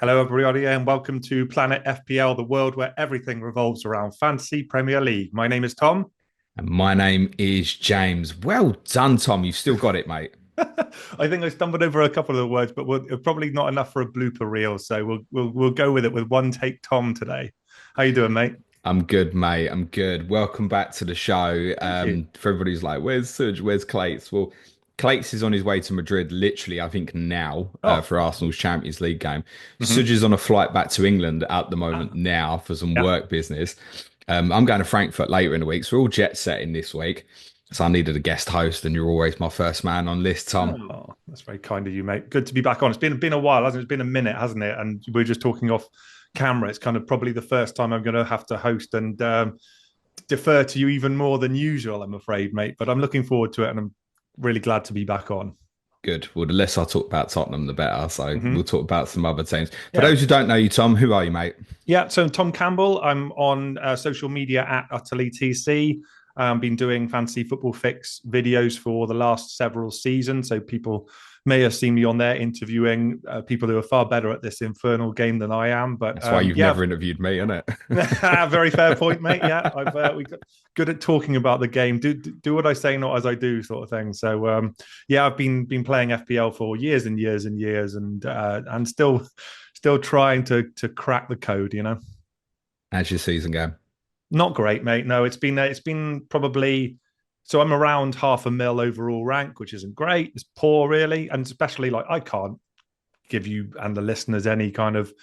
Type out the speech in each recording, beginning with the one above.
Hello, everybody, and welcome to Planet FPL, the world where everything revolves around Fantasy Premier League. My name is Tom. And my name is James. Well done, Tom. You've still got it, mate. I think I stumbled over a couple of the words, but probably not enough for a blooper reel. So we'll go with it with one take, Tom, today. How you doing, mate? I'm good, mate. I'm good. Welcome back to the show. Thank you. For everybody's like, where's Suj? Where's Clates? Well, Clates is on his way to Madrid, literally, I think now, Oh, for Arsenal's Champions League game. mhm. Suj is on a flight back to England at the moment now for some Yeah. work business. I'm going to Frankfurt later in the week, so we're all jet setting this week. So I needed a guest host, and you're always my first man on list, Tom. Oh, that's very kind of you, mate. Good to be back on. It's been a while, hasn't it? It's been a minute, hasn't it? And we're just talking off camera. It's kind of probably the first time I'm going to have to host and defer to you even more than usual, I'm afraid, mate. But I'm looking forward to it, and I'm really glad to be back on. Good. Well, the less I talk about Tottenham, the better. So Hmm. we'll talk about some other teams. For Yeah. those who don't know you, Tom, who are you, mate? Yeah. So Tom Campbell, I'm on social media at Utterly TC. Been doing fantasy football fix videos for the last several seasons. So people may have seen me on there interviewing people who are far better at this infernal game than I am. But That's why you've yeah, never interviewed me, isn't it? very fair point, mate. Yeah, we got good at talking about the game. Do what I say, not as I do, sort of thing. So yeah, I've been playing FPL for years and years and years, and still trying to crack the code. As your season game. Not great, mate. No, it's been probably. So I'm around half a mil overall rank, which isn't great. It's poor, really, and especially like I can't give you and the listeners any kind of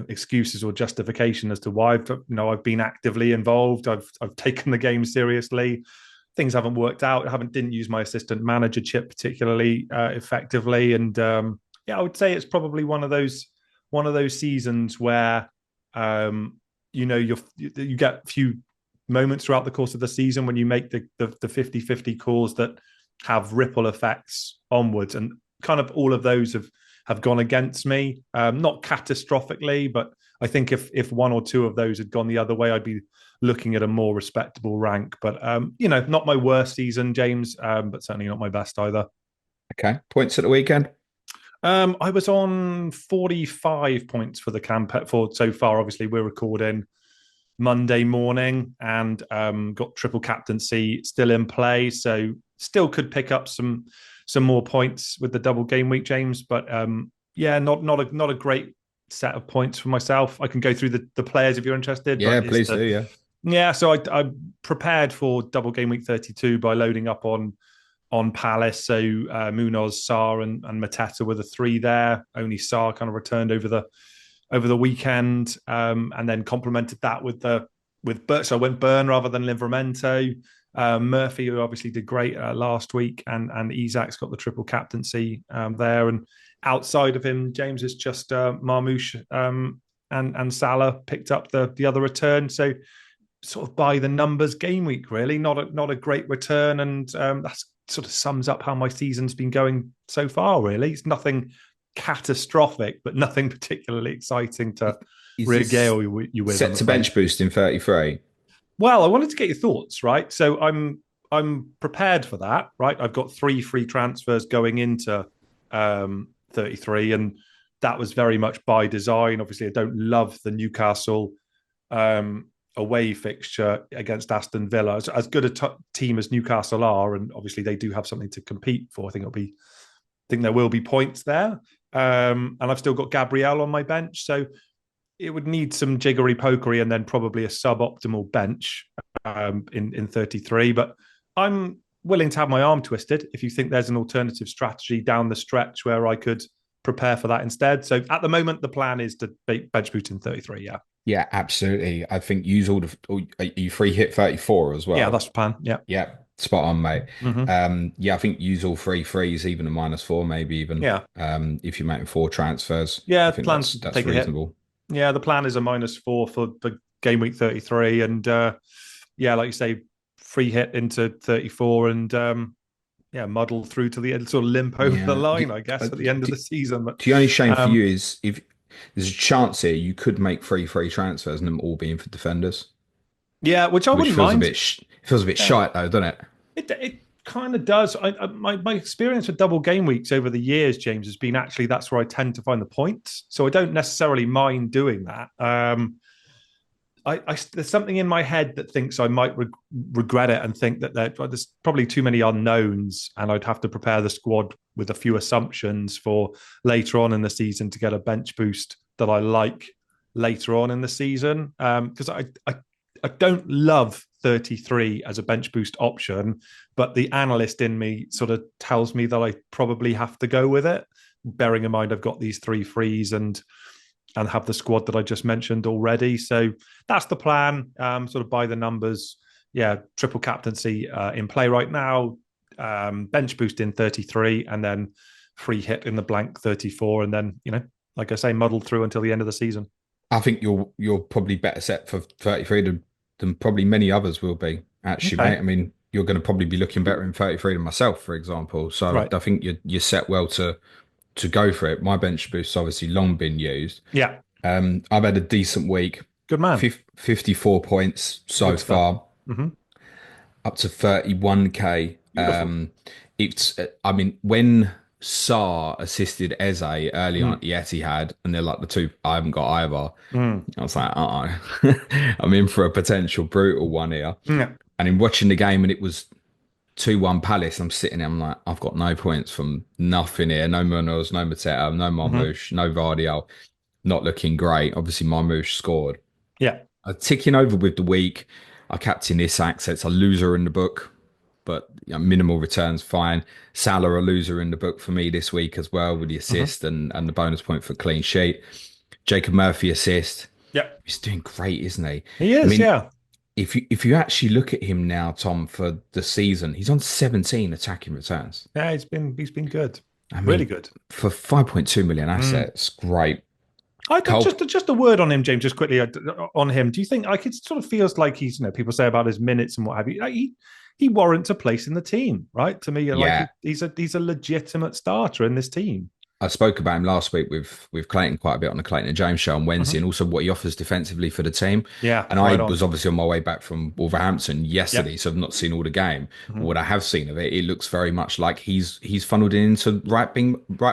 excuses or justification as to why I've been actively involved. I've taken the game seriously. Things haven't worked out. I haven't didn't use my assistant manager chip particularly effectively, and yeah, I would say it's probably one of those seasons where you get a few moments throughout the course of the season when you make the 50-50 calls that have ripple effects onwards, and kind of all of those have gone against me. Not catastrophically, but I think if one or two of those had gone the other way, I'd be looking at a more respectable rank. But not my worst season, James, but certainly not my best either. Okay. Points at the weekend. I was on 45 points for the camp for so far. Obviously, we're recording Monday morning, and got triple captaincy still in play, so still could pick up some more points with the double game week, James. But yeah, not a great set of points for myself. I can go through the players if you're interested, Yeah, but please do. Yeah. yeah. So I prepared for double game week 32 by loading up on Palace. So Munoz, Sarr, and Mateta were the three there. Only Sarr kind of returned over the weekend, and then complemented that with Burt. So I went Burn rather than Livramento. Murphy, who obviously did great last week, and Isak's got the triple captaincy there. And outside of him, James is just Marmoush and Salah picked up the other return. So sort of by the numbers game week, really not a great return, and that's sort of sums up how my season's been going so far. Really, it's nothing catastrophic, but nothing particularly exciting to Is this regale you with, set I'm to afraid. bench boost in 33? Well, I wanted to get your thoughts, right? So I'm prepared for that, right? I've got 3 free transfers going into 33, and that was very much by design. Obviously, I don't love the Newcastle away fixture against Aston Villa. As good a team as Newcastle are, and obviously they do have something to compete for. I think there will be points there. And I've still got Gabriel on my bench, so it would need some jiggery pokery and then probably a suboptimal bench in 33. But I'm willing to have my arm twisted if you think there's an alternative strategy down the stretch where I could prepare for that instead. So at the moment, the plan is to bench boot in 33. Yeah. Yeah, absolutely. I think use all you free hit 34 as Yeah, well. that's the plan. Yeah. Yeah, spot on, mate. Mm-hmm. Yeah, I think use all three threes, even a -4, maybe even. Yeah. If you're making four transfers, I Yeah. think Plans that's to that's take a hit. reasonable. Yeah. The plan is a -4 for game week 33. And yeah, like you say, free hit into 34, and yeah, muddle through to the end, sort of limp over the Yeah. line, I guess, at the end of the The season. But only shame for um, you is if there's a chance here you could make three free transfers and them all being for defenders, yeah, which I which wouldn't feels a mind. bit feels a bit Yeah, shite though, doesn't it? it kind of does. My experience with double game weeks over the years, James, has been actually that's where I tend to find the points. So I don't necessarily mind doing that. There's something in my head that thinks I might regret it and think that there's probably too many unknowns, and I'd have to prepare the squad with a few assumptions for later on in the season to get a bench boost that I like later on in the season. Because I don't love 33 as a bench boost option, but the analyst in me sort of tells me that I probably have to go with it, bearing in mind I've got these 3 frees and have the squad that I just mentioned already. So that's the plan, sort of by the numbers. Yeah, triple captaincy in play right now, bench boost in 33, and then free hit in the blank 34. And then, like I say, muddled through until the end of the season. I think you're probably better set for 33 than probably many others will be, actually, Okay. mate. I mean, you're going to probably be looking better in 33 than myself, for example. So Right. I think you're set well to go for it. My bench boost's obviously long been used. Yeah. I've had a decent week. Good man. 54 points so far, up to 31k. Beautiful. I mean, when Sarr assisted Eze early on at the Etihad, and they're like the two I haven't got either. I was like, I'm in for a potential brutal one here. Yeah. And in watching the game, and it was 2-1 Palace, I'm sitting there, I'm like, I've got no points from nothing here. No Munoz, no Mateta, no Marmoush, no Vardiel. Not looking great. Obviously, Marmoush scored. Yeah. Ticking over with the week. I captain Isak, so it's a loser in the book, but minimal returns, fine. Salah, a loser in the book for me this week as well, with the assist and the bonus point for clean sheet. Jacob Murphy assist. Yeah. He's doing great, isn't he? He is, I mean, yeah. If you actually look at him now, Tom, for the season, he's on 17 attacking returns. Yeah, he's been good. I mean, Really good. For 5.2 million assets, great. Just a word on him, James. Just quickly on him. Do you think like it sort of feels like he's people say about his minutes and what have you? Like he warrants a place in the team, right? To me, like he's a legitimate starter in this team. I spoke about him last week with Clayton quite a bit on the Clayton and James show on Wednesday, and also what he offers defensively for the team. Yeah, and I was obviously on my way back from Wolverhampton yesterday, so I've not seen all the game. But what I have seen of it, it looks very much like he's funneled into right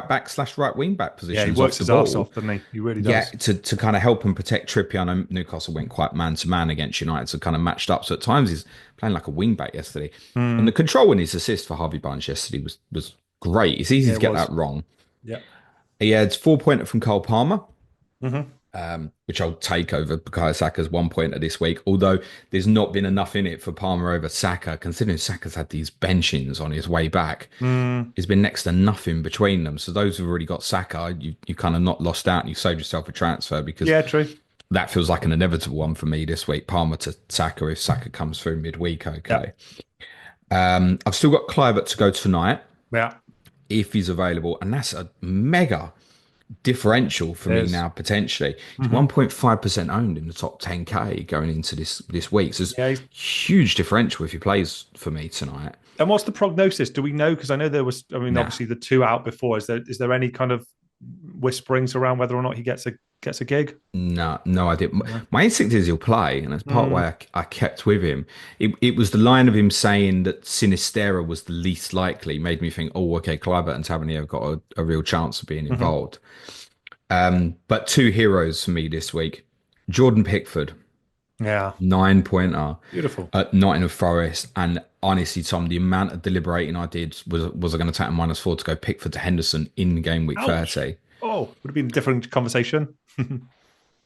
back / right wing back positions. Yeah, he works his ass off, doesn't he? He really does. Yeah, to kind of help and protect Trippier. I know Newcastle went quite man to man against United, so kind of matched up. So at times he's playing like a wing back yesterday, and the control in his assist for Harvey Barnes yesterday was great. It's easy to get that wrong. Yeah. He had 4-pointer from Cole Palmer, which I'll take over Bukayo Saka's 1-pointer this week. Although there's not been enough in it for Palmer over Saka, considering Saka's had these benchings on his way back. There's been next to nothing between them. So those who've already got Saka, you kind of not lost out and you saved yourself a transfer because true. That feels like an inevitable one for me this week. Palmer to Saka if Saka comes through midweek. Okay. I've still got Kluivert to go tonight. Yeah. If he's available, and that's a mega differential for me now potentially. He's 1.5% owned in the top 10k going into this week. So it's huge differential if he plays for me tonight. And what's the prognosis? Do we know? Because I know there was, obviously the 2 out before. Is there any kind of whisperings around whether or not he gets a gig? No idea. My instinct is he'll play, and that's part why I kept with him. It was the line of him saying that Sinistera was the least likely made me think, oh, okay, Kluivert and Tavernier have got a real chance of being involved. But 2 heroes for me this week. Jordan Pickford. Yeah. 9-pointer. Beautiful. At Nottingham Forest. And honestly, Tom, the amount of deliberating I did was I going to take a -4 to go Pickford to Henderson in game week 30. Oh, would have been a different conversation.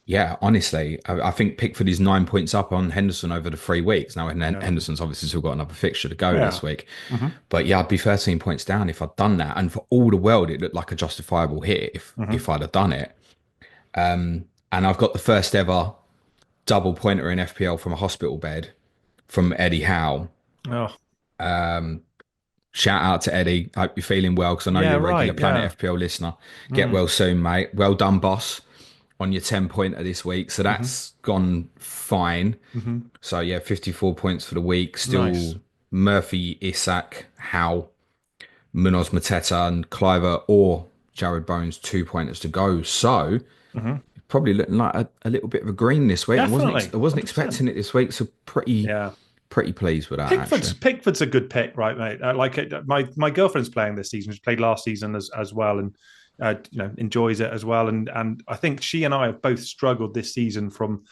Yeah, honestly, I think Pickford is 9 points up on Henderson over the 3 weeks. Now, Henderson's obviously still got another fixture to go this week. But yeah, I'd be 13 points down if I'd done that. And for all the world, it looked like a justifiable hit if I'd have done it. And I've got the first ever double pointer in FPL from a hospital bed from Eddie Howe. Shout out to Eddie. Hope you're feeling well because I know you're a regular Planet FPL listener. Get well soon, mate. Well done, boss, on your 10-pointer this week. So that's gone fine. So yeah, 54 points for the week. Still Murphy, Isak, Howe, Munoz, Mateta, and Kluivert or Jared Bones 2-pointers to go. So probably looking like a little bit of a green this week. Definitely. I wasn't expecting it this week. So pretty pretty pleased with that, actually. Pickford's a good pick, right, mate? My girlfriend's playing this season. She played last season as well, and enjoys it as well. And I think she and I have both struggled this season from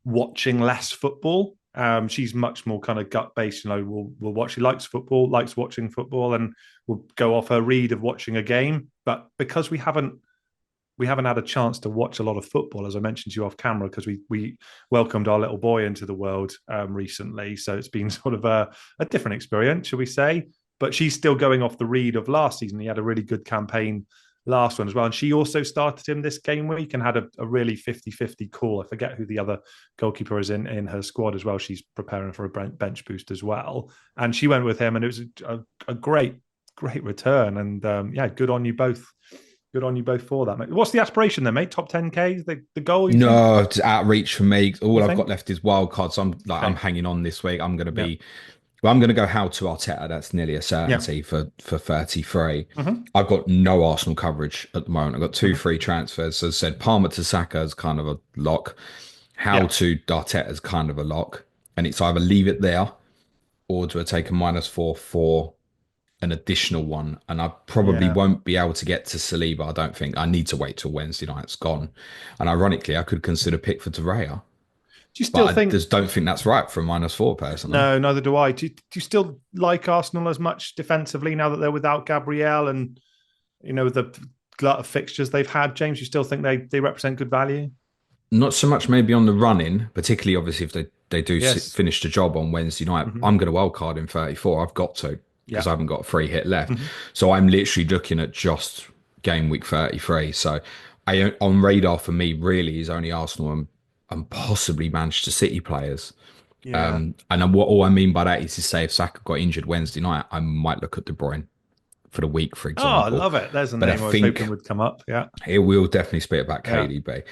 watching less football. She's much more kind of gut based. We'll watch. She likes football, likes watching football, and we'll go off her read of watching a game. But because we haven't had a chance to watch a lot of football, as I mentioned to you off camera, because we welcomed our little boy into the world recently. So it's been sort of a different experience, shall we say. But she's still going off the read of last season. He had a really good campaign last one as well. And she also started him this game week and had a really 50-50 call. I forget who the other goalkeeper is in her squad as well. She's preparing for a bench boost as well. And she went with him, and it was a great return. And good on you both. Good on you both for that, mate. What's the aspiration then, mate? Top 10K, the goal? No, it's outreach for me. All I've got left is wild cards. So I'm hanging on this week. I'm going to be. Well, I'm going to go Howe to Arteta. That's nearly a certainty for 33. I've got no Arsenal coverage at the moment. I've got two free transfers. So as I said, Palmer to Saka is kind of a lock. Howe to Arteta is kind of a lock. And it's either leave it there or do I take a -4 for an additional one? And I probably won't be able to get to Saliba. I don't think. I need to wait till Wednesday night. It's gone. And ironically, I could consider Pickford to Raya. Do you still think? I just don't think that's right for a -4, personally. No, neither do I. Do you still like Arsenal as much defensively now that they're without Gabriel and the glut of fixtures they've had? James, you still think they represent good value? Not so much maybe on the run-in, particularly obviously if they do finish the job on Wednesday night. I'm going to wildcard in 34. I've got to because I haven't got a free hit left. So I'm literally looking at just game week 33. So on radar for me really is only Arsenal and possibly Manchester City players. And all I mean by that is to say if Saka got injured Wednesday night, I might look at De Bruyne for the week, for example. Oh, I love it. There's a name I was hoping would come up. Yeah. It will definitely speak about KDB.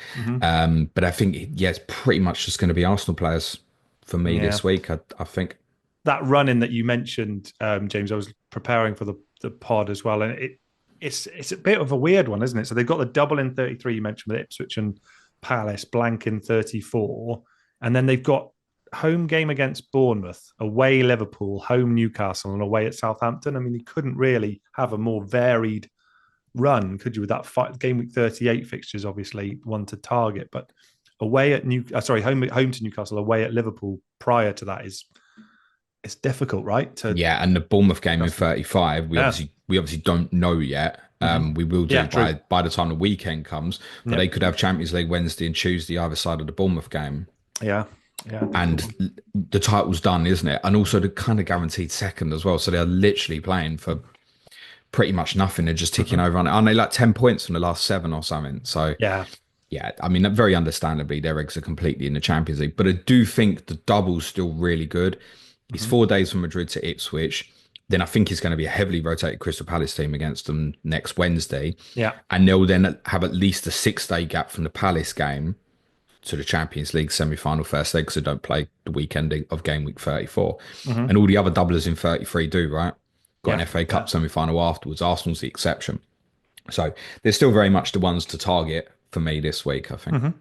But I think, it's pretty much just going to be Arsenal players for me this week, I think. That run-in that you mentioned, James, I was preparing for the pod as well, and it's a bit of a weird one, isn't it? So they've got the double in 33 you mentioned with Ipswich and Palace, blank in 34, and then they've got home game against Bournemouth, away Liverpool, home Newcastle, and away at Southampton. I mean, you couldn't really have a more varied run, could you? With that game week 38 fixtures, obviously one to target, but away at home to Newcastle, away at Liverpool prior to that it's difficult, right? And the Bournemouth game in 35, we obviously don't know yet. We will do by the time the weekend comes, but they could have Champions League Wednesday and Tuesday either side of the Bournemouth game. Yeah. And the title's done, isn't it? And also the kind of guaranteed second as well. So they're literally playing for pretty much nothing. They're just ticking over on it. Aren't they like 10 points from the last 7 or something? So I mean, very understandably, their eggs are completely in the Champions League. But I do think the double's still really good. It's 4 days from Madrid to Ipswich. Then I think it's going to be a heavily rotated Crystal Palace team against them next Wednesday. Yeah. And they'll then have at least a 6-day gap from the Palace game to the Champions League semi-final first leg, because they don't play the weekend of game week 34. And all the other doublers in 33 do, right? Got an FA Cup semi-final afterwards. Arsenal's the exception. So they're still very much the ones to target for me this week, I think.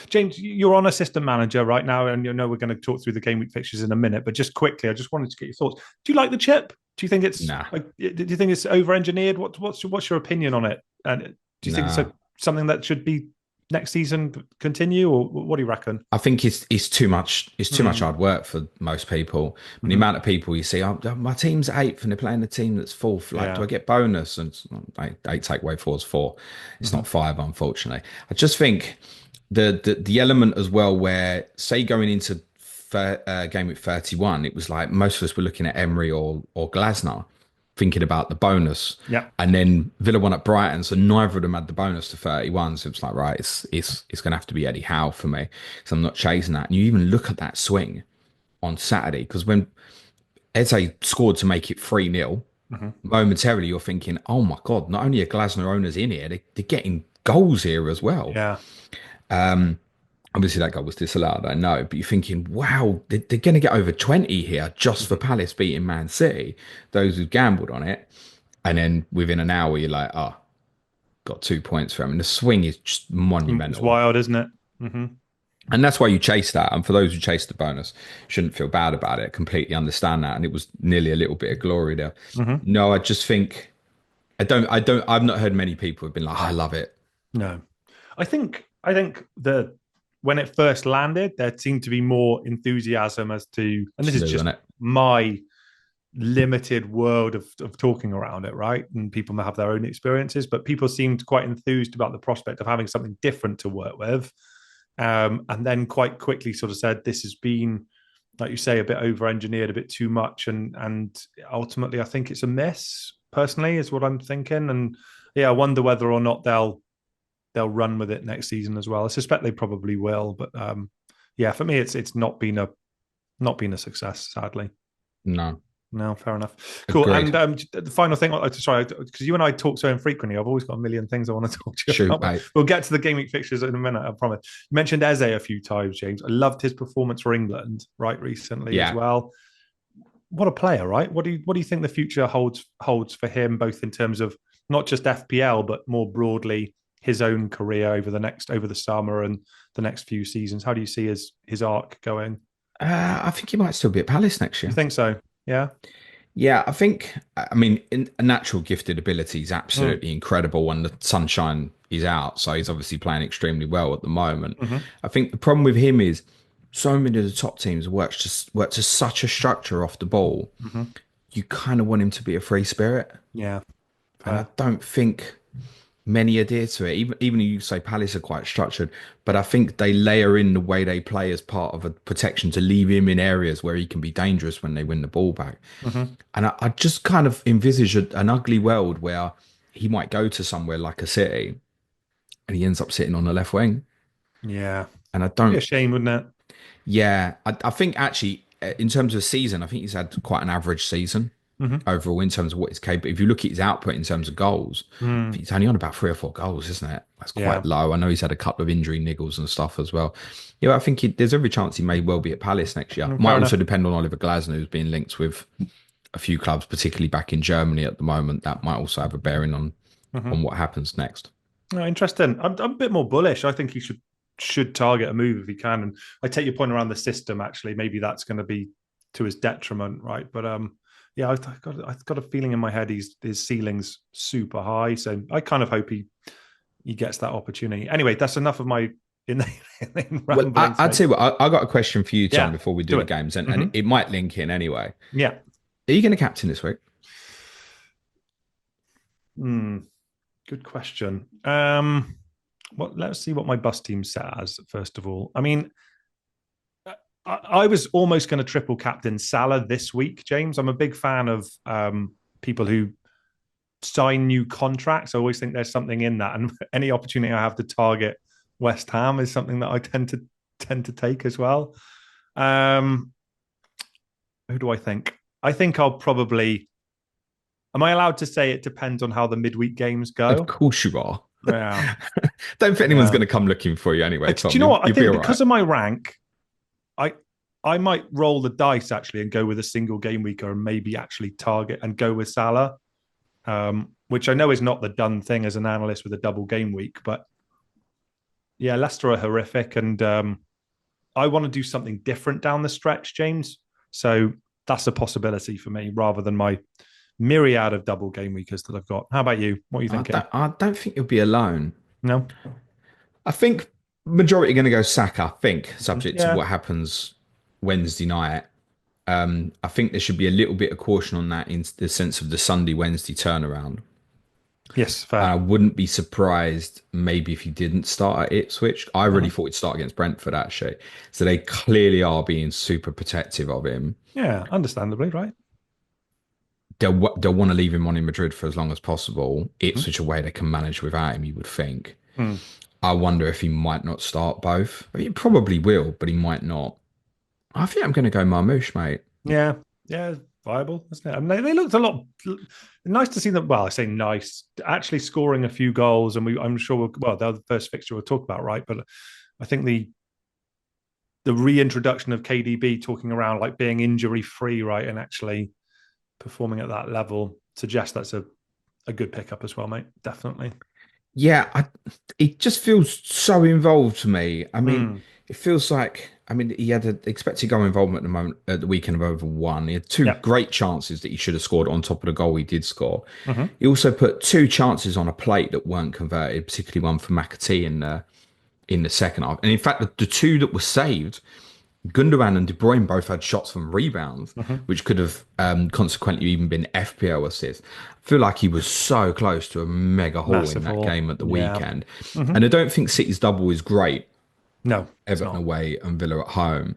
James, you're on assistant manager right now, and we're going to talk through the game week fixtures in a minute. But just quickly, I just wanted to get your thoughts. Do you like the chip? Do you think it's do you think it's over-engineered? What's your opinion on it? And do you think it's something that should be next season continue, or what do you reckon? I think it's too much. It's too much hard work for most people. And the amount of people you see, my team's 8th and they're playing a team that's 4th. Like, do I get bonus? And 8 take away 4 is 4. It's not 5, unfortunately. I just think the element as well, where say going into game week 31, it was like most of us were looking at Emery or Glasner, thinking about the bonus. And then Villa won at Brighton, so neither of them had the bonus to 31. So it's like, right, it's going to have to be Eddie Howe for me, because I'm not chasing that. And you even look at that swing on Saturday, because when Eze scored to make it 3-0, momentarily you're thinking, oh my God, not only are Glasner owners in here, they're getting goals here as well. Obviously that goal was disallowed, I know, but you're thinking, wow, they're going to get over 20 here just for Palace beating Man City, those who gambled on it. And then within an hour, you're like, got 2 points for him. And the swing is just monumental. It's wild, isn't it? And that's why you chase that. And for those who chase the bonus, shouldn't feel bad about it. Completely understand that. And it was nearly a little bit of glory there. Mm-hmm. No, I just think I've not heard many people have been like, oh, I love it. No, I think the when it first landed, there seemed to be more enthusiasm as to, and this is just my limited world of talking around it, right? And people may have their own experiences, but people seemed quite enthused about the prospect of having something different to work with. And then quite quickly sort of said, this has been, like you say, a bit over-engineered, a bit too much. And ultimately, I think it's a miss, personally, is what I'm thinking. And yeah, I wonder whether or not they'll run with it next season as well. I suspect they probably will. But yeah, for me, it's not been a success, sadly. No, fair enough. Cool. Agreed. And the final thing, sorry, because you and I talk so infrequently, I've always got a million things I want to talk to you about. We'll get to the game week fixtures in a minute, I promise. You mentioned Eze a few times, James. I loved his performance for England recently as well. What a player, right? What do you think the future holds for him, both in terms of not just FPL, but more broadly his own career over the summer and the next few seasons? How do you see his arc going? I think he might still be at Palace next year. You think so? Yeah. Yeah, I mean, a natural gifted ability is absolutely incredible when the sunshine is out. So he's obviously playing extremely well at the moment. Mm-hmm. I think the problem with him is so many of the top teams work to such a structure off the ball. Mm-hmm. You kind of want him to be a free spirit. Yeah. And I don't think many adhere to it. Even you say Palace are quite structured, but I think they layer in the way they play as part of a protection to leave him in areas where he can be dangerous when they win the ball back. Mm-hmm. And I just kind of envisage an ugly world where he might go to somewhere like a City and he ends up sitting on the left wing. Yeah. And I don't... It'd be a shame, wouldn't it? Yeah. I think actually, in terms of season, I think he's had quite an average season. Overall, in terms of what he's capable. If you look at his output in terms of goals, I think he's only on about 3 or 4 goals, isn't it? That's quite low. I know he's had a couple of injury niggles and stuff as well. Yeah, I think there's every chance he may well be at Palace next year. Might also depend on Oliver Glasner, who's being linked with a few clubs, particularly back in Germany at the moment. That might also have a bearing on what happens next. Oh, interesting. I'm a bit more bullish. I think he should target a move if he can. And I take your point around the system. Actually, maybe that's going to be to his detriment, right? But yeah, I've got a feeling in my head his ceiling's super high. So I kind of hope he gets that opportunity. Anyway, that's enough of my in well, I'd say I got a question for you, Tom, before we do the games, and it might link in anyway. Yeah. Are you going to captain this week? Good question. Let's see what my bus team says first of all. I mean, I was almost going to triple captain Salah this week, James. I'm a big fan of people who sign new contracts. I always think there's something in that, and any opportunity I have to target West Ham is something that I tend to take as well. Who do I think? I think I'll probably. Am I allowed to say it depends on how the midweek games go? Of course you are. Yeah. Don't think anyone's going to come looking for you anyway, Tom. Do you know what? I think because of my rank, I might roll the dice actually and go with a single game weeker and maybe actually target and go with Salah, which I know is not the done thing as an analyst with a double game week. But yeah, Leicester are horrific, and I want to do something different down the stretch, James. So that's a possibility for me rather than my myriad of double game weekers that I've got. How about you? What are you thinking? I don't think you'll be alone. No? I think majority are going to go Saka, I think, subject to what happens Wednesday night. I think there should be a little bit of caution on that in the sense of the Sunday-Wednesday turnaround. Yes, fair. And I wouldn't be surprised maybe if he didn't start at Ipswich. I really thought he'd start against Brentford, actually. So they clearly are being super protective of him. Yeah, understandably, right? They'll want to leave him on in Madrid for as long as possible. Ipswich a way they can manage without him, you would think. I wonder if he might not start both. He probably will, but he might not. I think I'm going to go Marmoush, mate. Yeah, viable, isn't it? I mean, they looked a lot nice to see them. Well, I say nice, actually scoring a few goals, and I'm sure. They're the first fixture we'll talk about, right? But I think the reintroduction of KDB talking around like being injury free, right, and actually performing at that level suggests that's a good pickup as well, mate. Definitely. Yeah, it just feels so involved to me. I mean, it feels like, I mean, he had an expected goal involvement at the moment at the weekend of over 1. He had two Yeah. great chances that he should have scored on top of the goal he did score. Mm-hmm. He also put two chances on a plate that weren't converted, particularly one for McAtee in the second half. And in fact, the two that were saved, Gundogan and De Bruyne both had shots from rebounds, Mm-hmm. which could have consequently even been FPL assists. I feel like he was so close to a mega haul in Massive that haul. game at the Yeah. weekend. Mm-hmm. And I don't think City's double is great. No, it's Everton not. away and Villa at home.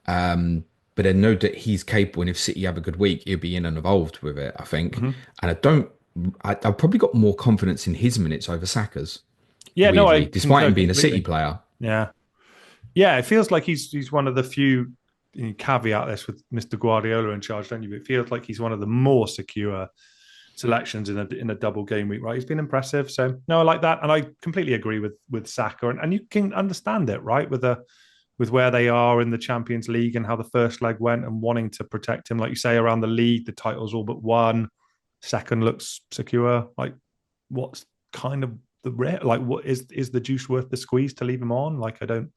But I know that he's capable, and if City have a good week, he'll be in and involved with it, I think. Mm-hmm. And I've probably got more confidence in his minutes over Saka's, Yeah, no, weirdly, I despite concur him being a City completely. player. Yeah. Yeah, it feels like he's one of the few. You caveat this with Mr. Guardiola in charge, don't you? But it feels like he's one of the more secure selections in a double game week, right? He's been impressive. So no, I like that, and I completely agree with Saka, and you can understand it, right? With where they are in the Champions League and how the first leg went, and wanting to protect him, like you say, around the league, the title's all but won. Second looks secure. Like, what's kind of like? What is the juice worth the squeeze to leave him on? Like, I don't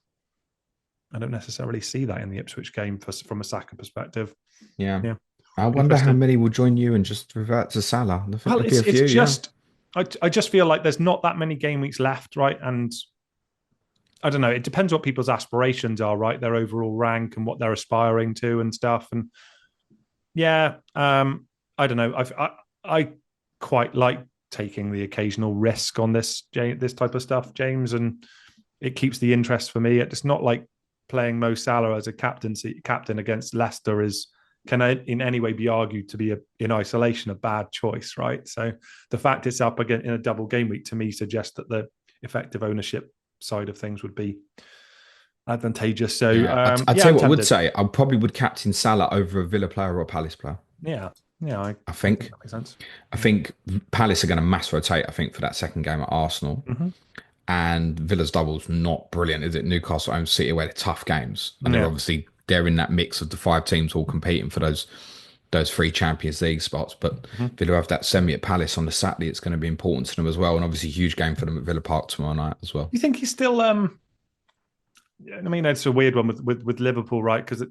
necessarily see that in the Ipswich game from a Saka perspective. Yeah. Yeah, I wonder how interesting. many will join you and just revert to Salah. I think Well, there'll be a it's few, yeah. just I just feel like there's not that many game weeks left, right? And I don't know. It depends what people's aspirations are, right? Their overall rank and what they're aspiring to and stuff. And yeah, I don't know. I quite like taking the occasional risk on this type of stuff, James, and it keeps the interest for me. It's not like playing Mo Salah as a captain against Leicester can in any way be argued to be in isolation a bad choice, right? So the fact it's up again in a double game week to me suggests that the effective ownership side of things would be advantageous. So Yeah. I'd yeah, say I'm what I would tempted. say, I probably would captain Salah over a Villa player or a Palace player. Yeah, yeah, I I think think. that makes sense. I think Palace are going to mass rotate, I think, for that second game at Arsenal. Mm-hmm. And Villa's double's not brilliant, is it? Newcastle and City away, they're tough games. And Yeah. they're in that mix of the 5 teams all competing for those 3 Champions League spots. But Mm-hmm. Villa have that semi at Palace on the Saturday. It's going to be important to them as well. And obviously a huge game for them at Villa Park tomorrow night as well. You think he's still I mean, it's a weird one with Liverpool, right? Because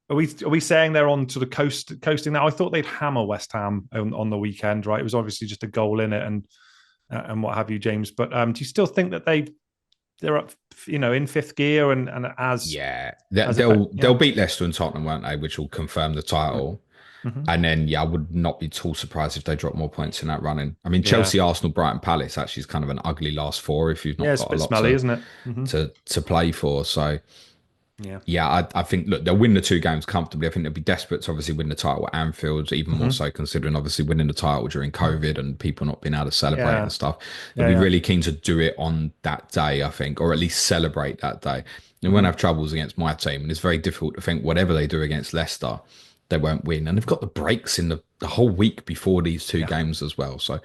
are we saying they're on to the coasting now? I thought they'd hammer West Ham on the weekend, right? It was obviously just a goal in it and what have you, James. But do you still think that they're up, in fifth gear and as Yeah. yeah. They'll beat Leicester and Tottenham, won't they? Which will confirm the title. Mm-hmm. And then, yeah, I would not be at all surprised if they drop more points in that running. I mean, Yeah, Chelsea, Arsenal, Brighton, Palace actually is kind of an ugly last 4 if you've yeah, not it's a got a bit lot smelly, isn't it? Mm-hmm. to play for. So, Yeah. yeah, I think, look, they'll win the 2 games comfortably. I think they'll be desperate to obviously win the title at Anfield, even more Mm-hmm. so considering obviously winning the title during COVID and people not being able to celebrate Yeah, and stuff. They'll yeah, be yeah. really keen to do it on that day, I think, or at least celebrate that day. They won't Mm-hmm. have troubles against my team. And it's very difficult to think whatever they do against Leicester, they won't win. And they've got the breaks in the whole week before these 2 games as well. So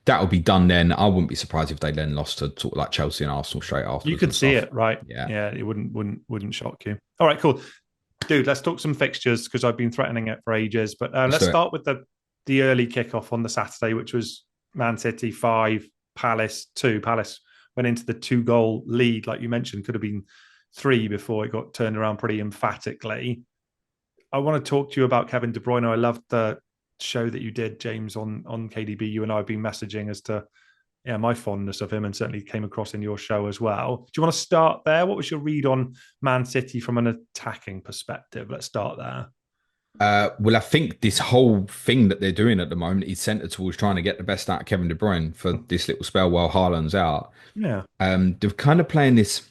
that'll be done then. I wouldn't be surprised if they then lost to sort of like Chelsea and Arsenal straight afterwards. You could and see stuff. it, right? Yeah. Yeah, it wouldn't shock you. All right, cool. Dude, let's talk some fixtures because I've been threatening it for ages. But let's do it. start with the early kickoff on the Saturday, which was Man City 5, Palace 2. Palace went into the 2-goal lead, like you mentioned, could have been 3 before it got turned around pretty emphatically. I want to talk to you about Kevin De Bruyne. I loved the show that you did, James, on KDB. You and I have been messaging as to my fondness of him, and certainly came across in your show as well. Do you want to start there? What was your read on Man City from an attacking perspective? Let's start there. Well, I think this whole thing that they're doing at the moment is centered towards trying to get the best out of Kevin De Bruyne for this little spell while Haaland's out. Yeah. They're kind of playing this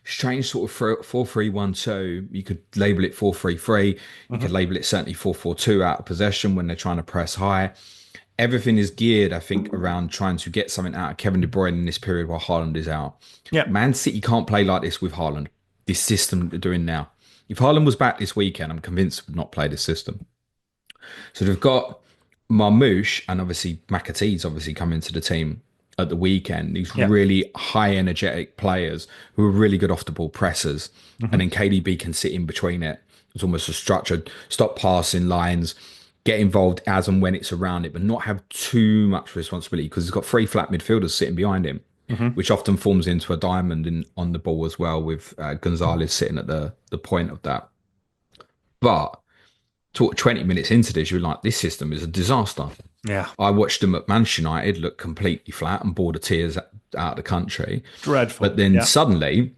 strange sort of 4-3-1-2. You could label it 4-3-3. You could label it certainly 4-4-2 out of possession when they're trying to press high. Everything is geared, I think, around trying to get something out of Kevin De Bruyne in this period while Haaland is out. Yeah. Man City can't play like this with Haaland. This system that they're doing now. If Haaland was back this weekend, I'm convinced would not play this system. So they've got Marmoush and obviously McAtee's obviously come into the team at the weekend. These really high energetic players who are really good off the ball pressers. And then KDB can sit in between it. It's almost a structured stop passing lines, get involved as and when it's around it, but not have too much responsibility because he's got 3 flat midfielders sitting behind him. which often forms into a diamond on the ball as well, with Gonzalez sitting at the point of that. But 20 minutes into this, you're like, this system is a disaster. Yeah. I watched them at Manchester United look completely flat and bored of tears out of the country. Dreadful. But then suddenly,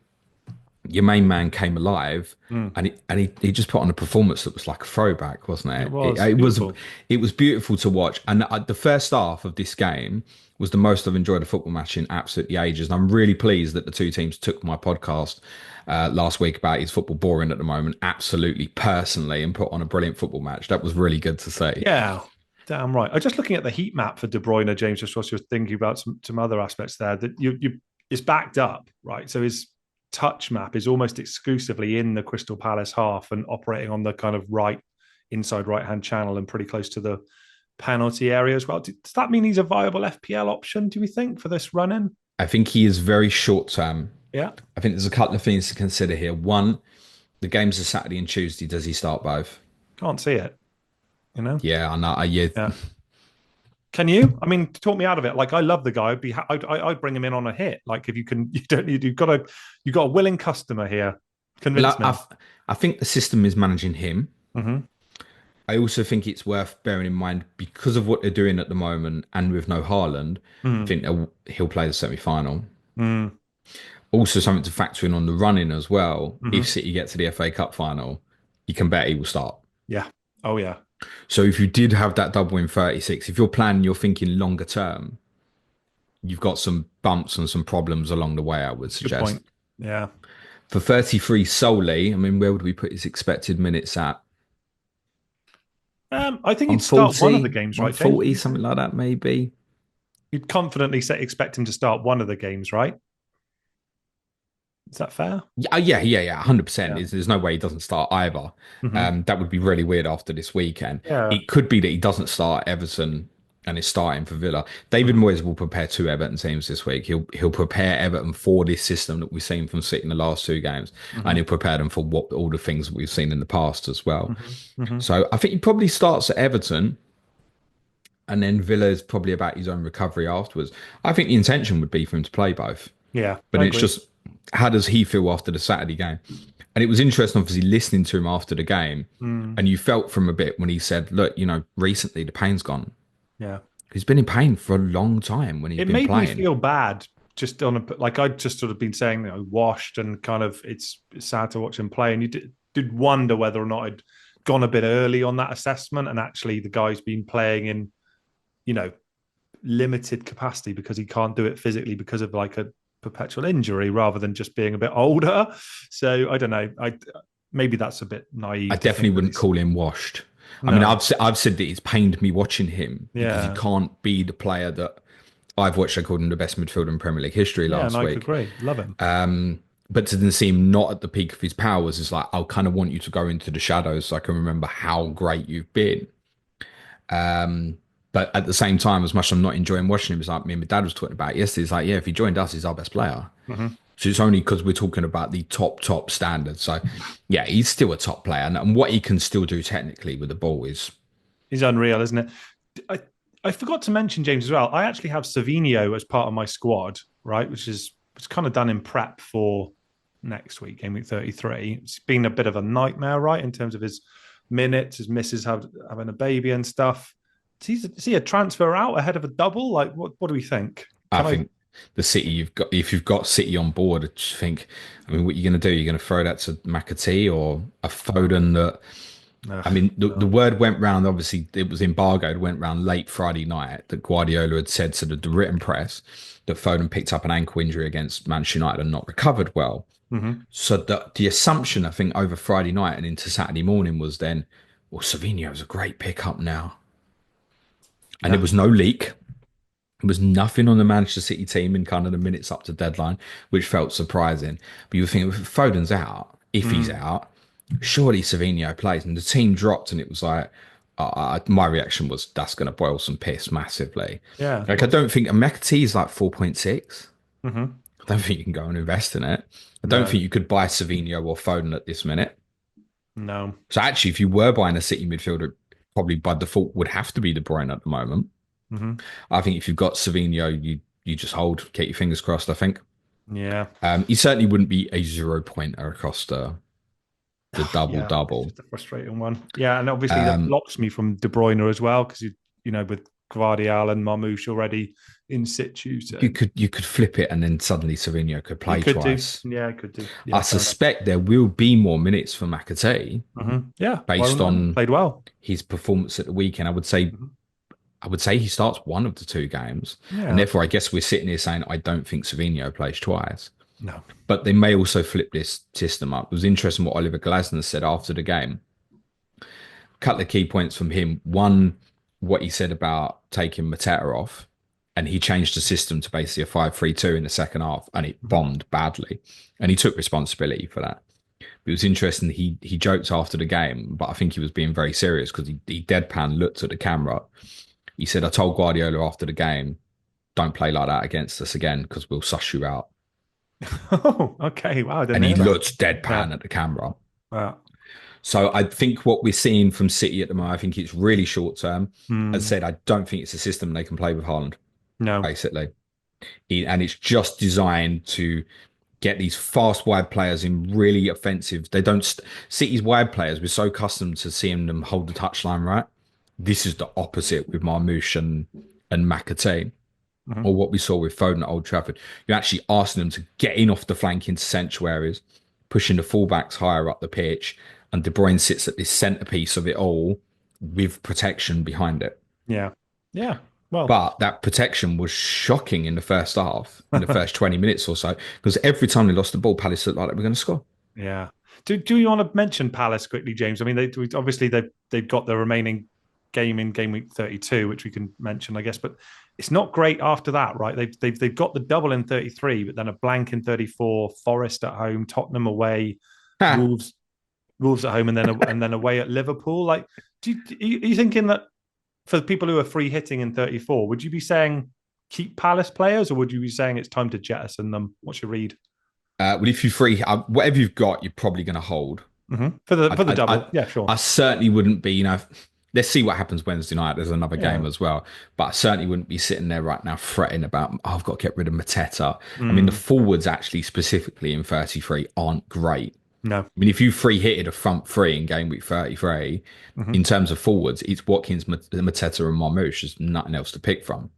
your main man came alive, and he just put on a performance that was like a throwback, wasn't it? It was beautiful to watch. And the first half of this game was the most I've enjoyed a football match in absolutely ages. And I'm really pleased that the two teams took my podcast last week about is football boring at the moment absolutely personally and put on a brilliant football match. That was really good to see. Yeah. Damn right. I'm just looking at the heat map for De Bruyne, James, just whilst you're thinking about some other aspects there. That it's backed up, right? So his touch map is almost exclusively in the Crystal Palace half and operating on the kind of inside right-hand channel and pretty close to the penalty area as well. Does that mean he's a viable FPL option, do we think, for this run-in? I think he is very short-term. Yeah. I think there's a couple of things to consider here. One, the games are Saturday and Tuesday. Does he start both? Can't see it. Yeah, I know. Yeah. Can you? I mean, talk me out of it. Like, I love the guy. I'd bring him in on a hit. Like, if you can, you've got a willing customer here. Convince me. I think the system is managing him. Mm-hmm. I also think it's worth bearing in mind because of what they're doing at the moment, and with no Haaland, I think he'll play the semi-final. Also, something to factor in on the running as well. If City get to the FA Cup final, you can bet he will start. Yeah. Oh yeah. So if you did have that double in 36, if you're planning, you're thinking longer term, you've got some bumps and some problems along the way, I would suggest. Good point. Yeah. For 33 solely, I mean, where would we put his expected minutes at? I think he'd start one of the games, right? 40, something like that, maybe. You'd confidently expect him to start one of the games, right? Is that fair? Yeah, 100%. There's no way he doesn't start either. That would be really weird after this weekend. Yeah. It could be that he doesn't start Everton and is starting for Villa. David Moyes will prepare two Everton teams this week. He'll prepare Everton for this system that we've seen from City in the last two games, and he'll prepare them for all the things that we've seen in the past as well. So I think he probably starts at Everton, and then Villa is probably about his own recovery afterwards. I think the intention would be for him to play both. Yeah, but it's just, how does he feel after the Saturday game? And it was interesting, obviously, listening to him after the game, and you felt from a bit when he said, "Look, recently the pain's gone." Yeah, he's been in pain for a long time when he's been playing. It made me feel bad. Just I'd just sort of been saying, washed, and kind of it's sad to watch him play, and you did wonder whether or not I'd gone a bit early on that assessment, and actually the guy's been playing in, limited capacity because he can't do it physically because of like a perpetual injury rather than just being a bit older. So I don't know. Maybe that's a bit naive. I definitely wouldn't call him washed. No. I mean, I've said that it's pained me watching him because he can't be the player that I've watched. I called him the best midfielder in Premier League history last week. I agree. Love him. But to then see him not at the peak of his powers is like, I kind of want you to go into the shadows so I can remember how great you've been. But at the same time, as much as I'm not enjoying watching him, it's like me and my dad was talking about yesterday. It's like, if he joined us, he's our best player. So it's only because we're talking about the top standard. So yeah, he's still a top player, and what he can still do technically with the ball is unreal, isn't it? I forgot to mention, James, as well. I actually have Savinho as part of my squad, right? Which is kind of done in prep for next week, Gameweek 33. It's been a bit of a nightmare, right, in terms of his minutes, his missus having a baby and stuff. Is he a transfer out ahead of a double? Like, what do we think? I think the City if you've got City on board, I just think, what you're going to do? You're going to throw that to McAtee or a Foden that. The word went round, obviously it was embargoed, went round late Friday night that Guardiola had said to the written press that Foden picked up an ankle injury against Manchester United and not recovered well. So the assumption, I think, over Friday night and into Saturday morning was then, well, Savinho's a great pickup now. And there was no leak. There was nothing on the Manchester City team in kind of the minutes up to deadline, which felt surprising. But you were thinking, if Foden's out, if he's out, surely Savinho plays. And the team dropped, and it was like, my reaction was, that's going to boil some piss massively. Yeah. Like, I don't think, McAtee is like 4.6. I don't think you can go and invest in it. I don't think you could buy Savinho or Foden at this minute. No. So actually, if you were buying a City midfielder, probably by default would have to be De Bruyne at the moment. I think if you've got Savinho, you you just hold, keep your fingers crossed, I think. Yeah. He certainly wouldn't be a 0 pointer across the double Yeah, it's double. just a frustrating one. Yeah, and obviously that blocks me from De Bruyne as well because with Gvardiol and Marmoush already in situ. So You could flip it and then suddenly Savinho could you play could do. twice. Yeah, I could do. I Yeah, fair enough. suspect there will be more minutes for McAtee Yeah, well based done. on Played well. his performance at the weekend. I would say he starts one of the two games, and Yeah. therefore I guess we're sitting here saying I don't think Savinho plays twice. No. But they may also flip this system up. It was interesting what Oliver Glasner said after the game. A couple of key points from him. One, what he said about taking Mateta off, and he changed the system to basically a 5-3-2 in the second half, and it bombed badly. And he took responsibility for that. It was interesting. He joked after the game, but I think he was being very serious because he deadpan looked at the camera. He said, I told Guardiola after the game, don't play like that against us again because we'll suss you out. Oh, okay. Wow. I didn't And he hear that. looked deadpan at the camera. Wow. So I think what we're seeing from City at the moment, I think it's really short term. As I said, I don't think it's a system they can play with Haaland, No. basically. And it's just designed to get these fast wide players in really offensive. They don't City's wide players. We're so accustomed to seeing them hold the touchline right. This is the opposite with Marmoush and McAtee, or what we saw with Foden at Old Trafford. You're actually asking them to get in off the flank into central areas, pushing the fullbacks higher up the pitch, and De Bruyne sits at this centerpiece of it all with protection behind it. Yeah. Yeah. Well, But that protection was shocking in the first half, in the first 20 minutes or so, because every time they lost the ball, Palace looked like they were going to score. yeah. Do you want to mention Palace quickly, James? I mean, they've got the remaining game in game week 32, which we can mention, I guess, but it's not great after that, right? They've got the double in 33, but then a blank in 34, Forest at home, Tottenham away, Wolves at home, and then away at Liverpool. Like, are you thinking that for people who are free hitting in 34, would you be saying keep Palace players, or would you be saying it's time to jettison them? What's your read? Well, if you free, whatever you've got, you're probably going to hold. For the double. Yeah, sure. I certainly wouldn't be, let's see what happens Wednesday night. There's another game as well. But I certainly wouldn't be sitting there right now fretting about, I've got to get rid of Mateta. I mean, the forwards actually specifically in 33 aren't great. No. I mean, if you free hitted a front three in game week 33, in terms of forwards, it's Watkins, Mateta and Marmoush. There's nothing else to pick from.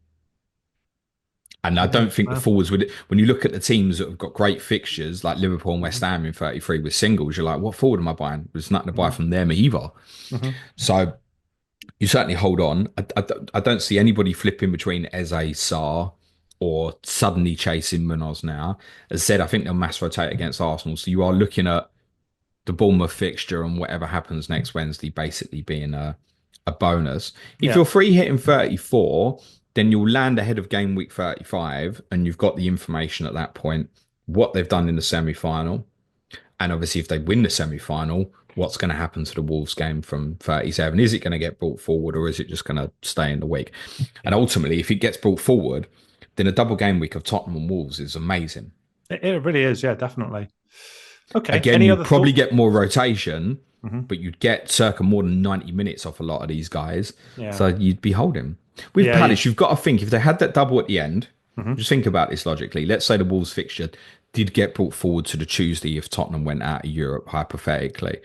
And I don't think the forwards would, when you look at the teams that have got great fixtures like Liverpool and West Ham in 33 with singles, you're like, what forward am I buying? There's nothing to buy from them either. So you certainly hold on. I don't see anybody flipping between Eze, Sarr, or suddenly chasing Munoz now. As I said, I think they'll mass rotate against Arsenal. So you are looking at the Bournemouth fixture and whatever happens next Wednesday basically being a bonus. If you're free hitting 34, then you'll land ahead of game week 35 and you've got the information at that point, what they've done in the semi-final. And obviously if they win the semi-final, what's going to happen to the Wolves game from 37? Is it going to get brought forward or is it just going to stay in the week? And ultimately, if it gets brought forward, then a double game week of Tottenham and Wolves is amazing. It really is. Yeah, definitely. Okay. Again, you'd probably get more rotation, but you'd get circa more than 90 minutes off a lot of these guys. Yeah. So you'd be holding. With Palace, you've got to think, if they had that double at the end, just think about this logically. Let's say the Wolves fixture did get brought forward to the Tuesday if Tottenham went out of Europe, hypothetically.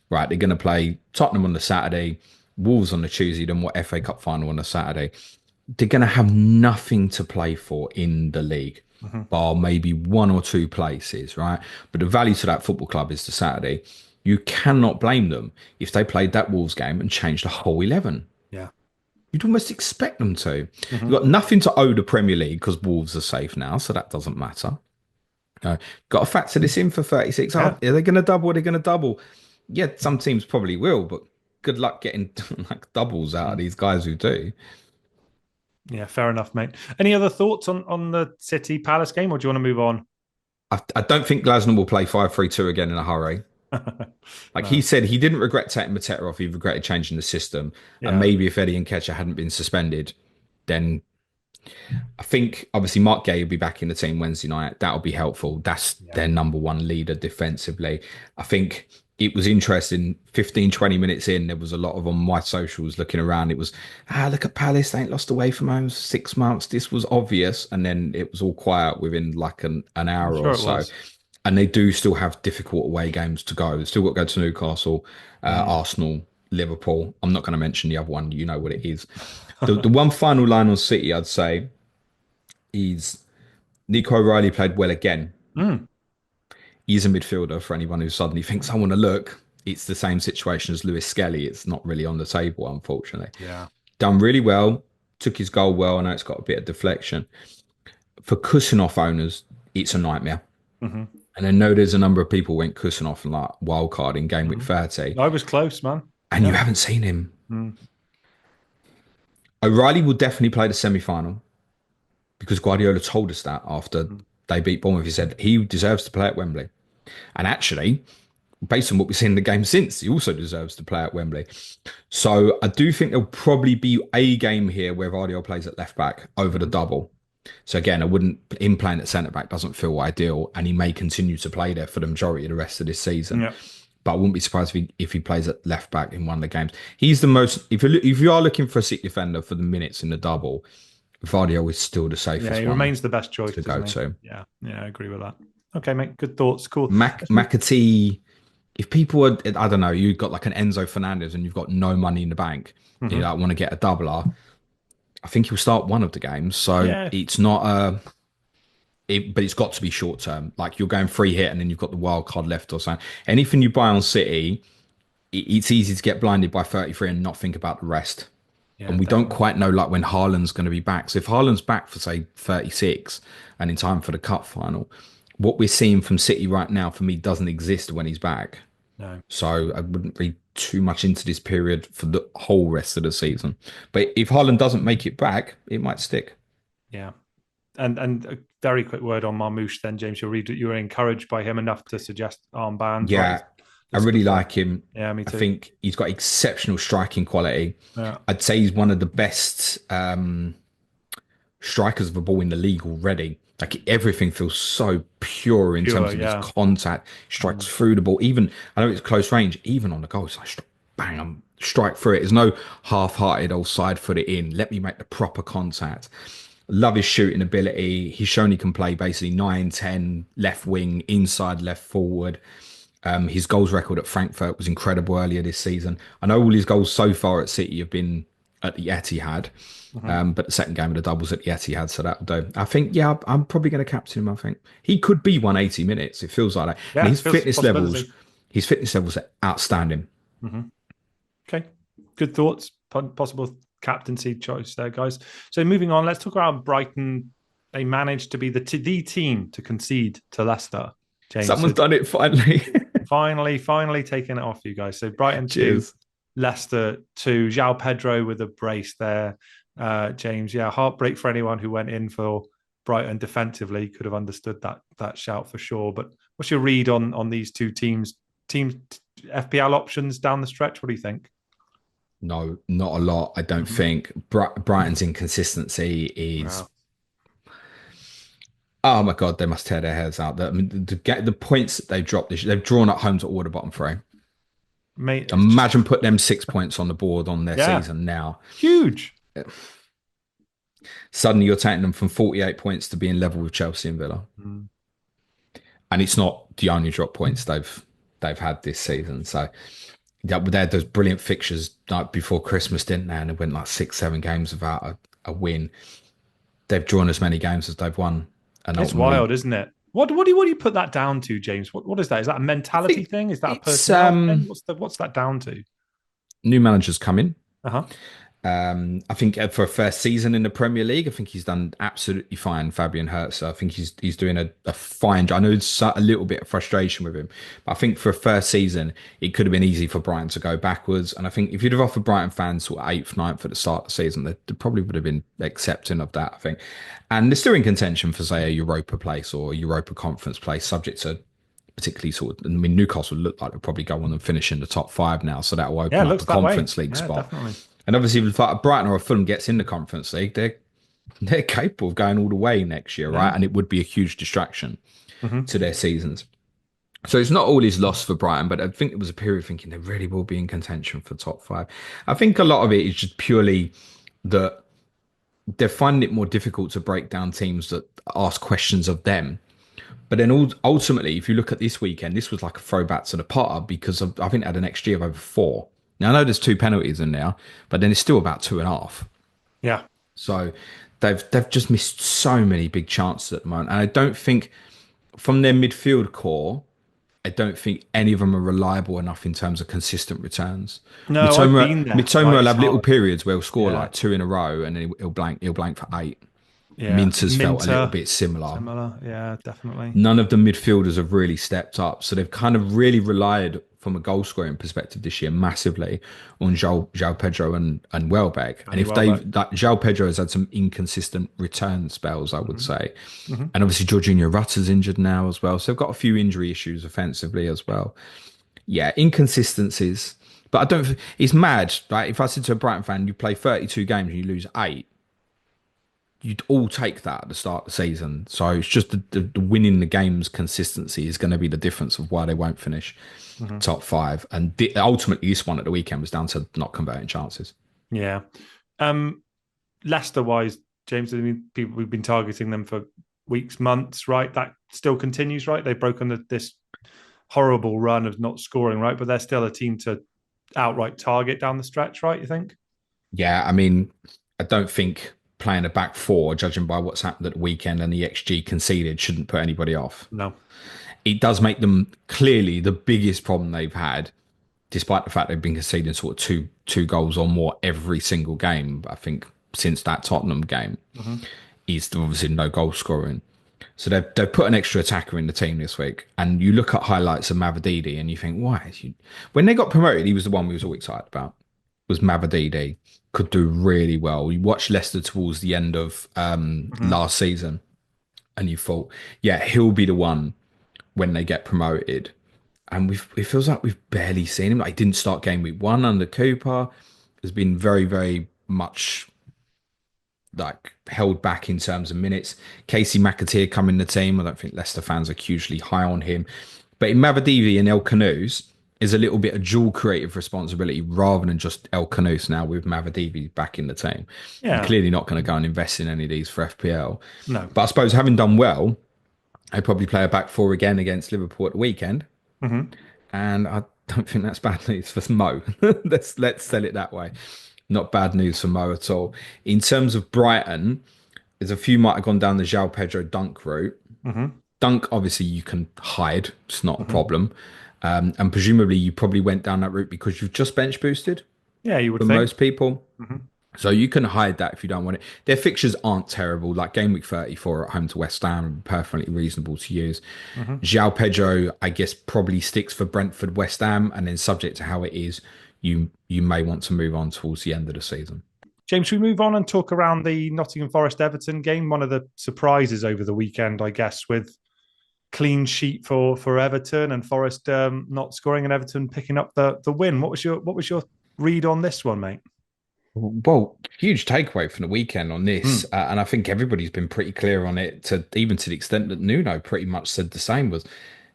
Right, they're going to play Tottenham on the Saturday, Wolves on the Tuesday, then what, FA Cup final on the Saturday. They're going to have nothing to play for in the league, bar maybe one or two places, right? But the value to that football club is the Saturday. You cannot blame them if they played that Wolves game and changed the whole 11. Yeah. You'd almost expect them to. You've got nothing to owe the Premier League because Wolves are safe now, so that doesn't matter. Got to factor this in for 36. Yeah. Are they going to double? Are they going to double? Yeah, some teams probably will, but good luck getting like doubles out of these guys who do. Yeah, fair enough, mate. Any other thoughts on the City Palace game, or do you want to move on? I don't think Glasner will play 5-3-2 again in a hurry. He said he didn't regret taking Mateta off, he regretted changing the system. Yeah. And maybe if Eddie Nketiah hadn't been suspended, then I think obviously Mark Gay will be back in the team Wednesday night. That'll be helpful. That's their number one leader defensively. I think it was interesting. 15, 20 minutes in, there was a lot of on my socials looking around. It was, look at Palace. They ain't lost away from home 6 months. This was obvious. And then it was all quiet within like an hour or so. And they do still have difficult away games to go. They've still got to go to Newcastle, Arsenal, Liverpool. I'm not going to mention the other one. You know what it is. The one final line on City, I'd say, is Nico O'Reilly played well again. He's a midfielder for anyone who suddenly thinks, I want to look. It's the same situation as Lewis Skelly. It's not really on the table, unfortunately. Yeah. Done really well. Took his goal well. I know it's got a bit of deflection. For Kusanov owners, it's a nightmare. And I know there's a number of people went Kusanov and like wildcard in Gameweek 30. I was close, man. And you haven't seen him. O'Reilly will definitely play the semi-final because Guardiola told us that after they beat Bournemouth. He said he deserves to play at Wembley. And actually, based on what we've seen in the game since, he also deserves to play at Wembley. So I do think there'll probably be a game here where Guardiola plays at left back over the double. So again, him playing at centre back doesn't feel ideal, and he may continue to play there for the majority of the rest of this season. Yeah. But I wouldn't be surprised if he plays at left back in one of the games. He's the most. If you are looking for a City defender for the minutes in the double, Vardio is still the safest. Yeah, he remains the best choice to go to. Yeah, I agree with that. Okay, mate, good thoughts. Cool. McAtee. If people are, I don't know, you've got like an Enzo Fernandez and you've got no money in the bank, you like want to get a doubler. I think he'll start one of the games. So it's not but it's got to be short term. Like you're going free hit and then you've got the wild card left or something. Anything you buy on City, it's easy to get blinded by 33 and not think about the rest. Yeah, and we don't quite know like when Haaland's going to be back. So if Haaland's back for say 36 and in time for the cup final, what we're seeing from City right now for me doesn't exist when he's back. No. So I wouldn't read too much into this period for the whole rest of the season. But if Haaland doesn't make it back, it might stick. Yeah. And a very quick word on Marmoush then, James. You were encouraged by him enough to suggest armband. Yeah, right? I really like him. Yeah, me too. I think he's got exceptional striking quality. Yeah. I'd say he's one of the best strikers of a ball in the league already. Like everything feels so pure in terms of his contact. Strikes through the ball. Even I know it's close range. Even on the goal, it's like bang, strike through it. There's no half-hearted old side foot it in. Let me make the proper contact. Love his shooting ability. He's shown he can play basically 9, 10, left wing, inside, left forward. His goals record at Frankfurt was incredible earlier this season. I know all his goals so far at City have been at the Etihad. But the second game of the doubles at the Etihad, so that'll do. I think, I'm probably going to captain him. I think he could be 180 minutes. It feels like that. Yeah, and his fitness levels are outstanding. Okay, good thoughts. Possible captaincy choice there, guys. So moving on, let's talk about Brighton. They managed to be the team to concede to Leicester. James, someone's done it finally. finally taking it off you guys. So Brighton 2, Leicester 2. João Pedro with a brace there. James, heartbreak for anyone who went in for Brighton defensively. Could have understood that shout for sure. But what's your read on these two teams FPL options down the stretch? What do you think? No, not a lot. I don't think. Brighton's inconsistency is. Wow. Oh my God, they must tear their heads out. The points that they've dropped they've drawn at home to all the bottom three. Mate, imagine put them 6 points on the board on their season now. Huge. Suddenly you're taking them from 48 points to being level with Chelsea and Villa. And it's not the only drop points they've had this season. So they had those brilliant fixtures like before Christmas, didn't they? And they went like 6-7 games without a win. They've drawn as many games as they've won. And it's wild, isn't it? What do you put that down to, James? What is that? Is that a mentality thing? Is that a personnel thing? What's that down to? New managers come in. I think for a first season in the Premier League, I think he's done absolutely fine, Fabian Hertz. I think he's doing a fine job. I know it's a little bit of frustration with him, but I think for a first season, it could have been easy for Brighton to go backwards. And I think if you'd have offered Brighton fans sort of 8th, 9th at the start of the season, they probably would have been accepting of that, I think. And they're still in contention for, say, a Europa place or a Europa Conference place, subject to particularly Newcastle look like they'll probably go on and finish in the top 5 now. So that will open up the Conference League spot. Definitely. And obviously, if Brighton or Fulham gets in the Conference League, they're they're capable of going all the way next year, right? And it would be a huge distraction to their seasons. So it's not all his loss for Brighton, but I think it was a period thinking they really will be in contention for top five. I think a lot of it is just purely that they're finding it more difficult to break down teams that ask questions of them. But then ultimately, if you look at this weekend, this was like a throwback to the Potter because I think they had an XG of over 4. Now I know there's 2 penalties in there, but then it's still about 2.5. Yeah. So they've just missed so many big chances at the moment, and I don't think from their midfield core, I don't think any of them are reliable enough in terms of consistent returns. No, I've been there. Mitoma Right, will it's have little hard. periods where he'll score Yeah. like 2 in a row, and then he'll blank. He'll blank for 8. Yeah. Minter's felt a little bit similar. Similar. Yeah, definitely. None of the midfielders have really stepped up. So they've kind of really relied from a goal scoring perspective this year massively on João Pedro and Welbeck. And if João Pedro has had some inconsistent return spells, I would say. And obviously Jorginho Rutter's injured now as well. So they've got a few injury issues offensively as well. Yeah, inconsistencies. But I don't, it's mad. Like if I said to a Brighton fan, you play 32 games and you lose 8, you'd all take that at the start of the season. So it's just the winning the games consistency is going to be the difference of why they won't finish top 5. And ultimately, this one at the weekend was down to not converting chances. Yeah. Leicester wise, James, I mean, people we've been targeting them for weeks, months, right? That still continues, right? They've broken this horrible run of not scoring, right? But they're still a team to outright target down the stretch, right? You think? Yeah, I mean, I don't think playing a back 4, judging by what's happened at the weekend and the XG conceded, shouldn't put anybody off. No. It does make them clearly the biggest problem they've had, despite the fact they've been conceding sort of two goals or more every single game. I think since that Tottenham game, is obviously no goal scoring. So they've put an extra attacker in the team this week, and you look at highlights of Mavididi and you think, why? When they got promoted, he was the one we was all excited about. Was Mavididi could do really well. We watched Leicester towards the end of last season, and you thought, yeah, he'll be the one when they get promoted. And it feels like we've barely seen him. Like, he didn't start game week 1 under Cooper. Has been very, very much like held back in terms of minutes. Casey McAteer coming the team. I don't think Leicester fans are hugely high on him. But in Mavididi and El Canoes is a little bit of dual creative responsibility rather than just El Canoes now with Mavididi back in the team. Yeah. You're clearly not going to go and invest in any of these for FPL. No. But I suppose having done well, I probably play a back 4 again against Liverpool at the weekend. And I don't think that's bad news for Mo. Let's sell it that way. Not bad news for Mo at all. In terms of Brighton, there's a few might have gone down the João Pedro dunk route. Dunk, obviously, you can hide. It's not a problem. And presumably, you probably went down that route because you've just bench boosted. Yeah, you would for think. most people. So you can hide that if you don't want it. Their fixtures aren't terrible. Like Gameweek 34 at home to West Ham, perfectly reasonable to use. João Pedro, I guess, probably sticks for Brentford, West Ham, and then subject to how it is, you may want to move on towards the end of the season. James, should we move on and talk around the Nottingham Forest Everton game? One of the surprises over the weekend, I guess, with clean sheet for Everton and Forest not scoring and Everton picking up the win. What was your read on this one, mate? Well, huge takeaway from the weekend on this, and I think everybody's been pretty clear on it, even to the extent that Nuno pretty much said the same, was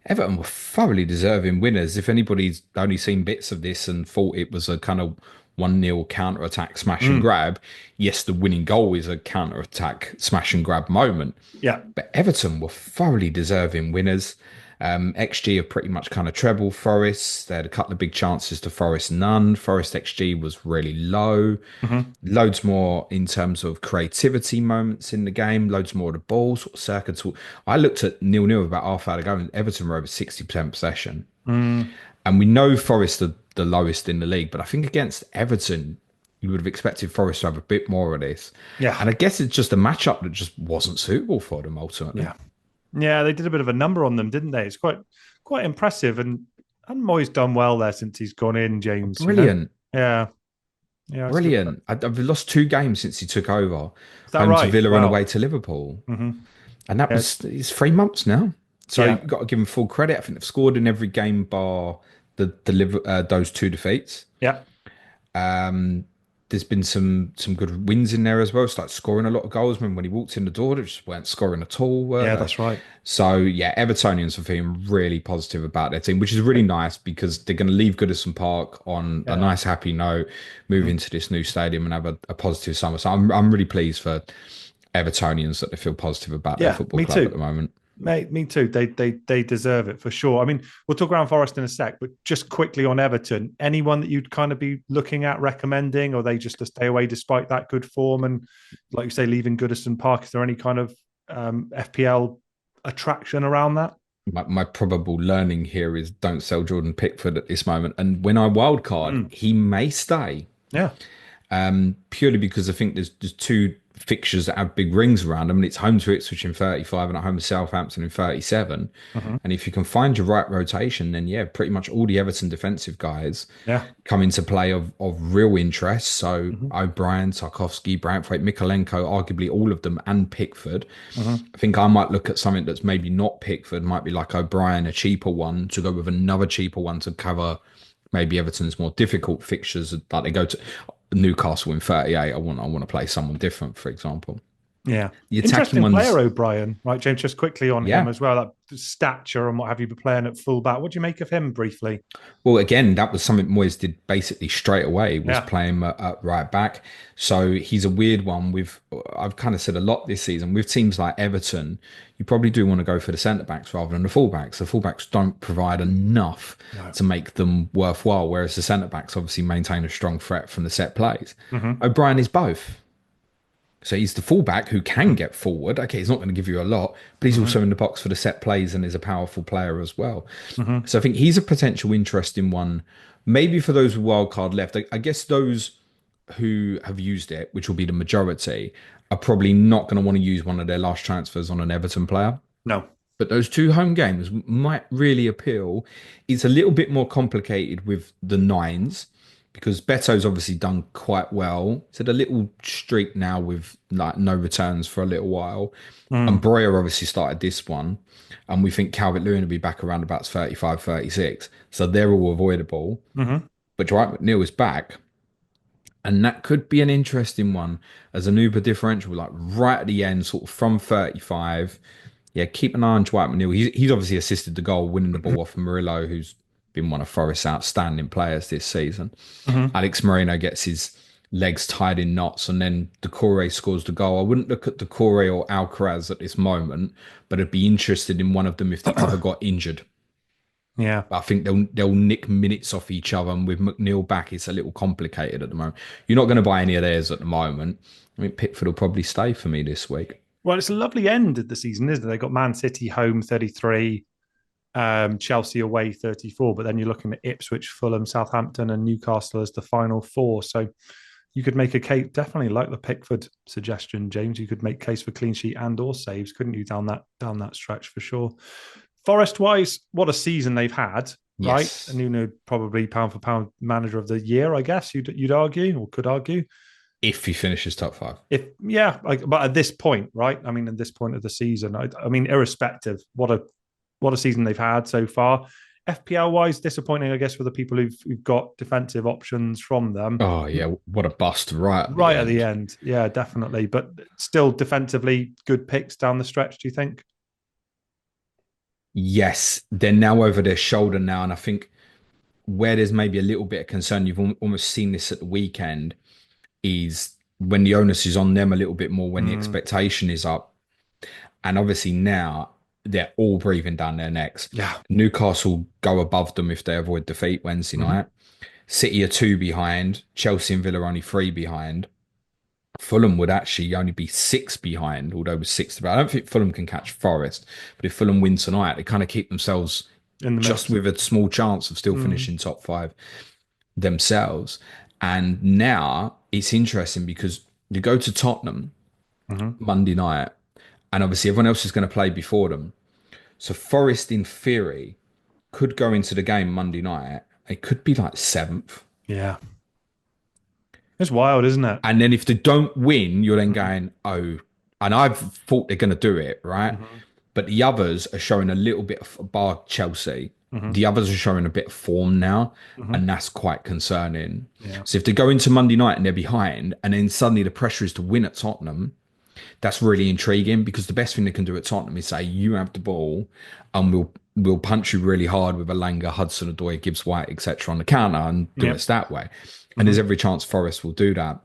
Everton were thoroughly deserving winners. If anybody's only seen bits of this and thought it was a kind of 1-0 counter-attack smash and grab, yes, the winning goal is a counter-attack smash and grab moment. Yeah. But Everton were thoroughly deserving winners. XG have pretty much kind of treble Forest. They had a couple of big chances to Forest, none. Forest XG was really low. Loads more in terms of creativity moments in the game. Loads more of the ball, sort of circa. I looked at 0-0 about half hour ago, and Everton were over 60% possession. And we know Forest are the lowest in the league, but I think against Everton, you would have expected Forest to have a bit more of this. Yeah. And I guess it's just a matchup that just wasn't suitable for them ultimately. Yeah, they did a bit of a number on them, didn't they? It's quite impressive, and Moyes done well there since he's gone in, James. Brilliant. You know? Yeah, brilliant. I've lost 2 games since he took over. Is that home right? to Villa and away to Liverpool. And that was it's 3 months now. So you've got to give them full credit. I think they've scored in every game bar those 2 defeats. Yeah. there's been some good wins in there as well. It's like scoring a lot of goals. When he walked in the door, they just weren't scoring at all, were Yeah, they? that's right. So yeah, Evertonians are feeling really positive about their team, which is really nice because they're going to leave Goodison Park on a nice, happy note, move into this new stadium and have a positive summer. So I'm really pleased for Evertonians that they feel positive about their football club at the moment. Mate, me too. They deserve it for sure. I mean, we'll talk around Forest in a sec, but just quickly on Everton, anyone that you'd kind of be looking at recommending, or they just to stay away despite that good form and, like you say, leaving Goodison Park? Is there any kind of FPL attraction around that? My probable learning here is don't sell Jordan Pickford at this moment. And when I wildcard, he may stay. Yeah. Purely because I think there's two fixtures that have big rings around them, and it's home to Ipswich in 35 and at home to Southampton in 37. And if you can find your right rotation, then yeah, pretty much all the Everton defensive guys come into play of real interest. So O'Brien, Tarkowski, Branthwaite, Mikolenko, arguably all of them, and Pickford. I think I might look at something that's maybe not Pickford, might be like O'Brien, a cheaper one, to go with another cheaper one to cover maybe Everton's more difficult fixtures. Like they go to Newcastle in 38. I want to play someone different, for example. Yeah. The Interesting player, O'Brien, right, James? Just quickly on him as well, that stature and what have you, been playing at fullback. What do you make of him briefly? Well, again, that was something Moyes did basically straight away, was playing at right back. So he's a weird one. I've kind of said a lot this season, with teams like Everton, you probably do want to go for the centre-backs rather than the fullbacks. The fullbacks don't provide enough to make them worthwhile, whereas the centre-backs obviously maintain a strong threat from the set plays. O'Brien is both. So he's the fullback who can get forward. Okay, he's not going to give you a lot, but he's also in the box for the set plays and is a powerful player as well. So I think he's a potential interesting one, maybe for those with wildcard left. I guess those who have used it, which will be the majority, are probably not going to want to use one of their last transfers on an Everton player. No. But those two home games might really appeal. It's a little bit more complicated with the nines, because Beto's obviously done quite well. He's had a little streak now with like no returns for a little while. And Breuer obviously started this one. And we think Calvert-Lewin will be back around about 35, 36. So they're all avoidable. But Dwight McNeil is back. And that could be an interesting one as an Uber differential, like right at the end, sort of from 35. Yeah, keep an eye on Dwight McNeil. He's obviously assisted the goal, winning the ball off of Murillo, who's been one of Forest's outstanding players this season. Alex Moreno gets his legs tied in knots, and then Doucouré scores the goal. I wouldn't look at Doucouré or Alcaraz at this moment, but I'd be interested in one of them if the other got injured. Yeah, I think they'll nick minutes off each other, and with McNeil back, it's a little complicated at the moment. You're not going to buy any of theirs at the moment. I mean, Pickford will probably stay for me this week. Well, it's a lovely end of the season, isn't it? They got Man City home 33. Chelsea away 34, but then you're looking at Ipswich, Fulham, Southampton, and Newcastle as the final four. So you could make a case, definitely like the Pickford suggestion, James. You could make case for clean sheet and or saves, couldn't you, down that stretch for sure. Forest wise, what a season they've had, right? And probably pound for pound manager of the year, I guess you'd argue, or could argue, if he finishes top 5. But at this point, right? I mean, at this point of the season, I mean, irrespective, what a season they've had so far. FPL wise, disappointing, I guess, for the people who've got defensive options from them. Oh yeah, what a bust! Right at the end. Yeah, definitely. But still, defensively, good picks down the stretch. Do you think? Yes, they're now over their shoulder now, and I think where there's maybe a little bit of concern, you've almost seen this at the weekend, is when the onus is on them a little bit more, when the expectation is up, and obviously now they're all breathing down their necks. Yeah. Newcastle go above them if they avoid defeat Wednesday night. City are 2 behind. Chelsea and Villa are only 3 behind. Fulham would actually only be 6 behind, although with 6 I don't think Fulham can catch Forest. But if Fulham win tonight, they kind of keep themselves just with a small chance of still finishing top 5 themselves. And now it's interesting because you go to Tottenham Monday night, and obviously everyone else is going to play before them. So Forest, in theory, could go into the game Monday night. It could be like 7th. Yeah. It's wild, isn't it? And then if they don't win, you're then going, oh, and I've thought they're going to do it, right? But the others are showing a little bit of bar Chelsea. The others are showing a bit of form now, Mm-hmm. and that's quite concerning. Yeah. So if they go into Monday night and they're behind, and then suddenly the pressure is to win at Tottenham, that's really intriguing, because the best thing they can do at Tottenham is say, you have the ball and we'll punch you really hard with Alanga, Hudson-Odoi, Gibbs-White, etc. on the counter, and do it that way. And there's every chance Forest will do that.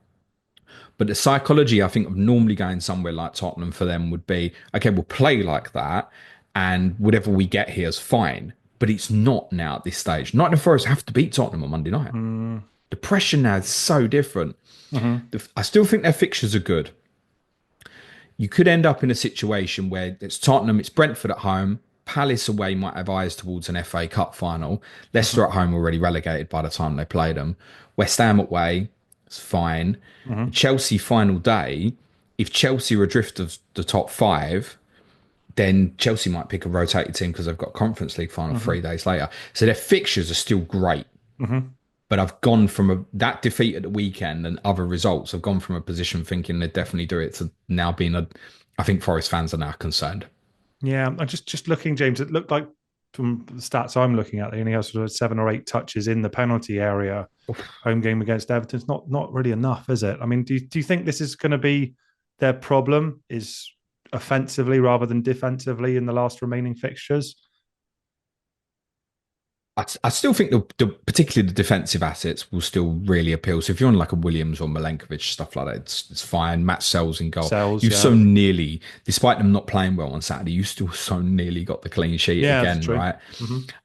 But the psychology, I think, of normally going somewhere like Tottenham for them would be, okay, we'll play like that, and whatever we get here is fine. But it's not now at this stage. Nottingham Forest have to beat Tottenham on Monday night. The pressure now is so different. I still think their fixtures are good. You could end up in a situation where it's Tottenham, it's Brentford at home, Palace away might have eyes towards an FA Cup final. Leicester at home already relegated by the time they play them. West Ham away, it's fine. Chelsea final day, if Chelsea are adrift of the top 5, then Chelsea might pick a rotated team because they've got Conference League final 3 days later. So their fixtures are still great. But I've gone from that defeat at the weekend and other results, I've gone from a position thinking they'd definitely do it to now being I think Forest fans are now concerned. Yeah, I'm just looking, James. It looked like from the stats I'm looking at, they only have sort of 7 or 8 touches in the penalty area. Home game against Everton. It's not really enough, is it? I mean, do you think this is going to be their problem? Is offensively rather than defensively in the last remaining fixtures? I still think particularly the defensive assets will still really appeal. So if you're on like a Williams or Milenkovic, stuff like that, it's fine. Matt Sells in goal. So nearly, despite them not playing well on Saturday, you still so nearly got the clean sheet again, right?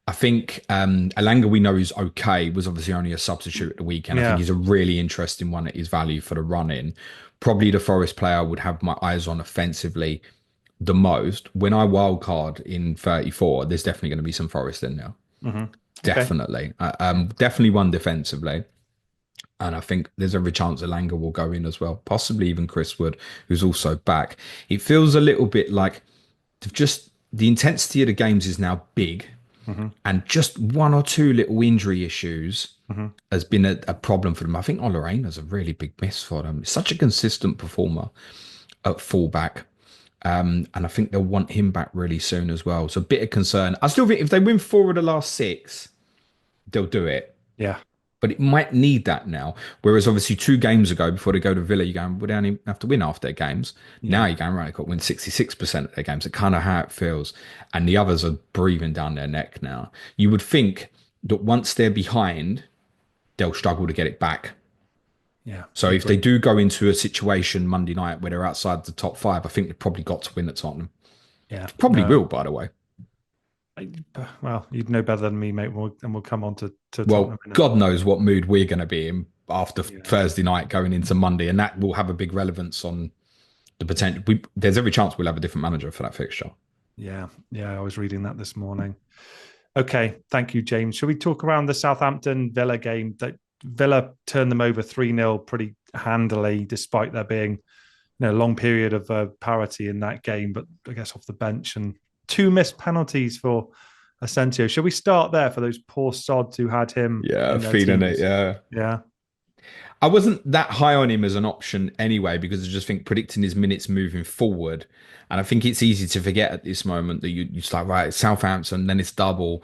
I think Alanga, we know, is okay, was obviously only a substitute at the weekend. I think he's a really interesting one at his value for the run-in. Probably the Forest player I would have my eyes on offensively the most. When I wildcard in 34, there's definitely going to be some Forest in there. Definitely. Definitely one defensively. And I think there's every chance Alanga will go in as well. Possibly even Chris Wood, who's also back. It feels a little bit like just the intensity of the games is now big. And just 1 or 2 little injury issues has been a problem for them. I think Olarena's a really big miss for them. He's such a consistent performer at fullback. And I think they'll want him back really soon as well. So a bit of concern. I still think if they win 4 of the last 6, they'll do it. Yeah. But it might need that now. Whereas obviously 2 games ago, before they go to Villa, you're going, well, they only have to win half their games. Now you're going, right, they've got to win 66% of their games. It's kind of how it feels. And the others are breathing down their neck now. You would think that once they're behind, they'll struggle to get it back. Yeah. So if they do go into a situation Monday night where they're outside the top 5, I think they've probably got to win at Tottenham. Yeah. Probably will, by the way. Well, you'd know better than me, mate. And we'll come on to well, God knows what mood we're going to be in after Thursday night going into Monday, and that will have a big relevance on the potential. There's every chance we'll have a different manager for that fixture. Yeah, I was reading that this morning. Okay, thank you, James. Shall we talk around the Southampton Villa game? That Villa turned them over 3-0 pretty handily, despite there being a long period of parity in that game. But I guess off the bench and 2 missed penalties for Asensio. Shall we start there for those poor sods who had him? Yeah, feeling it. Yeah. I wasn't that high on him as an option anyway, because I just think predicting his minutes moving forward. And I think it's easy to forget at this moment that you start, right, it's Southampton, then it's double,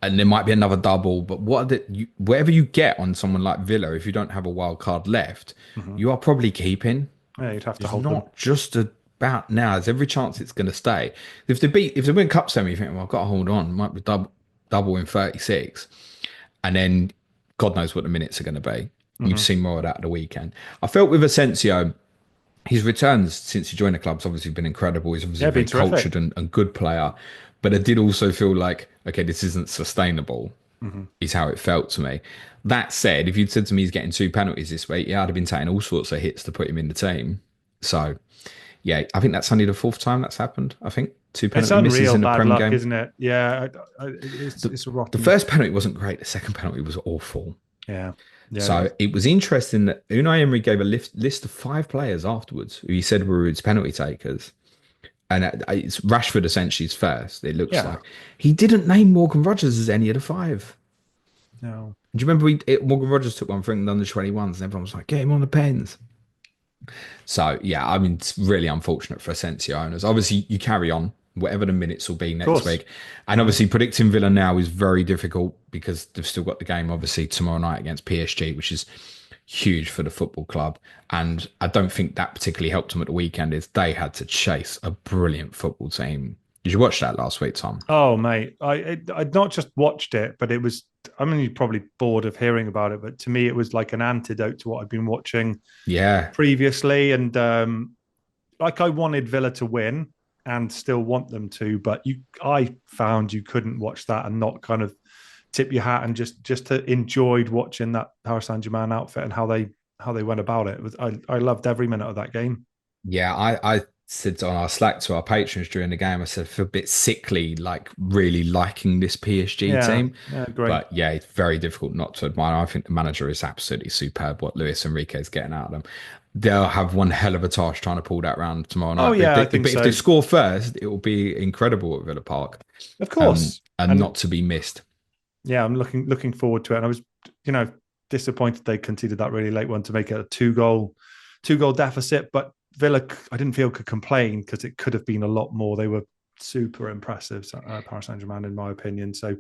and there might be another double. But whatever you get on someone like Villa, if you don't have a wild card left, you are probably keeping. Yeah, you'd have to hold not just about now. There's every chance it's going to stay. If they win cup semi, you think, well, I've got to hold on. It might be double in 36, and then God knows what the minutes are going to be. You've seen more of that at the weekend. I felt with Asensio, his returns since he joined the club's obviously been incredible. He's obviously a very cultured and good player, but I did also feel like, okay, this isn't sustainable. Is how it felt to me. That said, if you'd said to me he's getting 2 penalties this week, I'd have been taking all sorts of hits to put him in the team. So, yeah, I think that's only the 4th time that's happened. I think 2 penalty misses in the Prem game, isn't it? Yeah, it's a rotten. The first penalty wasn't great. The second penalty was awful. Yeah. So it was interesting that Unai Emery gave a list of 5 players afterwards who he said were his penalty takers. And it's Rashford essentially is first, it looks like. He didn't name Morgan Rogers as any of the 5. No. Do you remember Morgan Rogers took one for England under 21s and everyone was like, get him on the pens. So, yeah, I mean, it's really unfortunate for Asensio owners. Obviously, you carry on whatever the minutes will be Of next course. week. And obviously predicting Villa now is very difficult because they've still got the game obviously tomorrow night against PSG, which is huge for the football club. And I don't think that particularly helped them at the weekend is they had to chase a brilliant football team. Did you watch that last week, Tom? Oh, mate, I'd not just watched it, but it was. I mean, you're probably bored of hearing about it, but to me, it was like an antidote to what I've been watching Yeah. previously. And like I wanted Villa to win and still want them to, but I found you couldn't watch that and not kind of tip your hat and just to enjoyed watching that Paris Saint-Germain outfit and how they went about it. I loved every minute of that game. Yeah, I said on our Slack to our patrons during the game, I said, I feel a bit sickly, like really liking this PSG Yeah, team. yeah, great. But yeah, it's very difficult not to admire. I think the manager is absolutely superb, what Luis Enrique is getting out of them. They'll have one hell of a task trying to pull that round tomorrow Oh night. yeah, I But think if so. they score first, it will be incredible at Villa Park, Of course, and and not to be missed. yeah, I'm looking forward to it. And I was, you know, disappointed they conceded that really late one to make it a two goal deficit. But Villa, I didn't feel could complain because it could have been a lot more. They were super impressive, Paris Saint-Germain, in my opinion. So,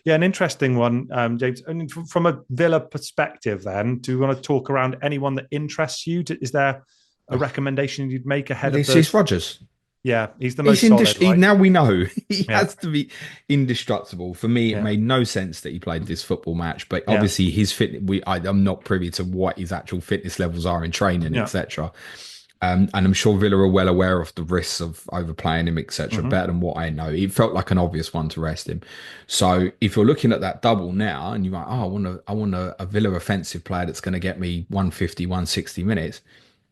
yeah, an interesting one, James. I mean, from a Villa perspective, then, do you want to talk around anyone that interests you? Is there a recommendation you'd make ahead of This is Rodgers. Yeah, he's the most solid, right? Now we know he Yeah. has to be indestructible. For me, it Yeah. made no sense that he played this football match, but Yeah. obviously his fit. I'm not privy to what his actual fitness levels are in training, Yeah. etc. And I'm sure Villa are well aware of the risks of overplaying him, etc. Better than what I know. It felt like an obvious one to rest him. So if you're looking at that double now, and you're like, oh, I want a Villa offensive player that's going to get me 150, 160 minutes,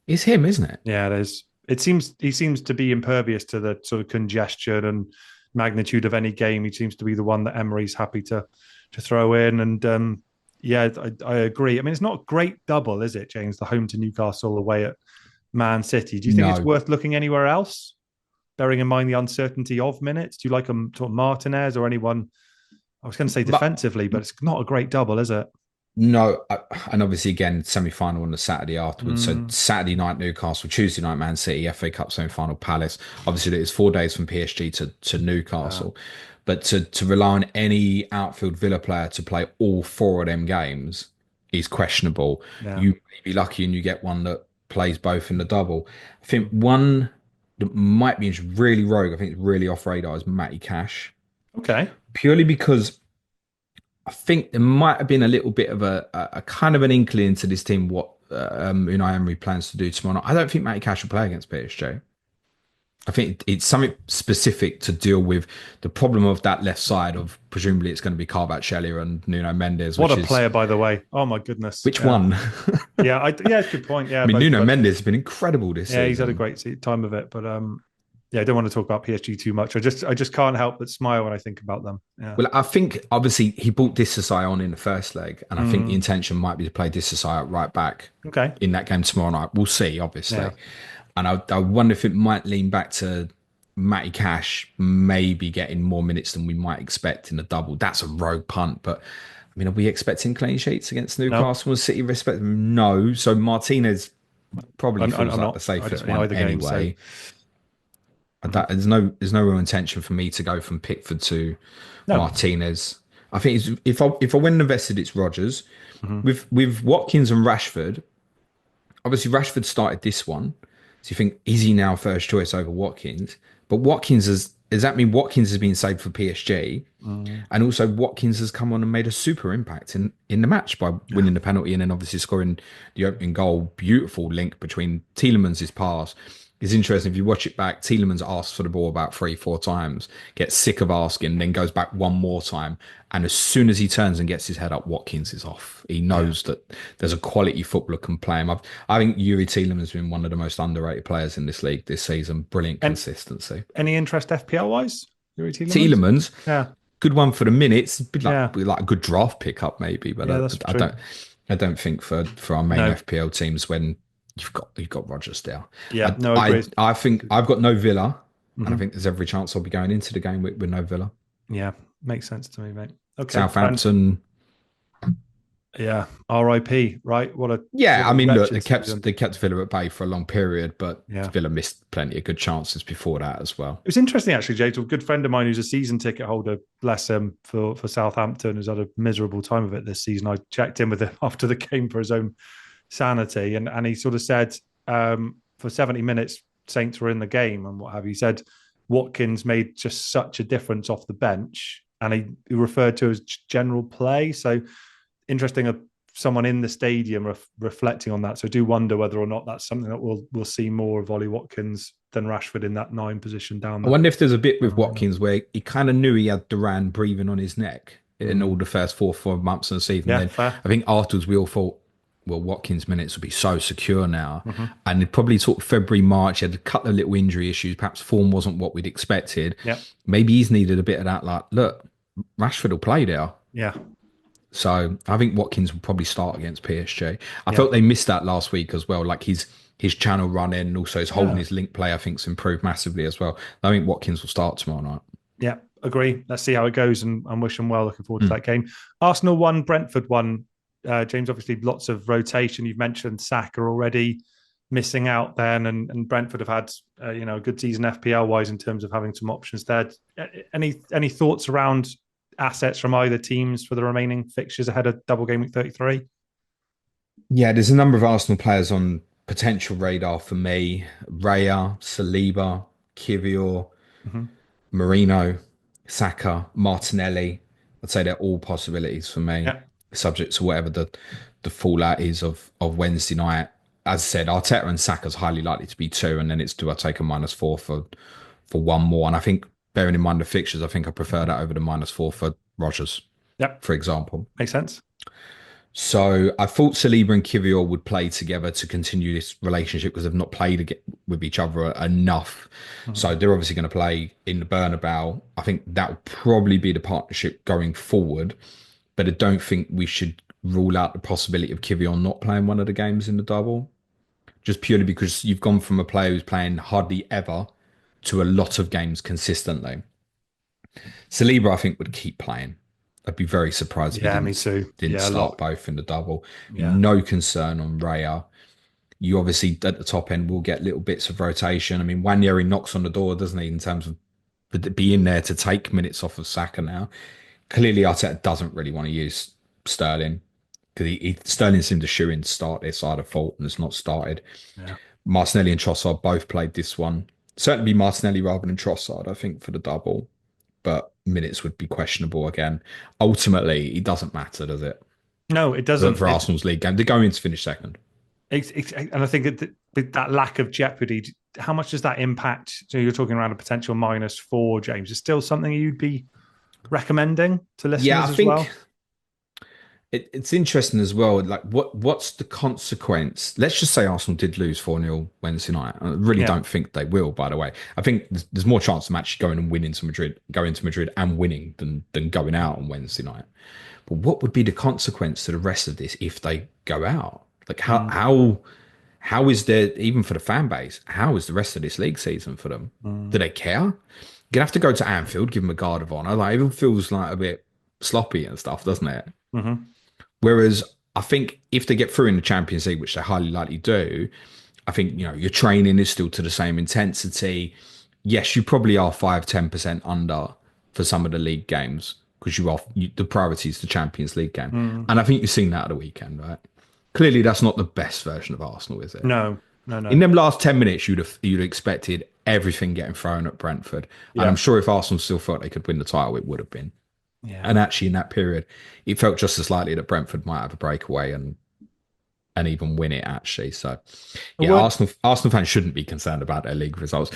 it's him, isn't it? Yeah, it is. He seems to be impervious to the sort of congestion and magnitude of any game. He seems to be the one that Emery's happy to throw in. And yeah, I agree. I mean, it's not a great double, is it, James? The home to Newcastle, away at Man City. Do you think it's No. worth looking anywhere else? Bearing in mind the uncertainty of minutes, do you like Martinez or anyone? I was going to say defensively, but it's not a great double, is it? No, and obviously again, semi-final on the Saturday afterwards. So Saturday night Newcastle, Tuesday night Man City, FA Cup semi-final Palace. Obviously, it's 4 days from PSG to Newcastle, but to rely on any outfield Villa player to play all 4 of them games is questionable. Yeah. You may be lucky and you get one that plays both in the double. I think one that might be really rogue. I think it's really off radar is Matty Cash. Okay. Purely because I think there might have been a little bit of a kind of an inkling to this team what Unai Emery plans to do tomorrow night. I don't think Matty Cash will play against PSG. I think it's something specific to deal with the problem of that left side of presumably it's going to be Kvaratskhelia and Nuno Mendes. What a player, by the way. Oh, my goodness. Which one? Yeah, it's a good point. Yeah, I mean, Nuno Mendes has been incredible this season. Yeah, he's had a great time of it. But yeah, I don't want to talk about PSG too much. I just can't help but smile when I think about them. Yeah. Well, I think obviously he brought Disasai on in the first leg, and I think the intention might be to play Disasai at right back in that game tomorrow night. We'll see, obviously. Yeah. And I wonder if it might lean back to Matty Cash maybe getting more minutes than we might expect in a double. That's a rogue punt, but I mean, are we expecting clean sheets against Newcastle and City? Respect them? No. So Martinez probably feels like the safest one anyway. There's no real intention for me to go from Pickford to Martinez. I think if I win invested, it's Rodgers. With Watkins and Rashford. Obviously, Rashford started this one, so you think is he now first choice over Watkins? But Watkins does that mean Watkins has been saved for PSG, and also Watkins has come on and made a super impact in the match by winning the penalty and then obviously scoring the opening goal. Beautiful link between Tielemans' pass. It's interesting if you watch it back. Tielemans asks for the ball about 3-4 times, gets sick of asking, then goes back one more time. And as soon as he turns and gets his head up, Watkins is off. He knows that there's a quality footballer can play him. I think Yuri Tielemans has been one of the most underrated players in this league this season. Brilliant consistency. Any interest FPL wise? Yuri Tielemans, yeah, good one for the minutes. Like a good draft pickup maybe, but I don't think for our main FPL teams when. You've got Rodgers there. Yeah, I think I've got no Villa, and I think there's every chance I'll be going into the game with no Villa. Yeah, makes sense to me, mate. Okay, Southampton. Yeah, R.I.P. Right? Yeah, what I a mean, look, wretched season. they kept Villa at bay for a long period, but Yeah. Villa missed plenty of good chances before that as well. It was interesting, actually, Jake. A good friend of mine who's a season ticket holder, bless him, for Southampton, has had a miserable time of it this season. I checked in with him after the game for his own sanity, and he sort of said for 70 minutes, Saints were in the game and what have you. He said Watkins made just such a difference off the bench, and he referred to as general play. So interesting, someone in the stadium reflecting on that. So I do wonder whether or not that's something that we'll see more of Ollie Watkins than Rashford in that 9 position down I there. wonder if there's a bit with Watkins where he kind of knew he had Duran breathing on his neck in all the first 4 5 months of the season. Yeah, Then fair. I think afterwards we all thought, well, Watkins' minutes will be so secure now. And it probably sort of February, March, he had a couple of little injury issues. Perhaps form wasn't what we'd expected. Yeah. Maybe he's needed a bit of that, like, look, Rashford will play there. Yeah. So I think Watkins will probably start against PSG. I Yeah. felt they missed that last week as well. Like his channel running and also his holding Yeah. his link play, I think's improved massively as well. I think Watkins will start tomorrow night. Yeah. Agree. Let's see how it goes and wish them well. Looking forward to that game. Arsenal won, Brentford won. James, obviously lots of rotation. You've mentioned Saka already missing out then, and Brentford have had a good season FPL wise in terms of having some options there. Any thoughts around assets from either teams for the remaining fixtures ahead of double game week 33? Yeah, there's a number of Arsenal players on potential radar for me. Raya, Saliba, Kivior, Marino, Saka, Martinelli. I'd say they're all possibilities for me, Yeah. subject to whatever the fallout is of Wednesday night. As I said, Arteta and Saka's highly likely to be 2, and then it's do I take a -4 for one more? And I think bearing in mind the fixtures, I think I prefer that over the -4 for Rodgers, Yep. for example. Makes sense. So I thought Saliba and Kivior would play together to continue this relationship because they've not played with each other enough. So they're obviously going to play in the Bernabeu. I think that will probably be the partnership going forward. But I don't think we should rule out the possibility of Kivior not playing one of the games in the double. Just purely because you've gone from a player who's playing hardly ever to a lot of games consistently. Saliba, I think, would keep playing. I'd be very surprised if Yeah, he me too. didn't Yeah, a start lot. both in the double. Yeah. No concern on Raya. You obviously, at the top end, will get little bits of rotation. I mean, Wanyeri knocks on the door, doesn't he, in terms of being there to take minutes off of Saka now. Clearly, Arteta doesn't really want to use Sterling because Sterling seemed to shoe in to start this side of fault and it's not started. Yeah. Martinelli and Trossard both played this one. Certainly Martinelli rather than Trossard, I think, for the double. But minutes would be questionable again. Ultimately, it doesn't matter, does it? No, it doesn't. For Arsenal's league game, they're going to finish second. And I think with that lack of jeopardy, how much does that impact? So you're talking around a potential -4, James. Is still something you'd be recommending to listeners Yeah, I as think well? it's interesting as well. Like, what's the consequence? Let's just say Arsenal did lose 4-0 Wednesday night. I really don't think they will, by the way. I think there's more chance of them actually going and winning to Madrid, going to Madrid and winning than going out on Wednesday night. But what would be the consequence to the rest of this if they go out? Like, how is there, even for the fan base, how is the rest of this league season for them? Do they care? You're gonna have to go to Anfield, give them a guard of honour. Like, it feels like a bit sloppy and stuff, doesn't it? Mm-hmm. Whereas I think if they get through in the Champions League, which they highly likely do, I think, your training is still to the same intensity. Yes, you probably are 5-10% under for some of the league games because the priority is the Champions League game. And I think you've seen that at the weekend, right? Clearly, that's not the best version of Arsenal, is it? No. In them last 10 minutes, you'd have expected everything getting thrown at Brentford. Yeah. And I'm sure if Arsenal still felt they could win the title, it would have been. Yeah. And actually, in that period, it felt just as likely that Brentford might have a breakaway and even win it, actually. So, yeah, Arsenal fans shouldn't be concerned about their league results.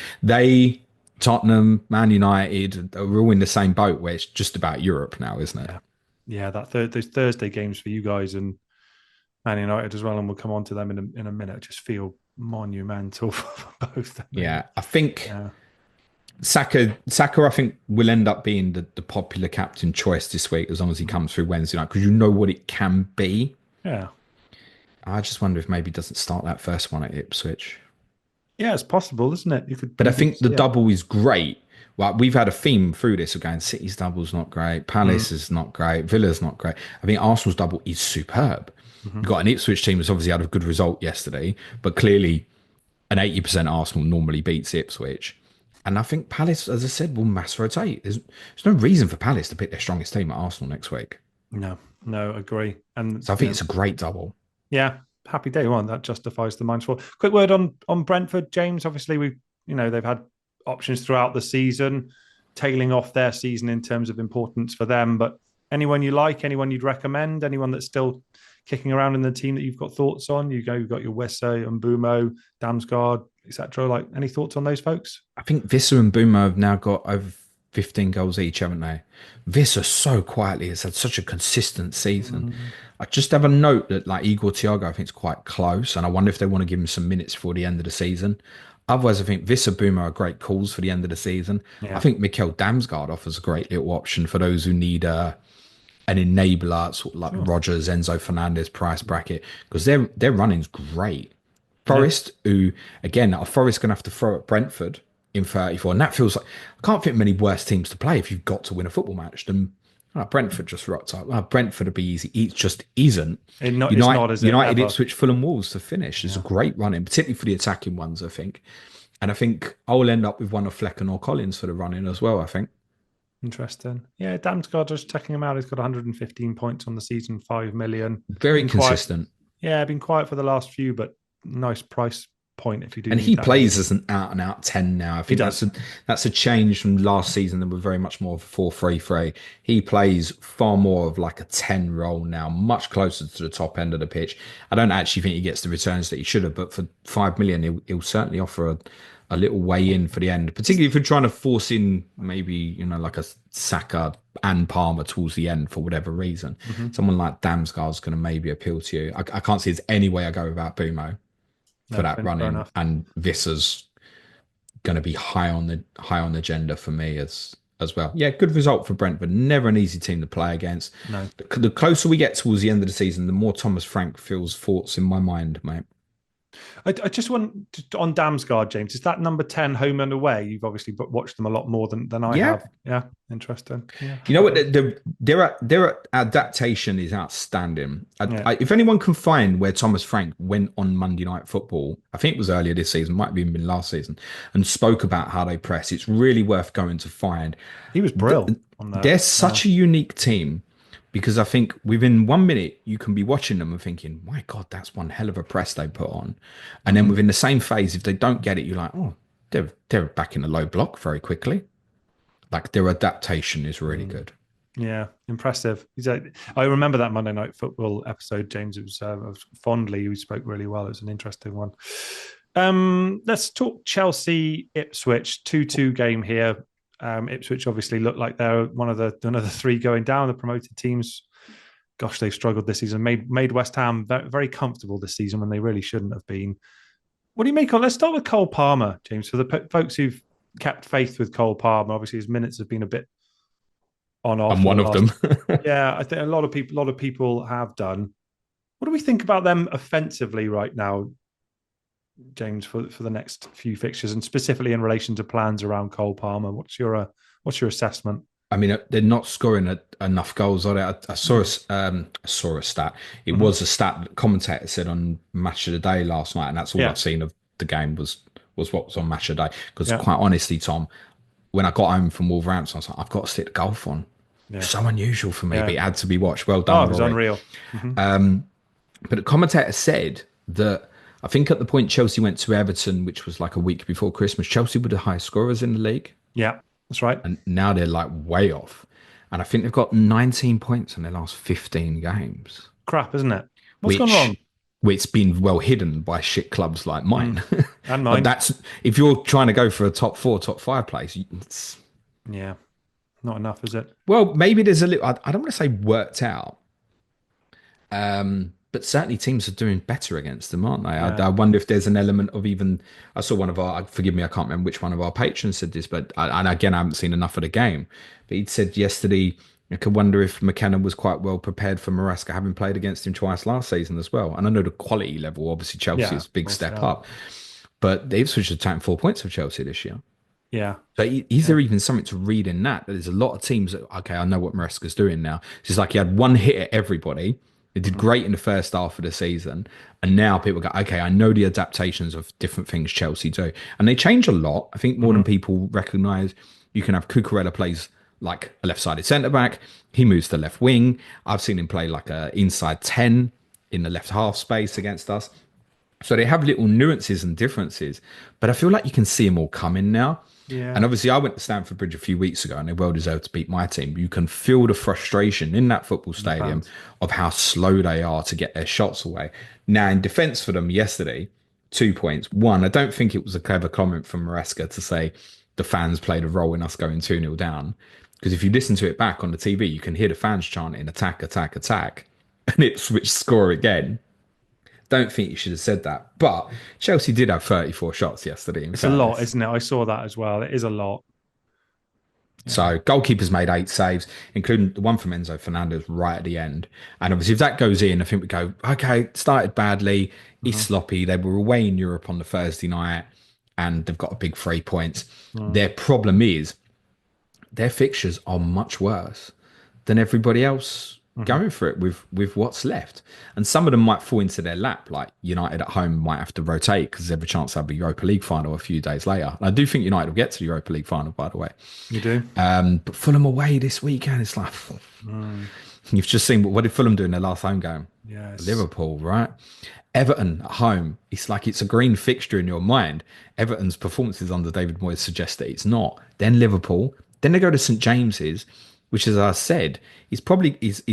Tottenham, Man United, are all in the same boat where it's just about Europe now, isn't it? Yeah, those Thursday games for you guys and Man United as well, and we'll come on to them in a minute, just feel monumental for both. Yeah, I think... Yeah. Saka, I think, will end up being the popular captain choice this week as long as he comes through Wednesday night because you know what it can be. Yeah. I just wonder if maybe he doesn't start that first one at Ipswich. Yeah, it's possible, isn't it? But I think the double is great Well, we've had a theme through this of going City's double's not great, Palace is not great, Villa's not great. I think Arsenal's double is superb. You've got an Ipswich team that's obviously had a good result yesterday, but clearly an 80% Arsenal normally beats Ipswich. And I think Palace, as I said, will mass rotate. There's no reason for Palace to pick their strongest team at Arsenal next week. No, agree. And so I think it's a great double. Yeah, happy day one. That justifies the -4. Quick word on Brentford, James. Obviously, they've had options throughout the season, tailing off their season in terms of importance for them. But anyone you like, anyone you'd recommend, anyone that's still kicking around in the team that you've got thoughts on? You've got your Wissa and Mbumo, Damsgaard, etc. Like, any thoughts on those folks? I think Wissa and Mbumo have now got over 15 goals each, haven't they? Wissa so quietly has had such a consistent season. I just have a note that like Igor Thiago, I think, is quite close, and I wonder if they want to give him some minutes before the end of the season. Otherwise, I think Wissa, Mbumo are great calls for the end of the season. I think Mikel Damsgaard offers a great little option for those who need an enabler, sort of like Rodgers, Enzo Fernandez price bracket, because their running's great. Forest, who again, are Forest going to have to throw at Brentford in 34, and that feels like I can't think many worse teams to play if you've got to win a football match than Brentford just rocked up. Brentford would be easy. It just isn't. United, Ipswich, Fulham, Wolves to finish is a great running, particularly for the attacking ones, I think. And I think I'll end up with one of Flecken or Collins for the running as well, I think. Interesting. Yeah, Damsgaard, just checking him out. He's got 115 points on the season, 5 million. Very consistent. Been quiet for the last few, but nice price point if you do. And he plays as an out and out 10 now. I think that's a change from last season. That were very much more of a 4-3-3. He plays far more of like a 10 role now, much closer to the top end of the pitch. I don't actually think he gets the returns that he should have, but for 5 million, he'll certainly offer a little way in for the end, particularly if you're trying to force in maybe, like a Saka and Palmer towards the end for whatever reason. Someone like Damsgaard's going to maybe appeal to you. I can't see there's any way I go without Mbumo for that running, and Vissa's going to be high on the agenda for me as well. Yeah, good result for Brentford. Never an easy team to play against. No. The closer we get towards the end of the season, the more Thomas Frank feels thoughts in my mind, mate. I just want on Damsgaard, James. Is that number 10 home and away? You've obviously watched them a lot more than I have. Yeah, interesting. Yeah. You know what? Their adaptation is outstanding. If anyone can find where Thomas Frank went on Monday Night Football, I think it was earlier this season, might have even been last season, and spoke about how they press, it's really worth going to find. He was brilliant on that. They're such a unique team. Because I think within 1 minute, you can be watching them and thinking, my God, that's one hell of a press they put on. And then within the same phase, if they don't get it, you're like, oh, they're back in the low block very quickly. Like their adaptation is really good. Yeah, impressive. I remember that Monday Night Football episode, James. It was fondly. We spoke really well. It was an interesting one. Let's talk Chelsea Ipswich 2-2 game here. Ipswich obviously look like they're one of the 3 going down, the promoted teams. Gosh, they've struggled this season. Made West Ham very, very comfortable this season when they really shouldn't have been. What do you make of? Let's start with Cole Palmer, James. For the folks who've kept faith with Cole Palmer, obviously his minutes have been a bit on off. I'm one of them. Yeah, I think a lot of people have done. What do we think about them offensively right now, James, for the next few fixtures, and specifically in relation to plans around Cole Palmer? What's your assessment? I mean, they're not scoring enough goals, are they? I saw a stat. It was a stat that the commentator said on Match of the Day last night, and that's all I've seen of the game was what was on Match of the Day. Because quite honestly, Tom, when I got home from Wolverhampton, I was like, I've got to stick the golf on. Yeah. It's so unusual for me, but it had to be watched. Well done. Oh, it was unreal. But the commentator said that I think at the point Chelsea went to Everton, which was like a week before Christmas, Chelsea were the highest scorers in the league. Yeah, that's right. And now they're like way off. And I think they've got 19 points in their last 15 games. Crap, isn't it? What's gone wrong? It's been well hidden by shit clubs like mine. And mine. But that's, if you're trying to go for a top 4, top 5 place, it's... Yeah, not enough, is it? Well, maybe there's a little, I don't want to say worked out. But certainly teams are doing better against them, aren't they? Yeah. I wonder if there's an element of even... I saw one of our... Forgive me, I can't remember which one of our patrons said this, but and again, I haven't seen enough of the game. But he'd said yesterday, I could wonder if McKenna was quite well prepared for Maresca, having played against him twice last season as well. And I know the quality level, obviously Chelsea is a big step up. But the Ipswich have taken 4 points of Chelsea this year. Yeah. So is there even something to read in that? There's a lot of teams that, okay, I know what Maresca's doing now. It's just like he had one hit at everybody. It did great in the first half of the season. And now people go, okay, I know the adaptations of different things Chelsea do. And they change a lot. I think more than people recognise. You can have Cucurella plays like a left-sided centre-back. He moves to left wing. I've seen him play like a inside 10 in the left half space against us. So they have little nuances and differences, but I feel like you can see them all coming now. Yeah. And obviously, I went to Stamford Bridge a few weeks ago and they well deserved to beat my team. You can feel the frustration in that football stadium of how slow they are to get their shots away. Now, in defence for them yesterday, 2 points. One, I don't think it was a clever comment from Maresca to say the fans played a role in us going 2-0 down. Because if you listen to it back on the TV, you can hear the fans chanting attack, attack, attack. And Ipswich score again. Don't think you should have said that. But Chelsea did have 34 shots yesterday. It's a lot, isn't it? I saw that as well. It is a lot. Yeah. So goalkeepers made 8 saves, including the one from Enzo Fernandez right at the end. And obviously if that goes in, I think we go, okay, started badly. It's sloppy. They were away in Europe on the Thursday night and they've got a big 3 points. Their problem is their fixtures are much worse than everybody else going for it with what's left. And some of them might fall into their lap, like United at home might have to rotate because there's every chance they'll have a Europa League final a few days later. And I do think United will get to the Europa League final, by the way. You do? But Fulham away this weekend, it's like, you've just seen what did Fulham do in their last home game? Yes. Liverpool, right? Everton at home, it's like it's a green fixture in your mind. Everton's performances under David Moyes suggest that it's not. Then Liverpool, then they go to St James's, which, as I said, is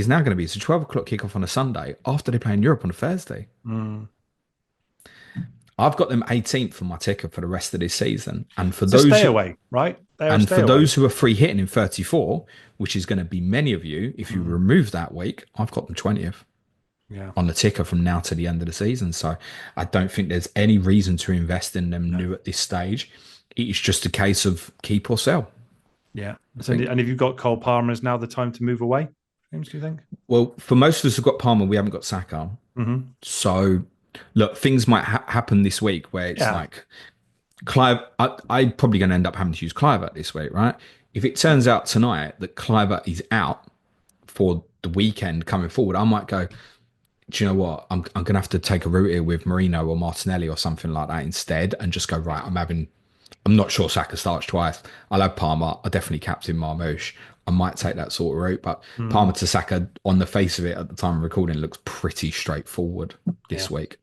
now going to be, it's a 12 o'clock kickoff on a Sunday after they play in Europe on a Thursday. I've got them 18th for my ticker for the rest of this season. And for those stay away, right? Those who are free hitting in 34, which is going to be many of you, if you remove that week, I've got them 20th. Yeah. On the ticker from now to the end of the season. So I don't think there's any reason to invest in them new at this stage. It's just a case of keep or sell. Yeah. And if you've got Cole Palmer, is now the time to move away, James, do you think? Well, for most of us who've got Palmer, we haven't got Saka. So look, things might happen this week where it's like Clive, I'm probably going to end up having to use Clivert this week, right? If it turns out tonight that Clivert is out for the weekend coming forward, I might go, do you know what? I'm going to have to take a route here with Marino or Martinelli or something like that instead and just go, right, I'm not sure Saka starts twice. I'll have Palmer. I definitely captain Marmoush. I might take that sort of route, but Palmer to Saka on the face of it at the time of recording looks pretty straightforward this week.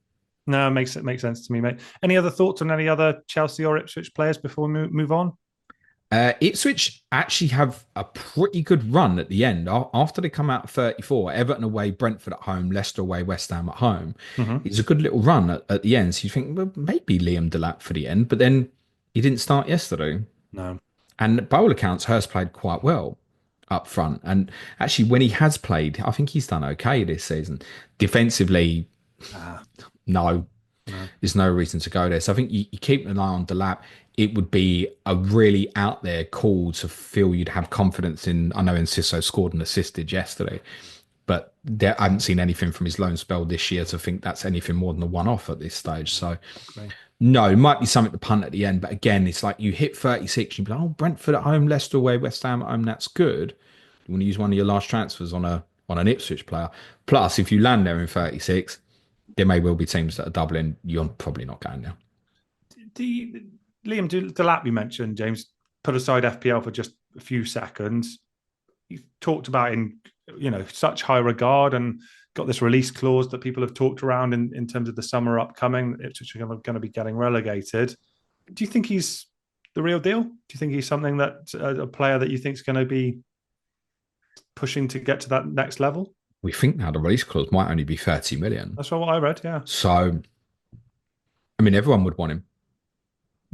No, it makes sense to me, mate. Any other thoughts on any other Chelsea or Ipswich players before we move on? Ipswich actually have a pretty good run at the end. After they come out of 34, Everton away, Brentford at home, Leicester away, West Ham at home. It's a good little run at the end. So you think, well, maybe Liam Delap for the end, but then he didn't start yesterday. No. And by all accounts, Hurst played quite well up front. And actually, when he has played, I think he's done okay this season. Defensively, no. There's no reason to go there. So I think you keep an eye on Delap. It would be a really out there call to feel you'd have confidence in. I know Enciso scored and assisted yesterday, but I haven't seen anything from his loan spell this year to think that's anything more than a one-off at this stage. So no, it might be something to punt at the end. But again, it's like you hit 36, you'd be like, oh, Brentford at home, Leicester away, West Ham at home, that's good. You want to use one of your last transfers on an Ipswich player. Plus, if you land there in 36, there may well be teams that are doubling. You're probably not going there. Liam Delap, you mentioned, James, put aside FPL for just a few seconds. You've talked about in such high regard and got this release clause that people have talked around in terms of the summer upcoming. It's going to be getting relegated. Do you think he's the real deal? Do you think he's something that a player that you think is going to be pushing to get to that next level? We think now the release clause might only be 30 million. That's what I read, yeah. So, I mean, everyone would want him.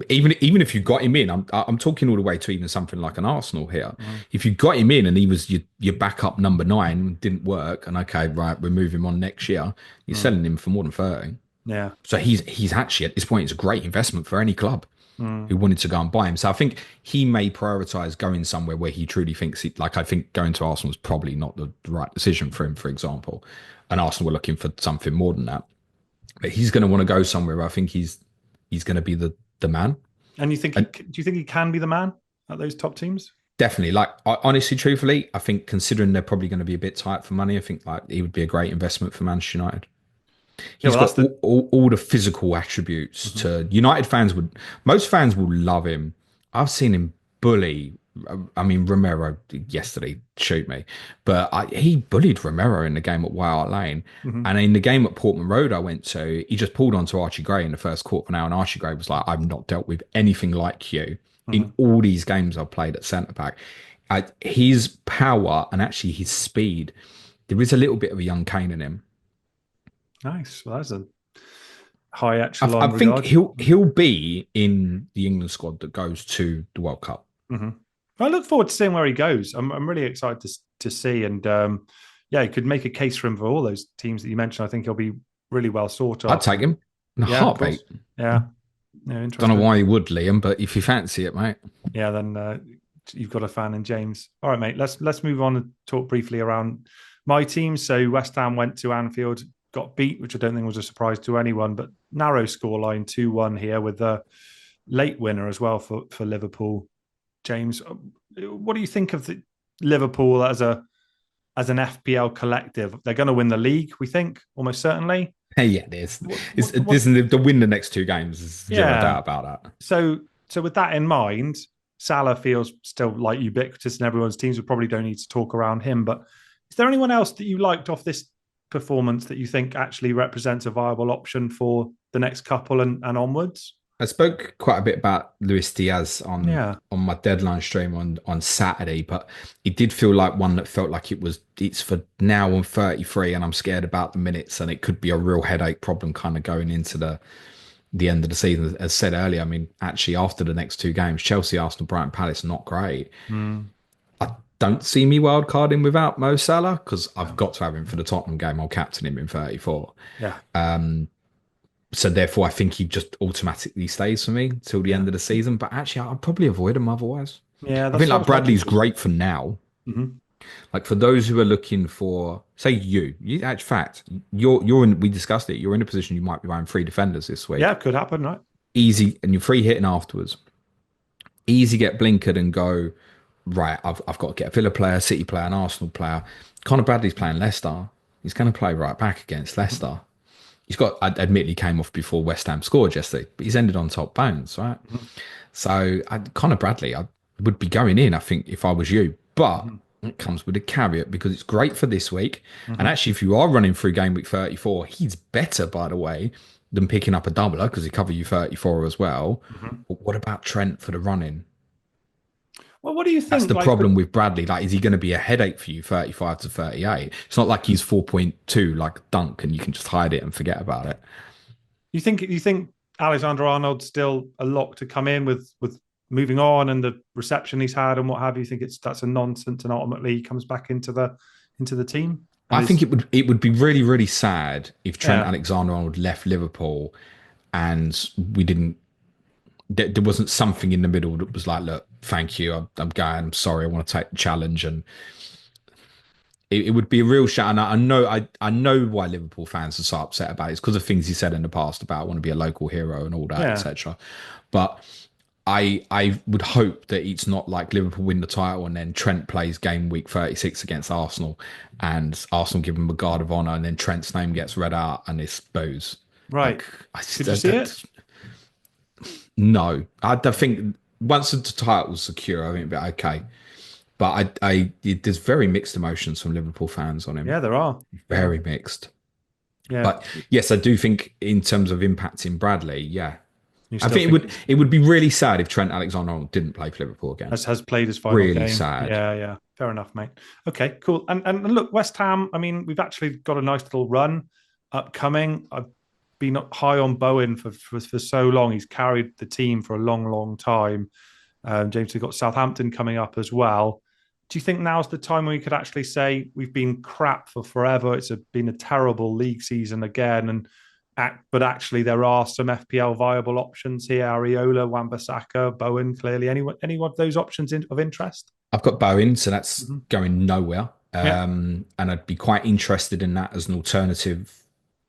Even if you got him in, I'm talking all the way to even something like an Arsenal here. If you got him in and he was your backup number 9, didn't work, and okay, right, we'll move him on next year, you're selling him for more than 30. Yeah. So he's actually, at this point, it's a great investment for any club who wanted to go and buy him. So I think he may prioritise going somewhere where he truly thinks, I think going to Arsenal is probably not the right decision for him, for example. And Arsenal were looking for something more than that. But he's going to want to go somewhere where I think he's going to be the man. And do you think he can be the man at those top teams? Definitely. Like, honestly, truthfully, I think considering they're probably going to be a bit tight for money, I think like he would be a great investment for Manchester United. Yeah, He's well, that's got all the physical attributes to United fans most fans will love him. I've seen him bully. I mean, Romero yesterday, shoot me, but he bullied Romero in the game at White Hart Lane. And in the game at Portman Road I went to, he just pulled onto Archie Gray in the first quarter of an hour, and Archie Gray was like, I've not dealt with anything like you in all these games I've played at centre back. His power and actually his speed, there is a little bit of a young Kane in him. Nice. Well, that's a high I echelon think regard. he'll be in the England squad that goes to the World Cup. I look forward to seeing where he goes. I'm really excited to see, and yeah, he could make a case for him for all those teams that you mentioned. I think he'll be really well sought I'd after. take him in a Yeah, of heartbeat. course. Yeah, Don't know interesting. why you would, Liam, but if you fancy it, mate. Yeah, then you've got a fan in James. All right, mate. Let's move on and talk briefly around my team. So West Ham went to Anfield, got beat, which I don't think was a surprise to anyone, but narrow scoreline 2-1 here with a late winner as well for Liverpool. James, what do you think of the Liverpool as an FPL collective? They're going to win the league, we think, almost certainly. Yeah, it is. The win the next two games. There's zero doubt about that. So with that in mind, Salah feels still like ubiquitous in everyone's teams. We probably don't need to talk around him. But is there anyone else that you liked off this performance that you think actually represents a viable option for the next couple and onwards? I spoke quite a bit about Luis Diaz on my deadline stream on Saturday, but it did feel like one that felt like it's for now on 33, and I'm scared about the minutes, and it could be a real headache problem kind of going into the end of the season. As said earlier, I mean, actually after the next two games, Chelsea, Arsenal, Brighton, Palace, not great. I don't see me wildcarding without Mo Salah because I've got to have him for the Tottenham game. I'll captain him in 34. Yeah. So therefore, I think he just automatically stays for me till the end of the season. But actually, I'd probably avoid him otherwise. Yeah, I think like Bradley's great for now. Like for those who are looking for, say you actually fact, you're in. We discussed it. You're in a position you might be buying 3 defenders this week. Yeah, could happen, right? Easy, and you're free hitting afterwards. Easy get blinkered and go right. I've got to get a Villa player, City player, an Arsenal player. Conor Bradley's playing Leicester. He's going to play right back against Leicester. He's got, admittedly, came off before West Ham scored yesterday, but he's ended on top bones, right? So Conor Bradley, I would be going in, I think, if I was you. But it comes with a caveat because it's great for this week. And actually, if you are running through game week 34, he's better, by the way, than picking up a doubler because he cover you 34 as well. But what about Trent for the running? Well, what do you think? That's the problem with Bradley. Like, is he going to be a headache for you 35 to 38? It's not like he's 4.2 like Dunk and you can just hide it and forget about it. You think Alexander Arnold's still a lock to come in with moving on and the reception he's had and what have you? Think that's a nonsense and ultimately he comes back into the team? I think it would be really, really sad if Trent Alexander-Arnold left Liverpool and we didn't. There wasn't something in the middle that was like, look, thank you, I'm going, I'm sorry, I want to take the challenge, and it would be a real shame. And I know why Liverpool fans are so upset about it. It's because of things he said in the past about I want to be a local hero and all that, etc. But I would hope that it's not like Liverpool win the title and then Trent plays game week 36 against Arsenal and Arsenal give him a guard of honour and then Trent's name gets read out and it's boos. Right. Could you see it? No. I think once the title's secure, I think it'll be okay. But there's very mixed emotions from Liverpool fans on him. Yeah, there are. Very mixed. Yeah. But yes, I do think in terms of impacting Bradley, I think it would be really sad if Trent Alexander-Arnold didn't play for Liverpool again. Has played his final game. Really sad. Yeah. Fair enough, mate. Okay, cool. And look, West Ham, I mean, we've actually got a nice little run upcoming. I've been high on Bowen for so long. He's carried the team for a long, long time. James, we've got Southampton coming up as well. Do you think now's the time when we could actually say we've been crap for forever? It's been a terrible league season again, but actually there are some FPL viable options here: Areola, Wan-Bissaka, Bowen. Clearly, any of those options of interest? I've got Bowen, so that's going nowhere. And I'd be quite interested in that as an alternative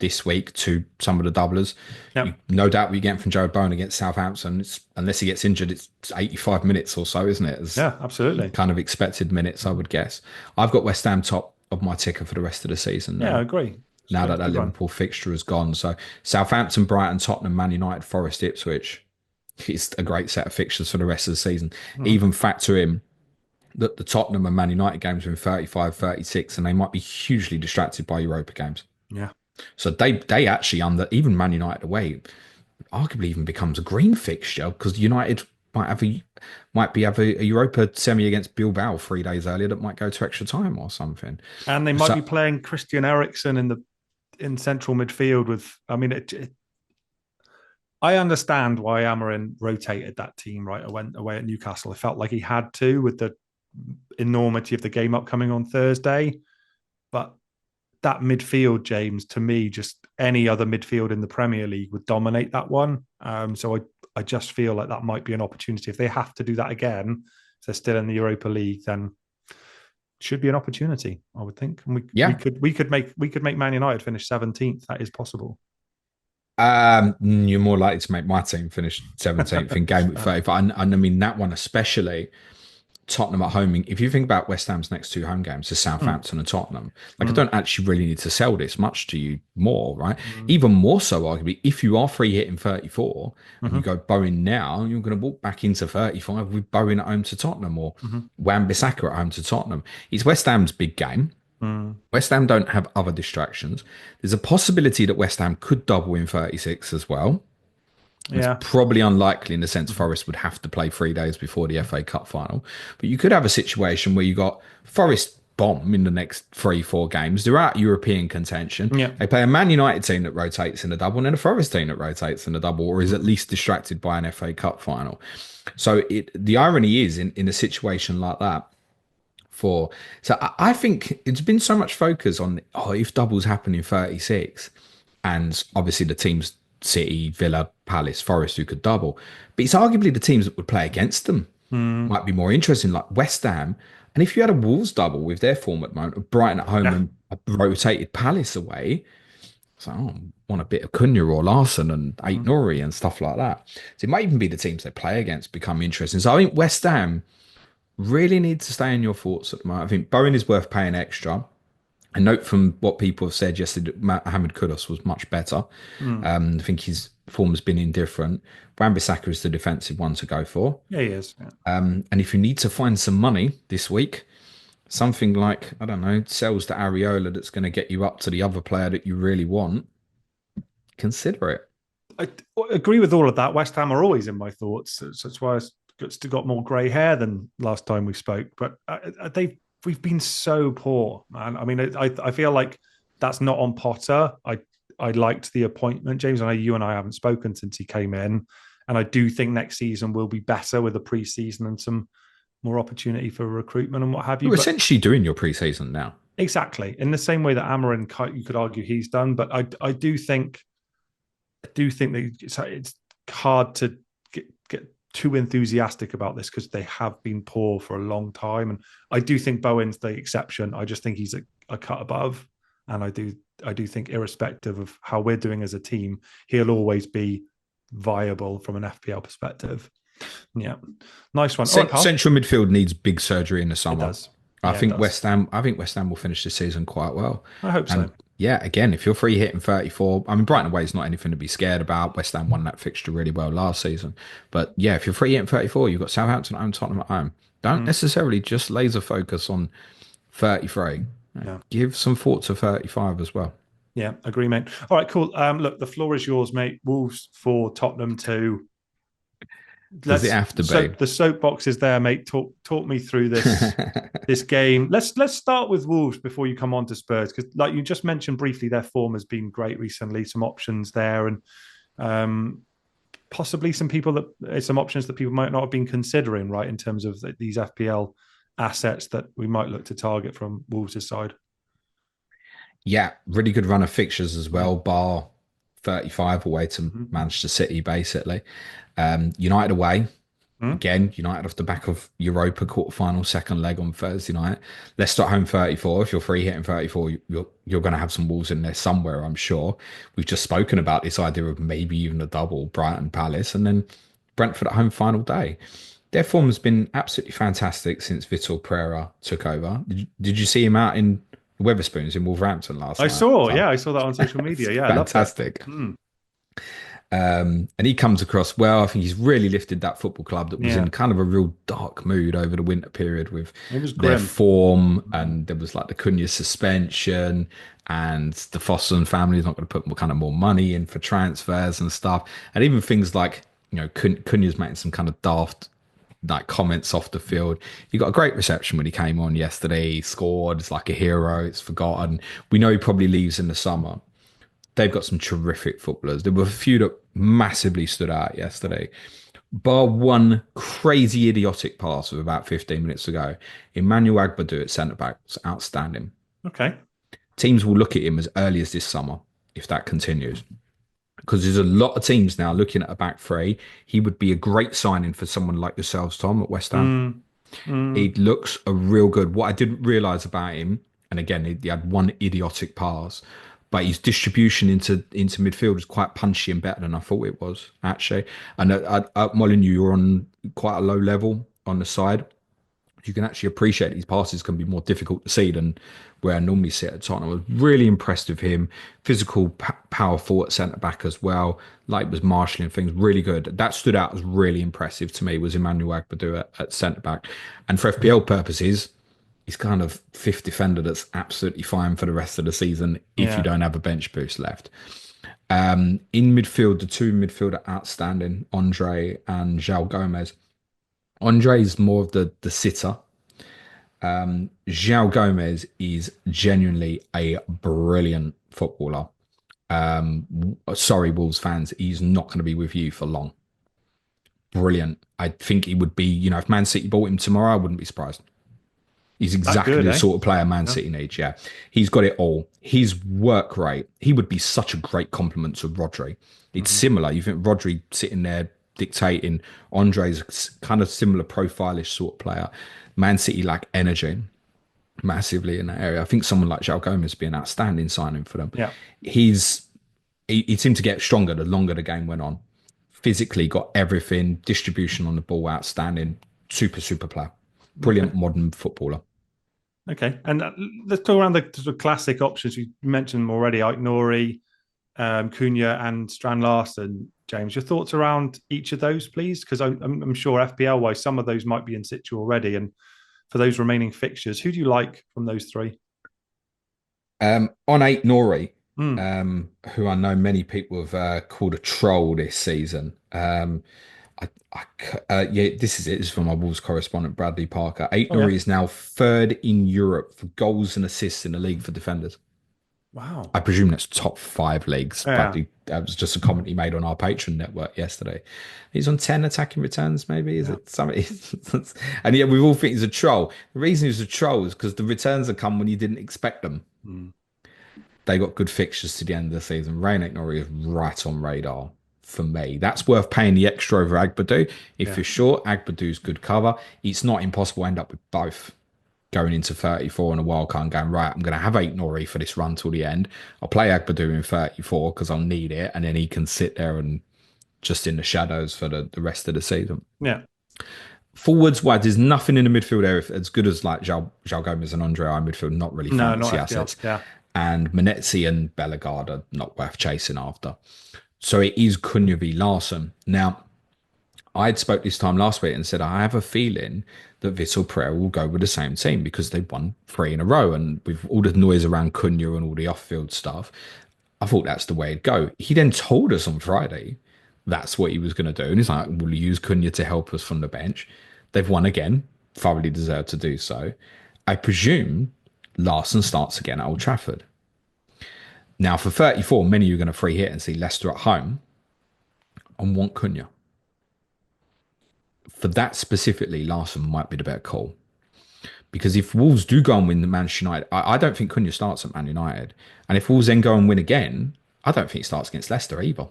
this week to some of the doublers. Yep. No doubt we get from Joe Bone against Southampton. Unless he gets injured, it's 85 minutes or so, isn't it? As Yeah, absolutely. kind of expected minutes, I would guess. I've got West Ham top of my ticker for the rest of the season Yeah, now. I agree. Now that Liverpool fixture has gone. So Southampton, Brighton, Tottenham, Man United, Forest, Ipswich. It's a great set of fixtures for the rest of the season. Even factor in that the Tottenham and Man United games are in 35, 36, and they might be hugely distracted by Europa games. Yeah. So they actually even Man United away arguably even becomes a green fixture because United might have a Europa semi against Bilbao 3 days earlier that might go to extra time or something. And they might be playing Christian Eriksen in central midfield with. I mean, I understand why Amorim rotated that team. Right, I went away at Newcastle. I felt like he had to with the enormity of the game upcoming on Thursday, but that midfield, James, to me, just any other midfield in the Premier League would dominate that one. So I just feel like that might be an opportunity. If they have to do that again, if they're still in the Europa League, then it should be an opportunity, I would think. And we could make Man United finish 17th. That is possible. You're more likely to make my team finish 17th in Gameweek 35. And I mean, that one especially, Tottenham at home. If you think about West Ham's next two home games, to Southampton and Tottenham, I don't actually really need to sell this much to you more, right? Even more so, arguably, if you are free hitting 34 and you go Bowen now, you're going to walk back into 35 with Bowen at home to Tottenham or Wan-Bissaka at home to Tottenham. It's West Ham's big game. West Ham don't have other distractions. There's a possibility that West Ham could double in 36 as well. It's probably unlikely in the sense Forest would have to play 3 days before the FA Cup final. But you could have a situation where you got Forest bomb in the next 3-4 games. They're out European contention. Yeah. They play a Man United team that rotates in the double and then a Forest team that rotates in the double or is at least distracted by an FA Cup final. So the irony is in a situation like that, I think it's been so much focus on, if doubles happen in 36 and obviously the teams City, Villa, Palace, Forest who could double. But it's arguably the teams that would play against them might be more interesting, like West Ham. And if you had a Wolves double with their form at the moment, Brighton at home and a rotated Palace away, so I want a bit of Cunha or Larson and Ait-Nouri and stuff like that. So it might even be the teams they play against become interesting. So I think West Ham really need to stay in your thoughts at the moment. I think Bowen is worth paying extra. A note from what people have said yesterday, Mohamed Kudus was much better. I think his form has been indifferent. Wan-Bissaka is the defensive one to go for. Yeah, he is. Yeah. And if you need to find some money this week, something like, I don't know, sells to Areola that's going to get you up to the other player that you really want, consider it. I agree with all of that. West Ham are always in my thoughts. So that's why I've got more grey hair than last time we spoke. But we've been so poor, man. I mean, I feel like that's not on Potter. I liked the appointment, James. I know you and I haven't spoken since he came in. And I do think next season will be better with a pre-season and some more opportunity for recruitment and what have you. You're essentially doing your pre-season now. Exactly. In the same way that Amorim, you could argue he's done. But I do think that it's hard to get too enthusiastic about this because they have been poor for a long time. And I do think Bowen's the exception. I just think he's a cut above. And I do think irrespective of how we're doing as a team, he'll always be viable from an FPL perspective. Yeah. Nice one. Central midfield needs big surgery in the summer. It does. I think West Ham will finish the season quite well. I hope so. Yeah, again, if you're free hitting 34, I mean, Brighton away is not anything to be scared about. West Ham won that fixture really well last season. But yeah, if you're free hitting 34, you've got Southampton at home, Tottenham at home. Don't necessarily just laser focus on 33. Yeah. Give some thought to 35 as well. Yeah, agree, mate. All right, cool. Look, the floor is yours, mate. Wolves 4, Tottenham 2. Does it have to be? The soapbox is there, mate. Talk me through this this game. Let's start with Wolves before you come on to Spurs, because like you just mentioned briefly, their form has been great recently. Some options there, and possibly some options that people might not have been considering, right, in terms of these FPL assets that we might look to target from Wolves' side. Yeah, really good run of fixtures as well, bar 35 away to Manchester City, basically. United away, Again, United off the back of Europa quarter-final second leg on Thursday night. Leicester at home 34. If you're free hitting 34, you're going to have some Wolves in there somewhere, I'm sure. We've just spoken about this idea of maybe even a double, Brighton Palace, and then Brentford at home final day. Their form has been absolutely fantastic since Vitor Pereira took over. Did you see him out in Wetherspoons in Wolverhampton last night? I saw that on social media. Yeah, fantastic. And he comes across well. I think he's really lifted that football club that was in kind of a real dark mood over the winter period with their form, and there was like the Cunha suspension, and the Fossen family is not going to put kind of more money in for transfers and stuff, and even things like Cunha's making some kind of daft like comments off the field. He got a great reception when he came on yesterday. He scored. It's like a hero. It's forgotten. We know he probably leaves in the summer. They've got some terrific footballers. There were a few that massively stood out yesterday. Bar one crazy idiotic pass of about 15 minutes ago. Emmanuel Agbadou at centre-back was outstanding. Okay. Teams will look at him as early as this summer if that continues. Because there's a lot of teams now looking at a back three. He would be a great signing for someone like yourselves, Tom, at West Ham. He looks a real good. What I didn't realise about him, and again, he had one idiotic pass, but his distribution into midfield was quite punchy and better than I thought it was, actually. And at Molineux, you're on quite a low level on the side. You can actually appreciate these passes can be more difficult to see than where I normally sit at Tottenham. I was really impressed with him. Physical, powerful at centre-back as well. Like was marshalling things, really good. That stood out as really impressive to me, was Emmanuel Agbadou at centre-back. And for FPL purposes, he's kind of fifth defender that's absolutely fine for the rest of the season if you don't have a bench boost left. In midfield, the two midfielder outstanding, Andre and João Gomez. Andre is more of the sitter. João Gomez is genuinely a brilliant footballer. Sorry, Wolves fans, he's not going to be with you for long. Brilliant. I think he would be, if Man City bought him tomorrow, I wouldn't be surprised. He's exactly the sort of player Man City needs, yeah. He's got it all. His work rate, he would be such a great compliment to Rodri. It's similar. You think Rodri sitting there dictating. Andre's kind of similar profile-ish sort of player. Man City lack energy massively in that area. I think someone like João Gomez would be an outstanding signing for them. Yeah. He seemed to get stronger the longer the game went on. Physically got everything, distribution on the ball outstanding, super player. Brilliant modern footballer. Okay, and let's talk around the sort of classic options. You mentioned them already, Aït-Nouri, Cunha and Strand Larsen. James, your thoughts around each of those, please? Because I'm sure FPL-wise, some of those might be in situ already. And for those remaining fixtures, who do you like from those three? On Aït-Nouri, who I know many people have called a troll this season. This is it. This is from my Wolves correspondent, Bradley Parker. Aït-Nouri is now third in Europe for goals and assists in the league for defenders. Wow. I presume that's top 5 leagues. Yeah. Bradley, that was just a comment he made on our Patreon network yesterday. He's on 10 attacking returns, maybe? Is it something? And we all think he's a troll. The reason he's a troll is because the returns have come when you didn't expect them. They got good fixtures to the end of the season. Aït-Nouri is right on radar for me. That's worth paying the extra over Agbadou. If you're sure Agbadou's good cover, it's not impossible to end up with both going into 34 on a wild card and going, right, I'm going to have Aït-Nouri for this run till the end. I'll play Agbadou in 34 because I'll need it, and then he can sit there and just in the shadows for the rest of the season. Yeah. Forwards wise, there's nothing in the midfield area as good as like João Gomez and Andre are in midfield, not really fancy assets. Yeah. And Manetzi and Bellegarde are not worth chasing after. So it is Cunha v Larsen. Now, I'd spoke this time last week and said, I have a feeling that Vitor Pereira will go with the same team because they've won 3 in a row. And with all the noise around Cunha and all the off-field stuff, I thought that's the way it'd go. He then told us on Friday that's what he was going to do. And he's like, we'll use Cunha to help us from the bench. They've won again, thoroughly deserved to do so. I presume Larsen starts again at Old Trafford. Now, for 34, many of you are going to free hit and see Leicester at home and want Cunha. For that specifically, Larsen might be the better call. Because if Wolves do go and win the Manchester United, I don't think Cunha starts at Man United. And if Wolves then go and win again, I don't think he starts against Leicester either.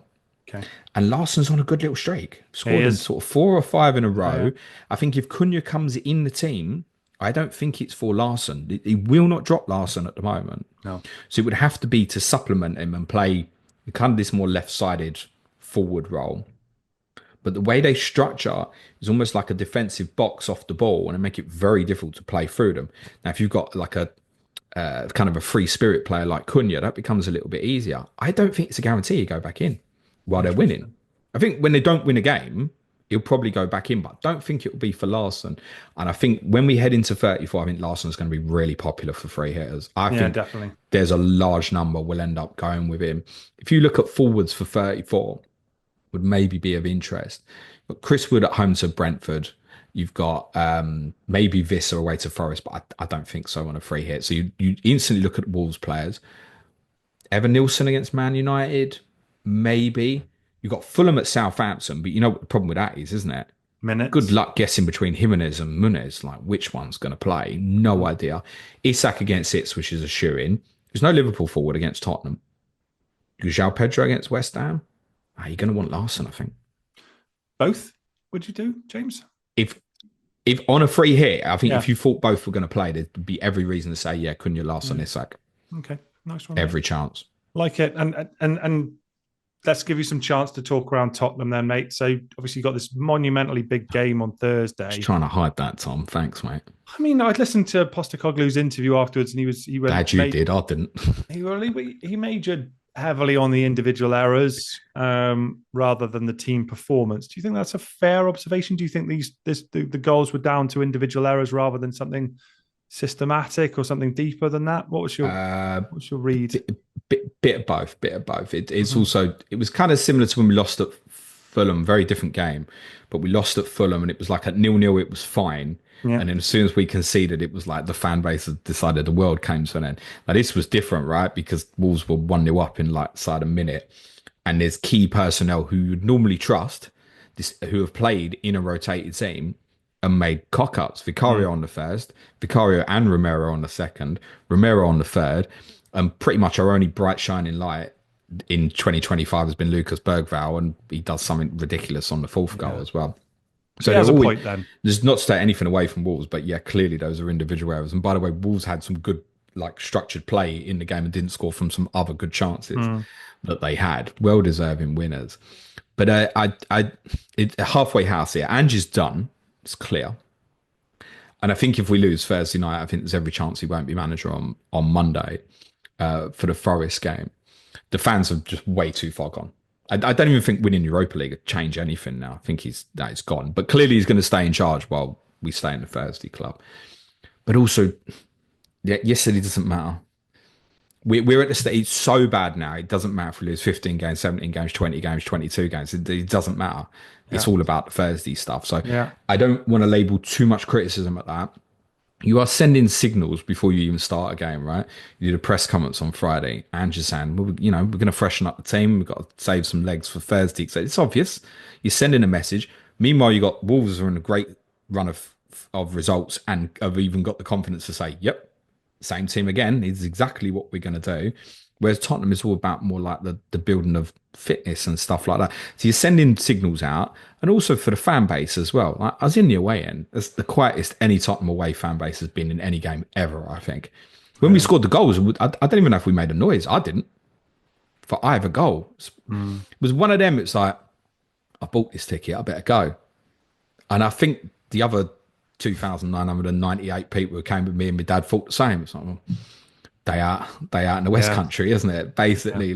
Okay. And Larsen's on a good little streak. He Scored in is. sort of 4 or 5 in a row. Yeah. I think if Cunha comes in the team, I don't think it's for Larsen. He will not drop Larsen at the moment. No. So it would have to be to supplement him and play kind of this more left-sided forward role. But the way they structure is almost like a defensive box off the ball, and it make it very difficult to play through them. Now, if you've got like a kind of a free spirit player like Cunha, that becomes a little bit easier. I don't think it's a guarantee you go back in while they're winning. I think when they don't win a game, he'll probably go back in, but I don't think it will be for Larsen. And I think when we head into 34, I think Larsen's going to be really popular for free hitters. I think definitely. There's a large number will end up going with him. If you look at forwards for 34, would maybe be of interest. But Chris Wood at home to Brentford. You've got maybe Visser away to Forest, but I don't think so on a free hit. So you instantly look at Wolves players. Evan Nilsson against Man United, maybe. You've got Fulham at Southampton, but you know what the problem with that is, isn't it? Minutes. Good luck guessing between Jimenez and Muniz, like which one's going to play. No idea. Isak against Ipswich is a shoe-in. There's no Liverpool forward against Tottenham. João Pedro against West Ham. You're going to want Larsen, I think. Both? Would you do, James? If on a free hit, I think if you thought both were going to play, there'd be every reason to say, yeah, Cunha, Larsen, Isak. Okay, nice one. Every chance. Like it. And let's give you some chance to talk around Tottenham then, mate. So obviously you got this monumentally big game on Thursday. Just trying to hide that, Tom. Thanks, mate. I mean, I'd listened to Postecoglou's interview afterwards, and he went. Glad you did. I didn't. He majored heavily on the individual errors rather than the team performance. Do you think that's a fair observation? Do you think the goals were down to individual errors rather than something systematic or something deeper than that? What's your read? Bit of both. It's also, it was kind of similar to when we lost at Fulham, very different game, but we lost at Fulham and it was like at 0-0, it was fine. Yeah. And then as soon as we conceded, it was like the fan base had decided the world came to an end. Now this was different, right? Because Wolves were 1-0 up in like side a minute. And there's key personnel who you'd normally trust, who have played in a rotated team and made cock-ups. Vicario on the first, Vicario and Romero on the second, Romero on the third. And pretty much our only bright shining light in 2025 has been Lucas Bergvall, and he does something ridiculous on the fourth goal as well. So there's a point then. There's not to take anything away from Wolves, but yeah, clearly those are individual errors. And by the way, Wolves had some good, like structured play in the game and didn't score from some other good chances that they had. Well deserving winners. But it's a halfway house here. Angie's done. It's clear. And I think if we lose Thursday night, I think there's every chance he won't be manager on Monday for the Forest game. The fans are just way too far gone. I don't even think winning Europa League would change anything now. I think he's gone. But clearly he's going to stay in charge while we stay in the Thursday club. But also, yesterday doesn't matter. We're at the stage, it's so bad now. It doesn't matter if we lose 15 games, 17 games, 20 games, 22 games. It doesn't matter. It's all about the Thursday stuff. So I don't want to label too much criticism at that. You are sending signals before you even start a game, right? You did a press comments on Friday and you're saying, well, we're going to freshen up the team. We've got to save some legs for Thursday. So it's obvious. You're sending a message. Meanwhile, you got Wolves are in a great run of results and have even got the confidence to say, yep, same team again. It's exactly what we're going to do. Whereas Tottenham is all about more like the building of fitness and stuff like that. So you're sending signals out, and also for the fan base as well. Like, I was in the away end. It's the quietest any Tottenham away fan base has been in any game ever, I think. When we scored the goals, I don't even know if we made a noise. I didn't. For either goal. It was one of them, it's like, I bought this ticket, I better go. And I think the other 2,998 people who came with me and my dad thought the same. It's like, well, they out in the West Country, isn't it? Basically,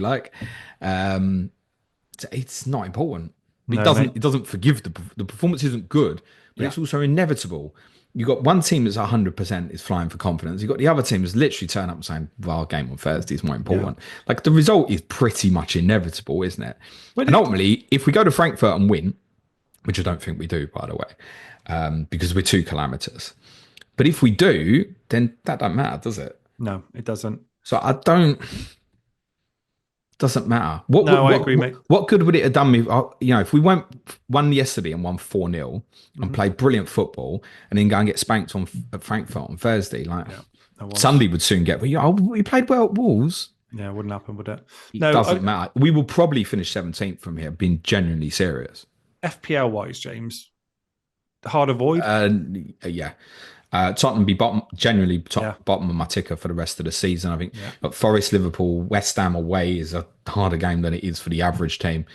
it's not important. It doesn't forgive the performance isn't good, but it's also inevitable. You got one team that's 100% is flying for confidence. You got the other team that's literally turn up and saying, "Well, our game on Thursday is more important." Like the result is pretty much inevitable, isn't it? And ultimately, if we go to Frankfurt and win, which I don't think we do, by the way, because we're too calamitous. But if we do, then that don't matter, does it? No, it doesn't. So doesn't matter. I agree, mate. What good would it have done me? If we won yesterday and won 4-0 and played brilliant football and then go and get spanked at Frankfurt on Thursday, Sunday would soon get, we played well at Wolves. Yeah, it wouldn't happen, would it? It No, doesn't matter. We will probably finish 17th from here, being genuinely serious. FPL wise, James, hard avoid. Yeah. Tottenham be bottom, generally Yeah, bottom of my ticker for the rest of the season. I think yeah. but Forest, Liverpool, West Ham away is a harder game than it is for the average team.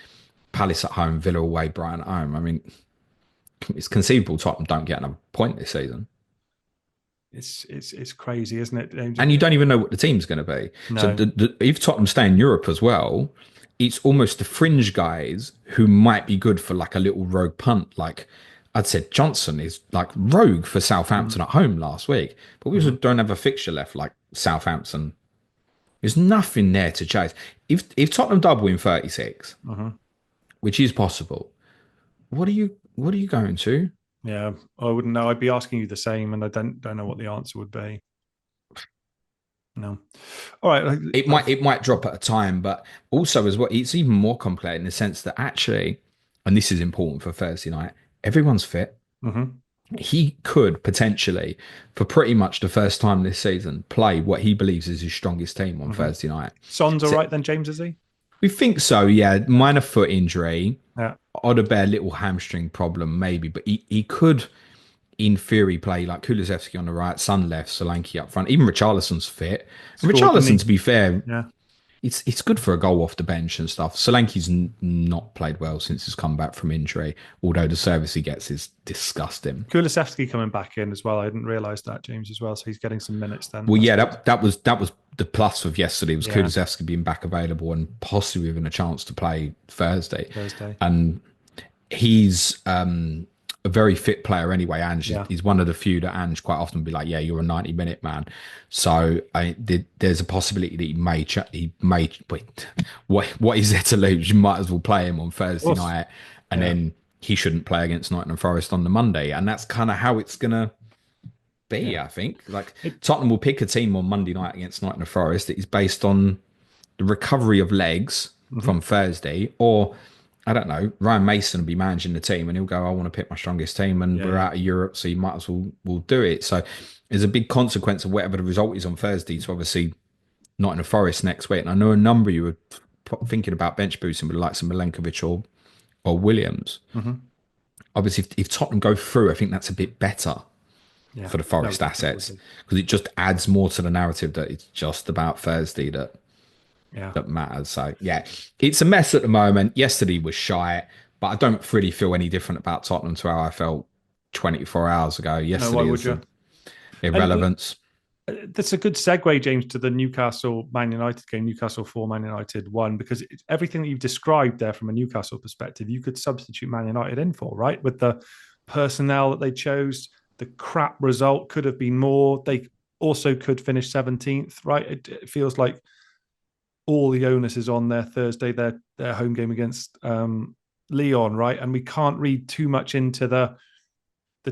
Palace at home, Villa away, Brighton at home. I mean, it's conceivable Tottenham don't get another point this season. It's crazy, isn't it? And you don't even know what the team's going to be. So No. if Tottenham stay in Europe as well, it's almost the fringe guys who might be good for like a little rogue punt. Like I'd said, Johnson is like rogue for Southampton at home last week, but we also don't have a fixture left like Southampton. There's nothing there to chase. If Tottenham double in 36, which is possible, what are you going to? Yeah, I wouldn't know. I'd be asking you the same, and I don't know what the answer would be. No. All right. It might drop at a time, but also as well, it's even more complicated in the sense that actually, and this is important for Thursday night, everyone's fit. He could potentially, for pretty much the first time this season, play what he believes is his strongest team on Thursday night. Son's all right then, James, is he? We think so, yeah. Minor foot injury, Yeah. odd a bare little hamstring problem, maybe, but he could, in theory, play like Kulusevski on the right, Son left, Solanke up front. Even Richarlison's fit. And Richarlison, to be fair, yeah, it's good for a goal off the bench and stuff. Solanke's not played well since he's come back from injury, although the service he gets is disgusting. Kulusevski coming back in as well. I didn't realise that, James, as well. So he's getting some minutes then. Well, yeah, that was the plus of yesterday was Kulusevski being back available and possibly having a chance to play Thursday. And he's a very fit player anyway. Ange, he's one of the few that Ange quite often be like, yeah, you're a 90-minute man. So there's a possibility that he may wait. What is there to lose? You might as well play him on Thursday night, and then he shouldn't play against Nottingham Forest on the Monday. And that's kind of how it's gonna be. I think like Tottenham will pick a team on Monday night against Nottingham Forest that is based on the recovery of legs from Thursday, or I don't know, Ryan Mason will be managing the team and he'll go, I want to pick my strongest team and we're out of Europe, so you might as well we'll do it. So there's a big consequence of whatever the result is on Thursday to obviously not in the Forest next week. And I know a number of you were thinking about bench boosting with the likes of Milenkovic or Williams. Obviously, if Tottenham go through, I think that's a bit better for the Forest assets because it just adds more to the narrative that it's just about Thursday that matters. So yeah, it's a mess at the moment. Yesterday was shy, but I don't really feel any different about Tottenham to how I felt 24 hours ago. Yesterday, why would you? Irrelevance. That's a good segue, James, to the Newcastle Man United game. Newcastle 4, Man United 1, because everything that you've described there from a Newcastle perspective, you could substitute Man United in for, right? With the personnel that they chose, the crap result could have been more. They also could finish 17th, right? It feels like all the onus is on their Thursday, their home game against Lyon, right? And we can't read too much into the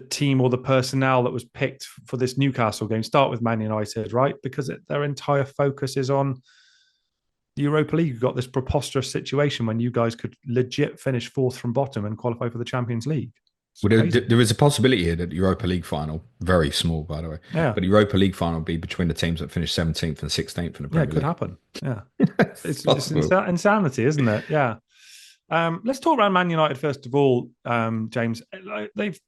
team or the personnel that was picked for this Newcastle game. Start with Man United, right? Because their entire focus is on the Europa League. You've got this preposterous situation when you guys could legit finish fourth from bottom and qualify for the Champions League. Well, there is a possibility here that the Europa League final, very small by the way, but the Europa League final will be between the teams that finish 17th and 16th in the Premier League. It could happen. Yeah. it's insanity, isn't it? Yeah. Let's talk about Man United first of all, James. They've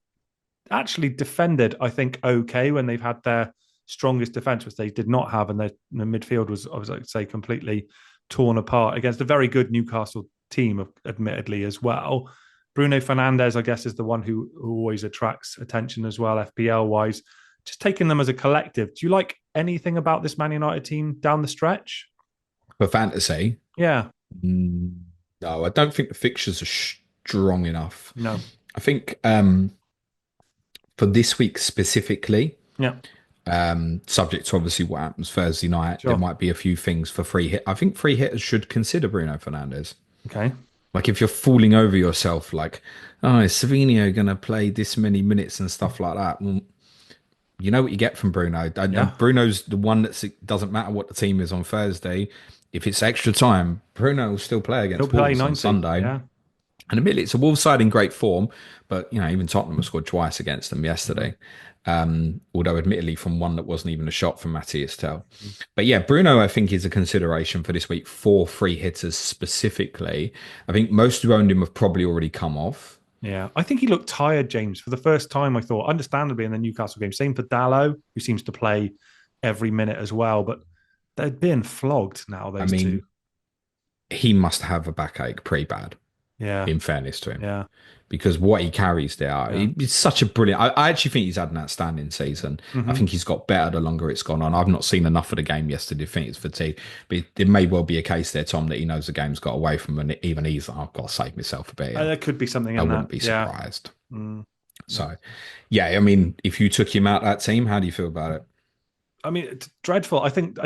actually defended, I think, okay when they've had their strongest defence, which they did not have, and the midfield was, I would say, completely torn apart against a very good Newcastle team, admittedly, as well. Bruno Fernandes, I guess, is the one who always attracts attention as well, FPL-wise. Just taking them as a collective, do you like anything about this Man United team down the stretch? For fantasy? Yeah. No, I don't think the fixtures are strong enough. No. I think for this week specifically, subject to obviously what happens Thursday night, there might be a few things for free hit. I think free hitters should consider Bruno Fernandes. Okay. Like if you're falling over yourself, like, oh, is Savinho going to play this many minutes and stuff like that? Well, you know what you get from Bruno. And Bruno's the one that doesn't matter what the team is on Thursday. If it's extra time, Bruno will still play against Wolves on Sunday. Yeah. And admittedly, it's a Wolves side in great form, but even Tottenham scored twice against them yesterday. Although admittedly from one that wasn't even a shot from Matthias Tell. But yeah, Bruno, I think, is a consideration for this week for free hitters specifically. I think most who owned him have probably already come off. Yeah, I think he looked tired, James. For the first time, I thought, understandably, in the Newcastle game. Same for Dallo, who seems to play every minute as well. But they're being flogged now, those two. He must have a backache pretty bad. Yeah. In fairness to him. Yeah. Because what he carries there, he's such a brilliant. I actually think he's had an outstanding season. I think he's got better the longer it's gone on. I've not seen enough of the game yesterday. I think it's fatigue, but there may well be a case there, Tom, that he knows the game's got away from him, and even he's like, I've got to save myself a bit. There could be something. I wouldn't be surprised. So, yeah, I mean, if you took him out of that team, how do you feel about it? I mean, it's dreadful. I think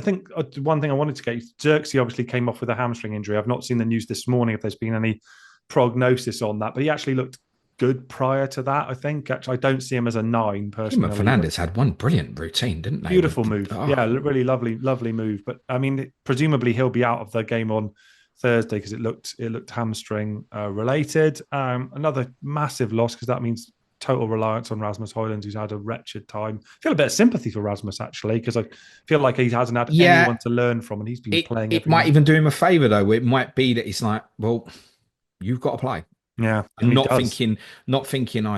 one thing I wanted to get, Xerxes obviously came off with a hamstring injury. I've not seen the news this morning if there's been any prognosis on that, but he actually looked good prior to that. I think actually I don't see him as a 9 personally. Fernandes had one brilliant routine, didn't they? Beautiful move. Yeah, really lovely move. But I mean, presumably he'll be out of the game on Thursday because it looked hamstring related. Another massive loss because that means total reliance on Rasmus Højlund, who's had a wretched time. I feel a bit of sympathy for Rasmus actually because I feel like he hasn't had anyone to learn from, and he's been playing. It might even do him a favour though. It might be that it's like, well, you've got to play. Yeah, and not thinking,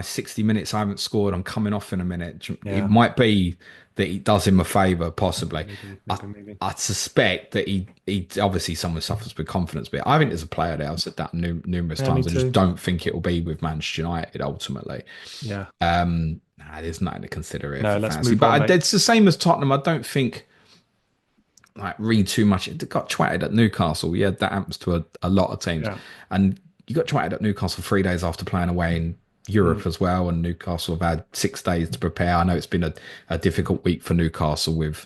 60 minutes I haven't scored, I'm coming off in a minute. Yeah. It might be that he does him a favour, possibly. Maybe. I suspect that he obviously someone suffers with confidence, but I think there's a player there. I've said that numerous times. I just don't think it will be with Manchester United ultimately. Yeah. There's nothing to consider it. No, let's move on. But it's the same as Tottenham. I don't think read too much. It got twatted at Newcastle. Yeah, that happens to a lot of teams. Yeah. And you got twatted at Newcastle 3 days after playing away in Europe as well, and Newcastle have had 6 days to prepare. I know it's been a difficult week for Newcastle with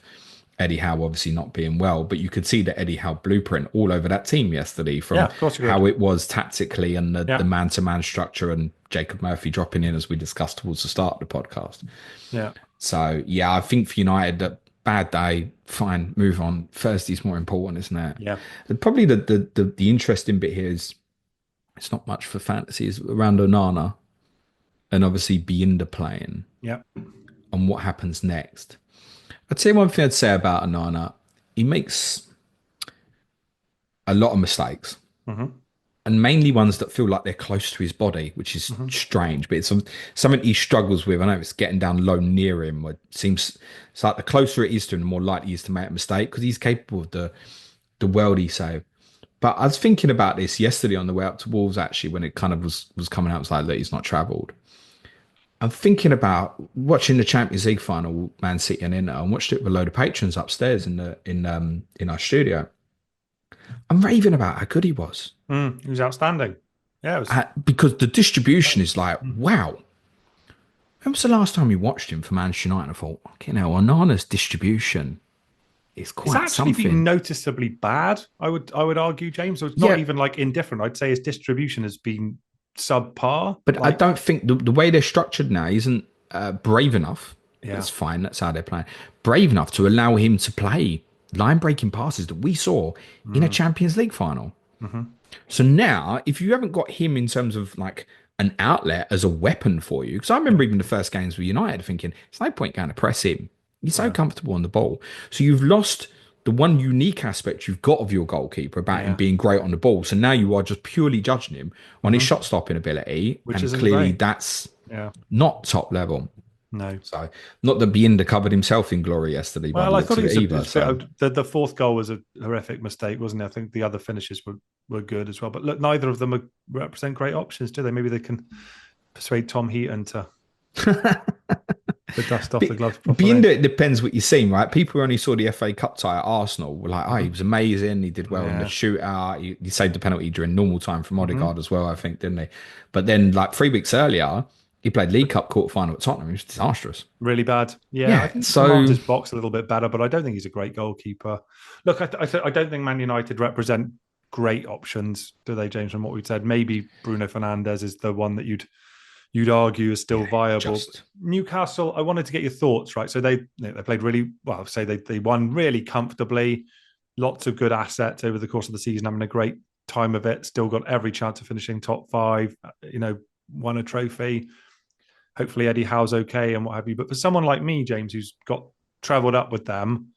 Eddie Howe obviously not being well, but you could see the Eddie Howe blueprint all over that team yesterday from how it was tactically and the man-to-man structure, and Jacob Murphy dropping in as we discussed towards the start of the podcast. Yeah. So, yeah, I think for United, that bad day, fine, move on. Thursday's more important, isn't it? Yeah. And probably the interesting bit here is it's not much for fantasy, is around Onana and obviously Binder playing. Yeah. And what happens next. I'd say one thing I'd say about Onana, he makes a lot of mistakes. And mainly ones that feel like they're close to his body, which is strange, but it's something he struggles with. I know it's getting down low near him. It seems it's like the closer it is to him, the more likely he is to make a mistake because he's capable of the worldie save. But I was thinking about this yesterday on the way up to Wolves, actually, when it kind of was coming out. I was like, look, he's not travelled. I'm thinking about watching the Champions League final, Man City and Inter, and watched it with a load of patrons upstairs in our studio. I'm raving about how good he was. He was outstanding. Yeah, it was... because the distribution is like, wow. When was the last time you watched him for Manchester United? I thought, Onana's distribution is quite something. It's actually been noticeably bad, I would argue, James. So it's not even like indifferent. I'd say his distribution has been subpar. But I don't think the way they're structured now isn't brave enough. Yeah. That's fine. That's how they're playing. Brave enough to allow him to play line-breaking passes that we saw in a Champions League final. So now, if you haven't got him in terms of like an outlet as a weapon for you, because I remember even the first games with United thinking, it's no point going to press him. He's so comfortable on the ball. So you've lost the one unique aspect you've got of your goalkeeper about him being great on the ball. So now you are just purely judging him on his shot-stopping ability, which is clearly that's not top level. No. So, not that Binder covered himself in glory yesterday. Well, I thought the fourth goal was a horrific mistake, wasn't it? I think the other finishes were good as well. But look, neither of them represent great options, do they? Maybe they can persuade Tom Heaton to dust off the gloves properly. Binder, it depends what you've seen, right? People who only saw the FA Cup tie at Arsenal were like, oh, he was amazing. He did well in the shootout. He saved the penalty during normal time from Odegaard as well, I think, didn't he? But then, like 3 weeks earlier, he played League Cup quarterfinal at Tottenham. He was disastrous. Really bad. Yeah, I think he commands his box a little bit better, but I don't think he's a great goalkeeper. Look, I don't think Man United represent great options, do they, James, from what we've said? Maybe Bruno Fernandes is the one that you'd argue is still viable. Newcastle, I wanted to get your thoughts, right? So they played really well. Say they won really comfortably. Lots of good assets over the course of the season, having a great time of it. Still got every chance of finishing top 5. Won a trophy. hopefully Eddie Howe's okay and what have you. But for someone like me, James, who's got travelled up with them,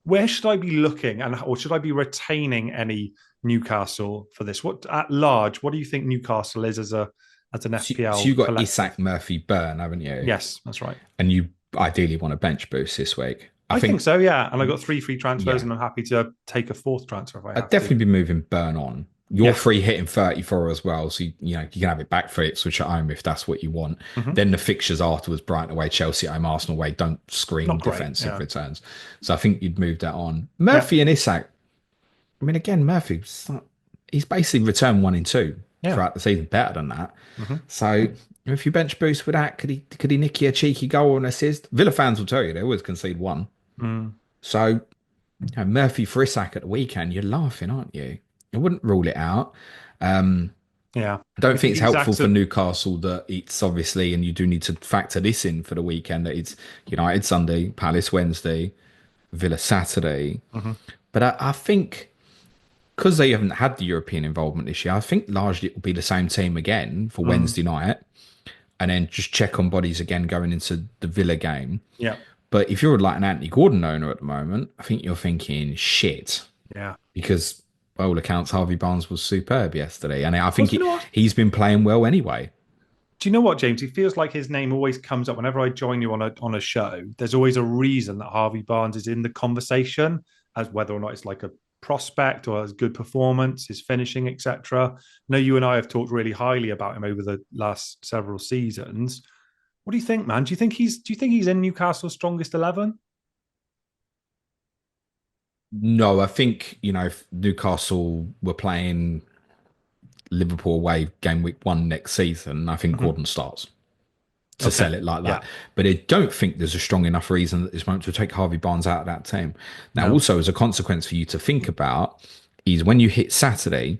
where should I be looking, or should I be retaining any Newcastle for this? What at large? What do you think Newcastle is as an So FPL you've got collective? Isak, Murphy, Burn, haven't you? Yes, that's right. And you ideally want a bench boost this week. I I think think, so, yeah. And I got 3 free transfers, yeah, and I'm happy to take a fourth transfer if I I'd have to. definitely be moving Burn on. You're Yes. free hitting 34 as well. So, you can have it back for Ipswich at home if that's what you want. Mm-hmm. Then the fixtures afterwards, Brighton away, Chelsea at home, Arsenal away, don't scream Not great. defensive Yeah. returns. So I think you'd move that on. Yeah. Murphy and Isak, I mean, again, Murphy, he's basically returned 1 in 2 Yeah. throughout the season, better than that. Mm-hmm. So if you bench boost with that, could he nick you a cheeky goal or an assist? Villa fans will tell you they always concede 1. Mm. So Murphy for Isak at the weekend, you're laughing, aren't you? I wouldn't rule it out. Yeah. I don't If think it's helpful Isak's for Newcastle that it's obviously, and you do need to factor this in for the weekend, that it's United Sunday, Palace Wednesday, Villa Saturday. Mhm. But I think because they haven't had the European involvement this year, I think largely it will be the same team again for Wednesday night, and then just check on bodies again going into the Villa game. Yeah. But if you're like an Anthony Gordon owner at the moment, I think you're thinking shit Yeah. because by all accounts Harvey Barnes was superb yesterday, and I Well, think you know what? he's been playing well anyway. Do you know what, James? It feels like his name always comes up whenever I join you on a show. There's always a reason that Harvey Barnes is in the conversation, as whether or not it's like a prospect or has good performance, his finishing, etc. I know you and I have talked really highly about him over the last several seasons. What do you think, man? Do you think he's in Newcastle's strongest 11? No, I think if Newcastle were playing Liverpool away game week 1 next season, I think Mm-hmm. Gordon starts to Okay. sell it like Yeah. that. But I don't think there's a strong enough reason at this moment to take Harvey Barnes out of that team. Now, No. also as a consequence for you to think about is when you hit Saturday,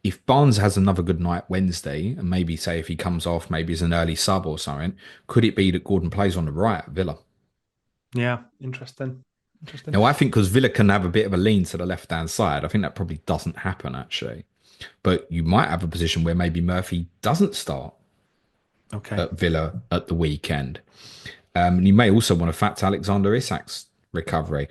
if Barnes has another good night Wednesday, and maybe say if he comes off, maybe as an early sub or something, could it be that Gordon plays on the right at Villa? Yeah. Interesting. Interesting. Now, I think because Villa can have a bit of a lean to the left-hand side, I think that probably doesn't happen actually. But you might have a position where maybe Murphy doesn't start Okay. at Villa at the weekend. And you may also want to factor Alexander Isak's recovery.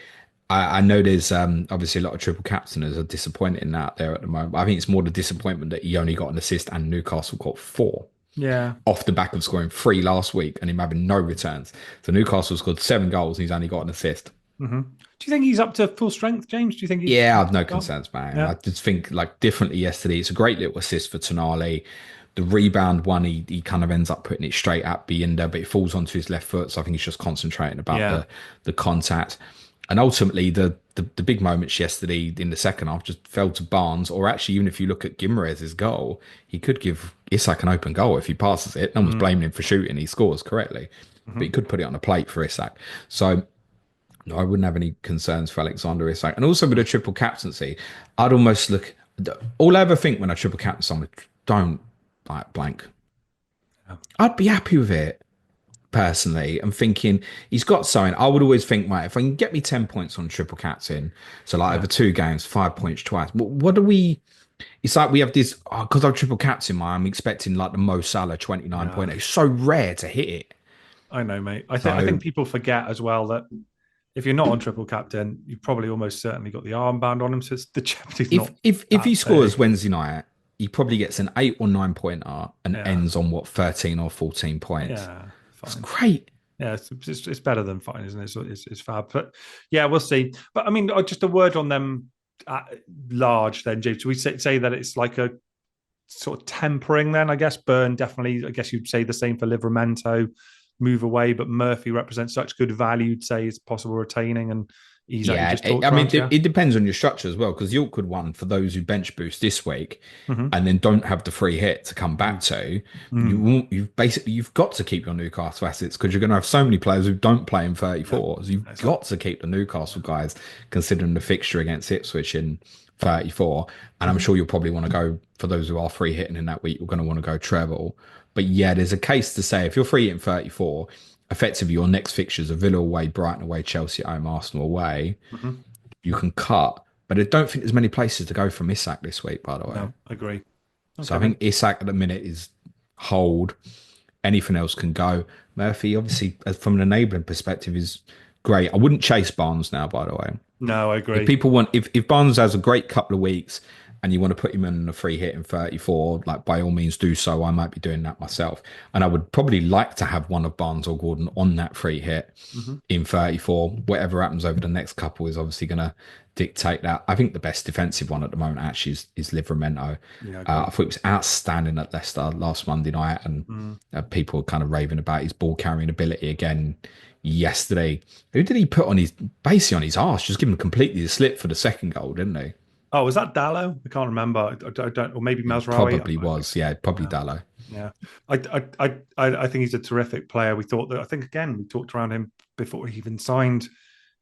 I know there's obviously a lot of triple captainers are disappointed in that there at the moment. I think it's more the disappointment that he only got an assist and Newcastle got 4 Yeah. off the back of scoring 3 last week and him having no returns. So Newcastle scored 7 goals and he's only got an assist. Mm-hmm. Do you think he's up to full strength, James? Do you think he's Yeah, I've no concerns, man. Yeah. I just think like differently yesterday. It's a great little assist for Tonali. The rebound one, he kind of ends up putting it straight at Bienda, but it falls onto his left foot. So I think he's just concentrating about the contact. And ultimately, the big moments yesterday in the second half just fell to Barnes. Or actually, even if you look at Guimaraes' goal, he could give Isak an open goal if he passes it. No one's blaming him for shooting. He scores correctly. But he could put it on a plate for Isak. So no, I wouldn't have any concerns for Alexander Isak. And also with a triple captaincy, I'd almost look. All I ever think when I triple captain someone, don't like blank. I'd be happy with it personally. I'm thinking he's got something. I would always think, right, if I can get me 10 points on triple captain, so like over 2 games, 5 points twice. What do we? It's like we have this because I'm triple captain. I'm expecting like the Mo Salah 29.8. It's so rare to hit it. I know, mate. I think people forget as well that if you're not on triple captain, you've probably almost certainly got the armband on him. So it's the jeopardy's not. If he scores big. Wednesday night, he probably gets an 8 or 9 pointer and Yeah. ends on 13 or 14 points. Yeah, It's fine. great. Yeah, it's better than fine, isn't it? It's fab. But yeah, we'll see. But I mean, just a word on them at large then, James. We say that it's like a sort of tempering then, I guess. Burn definitely, I guess you'd say the same for Livramento, move away, but Murphy represents such good value, you'd say it's possible retaining, and Yeah, it depends on your structure as well, because the awkward one for those who bench boost this week and then don't have the free hit to come back to, you've got to keep your Newcastle assets because you're going to have so many players who don't play in 34. So you've got to keep the Newcastle guys considering the fixture against Ipswich in 34. And I'm sure you'll probably want to go, for those who are free hitting in that week, you're going to want to go treble. But yeah, there's a case to say if you're free hitting 34, effectively your next fixtures are Villa away, Brighton away, Chelsea at home, Arsenal away. You can cut, but I don't think there's many places to go from Isak this week, by the way. No, agree. So I think Isak at the minute is hold. Anything else can go. Murphy, obviously, from an enabling perspective, is great. I wouldn't chase Barnes now, by the way. No, I If agree. people want, if Barnes has a great couple of weeks and you want to put him in a free hit in 34, like by all means do so. I might be doing that myself. And I would probably like to have one of Barnes or Gordon on that free hit in 34. Whatever happens over the next couple is obviously going to dictate that. I think the best defensive one at the moment actually is Livramento. Yeah, I thought it was outstanding at Leicester last Monday night, and people were kind of raving about his ball carrying ability again yesterday. Who did he put on his basically on his arse? Just give him completely the slip for the second goal, didn't he? Oh, was that Dallo? I can't remember. I don't, or maybe It Mazraoui. probably was. Yeah, probably Dallo. Yeah, I think he's a terrific player. We thought that. I think again we talked around him before he even signed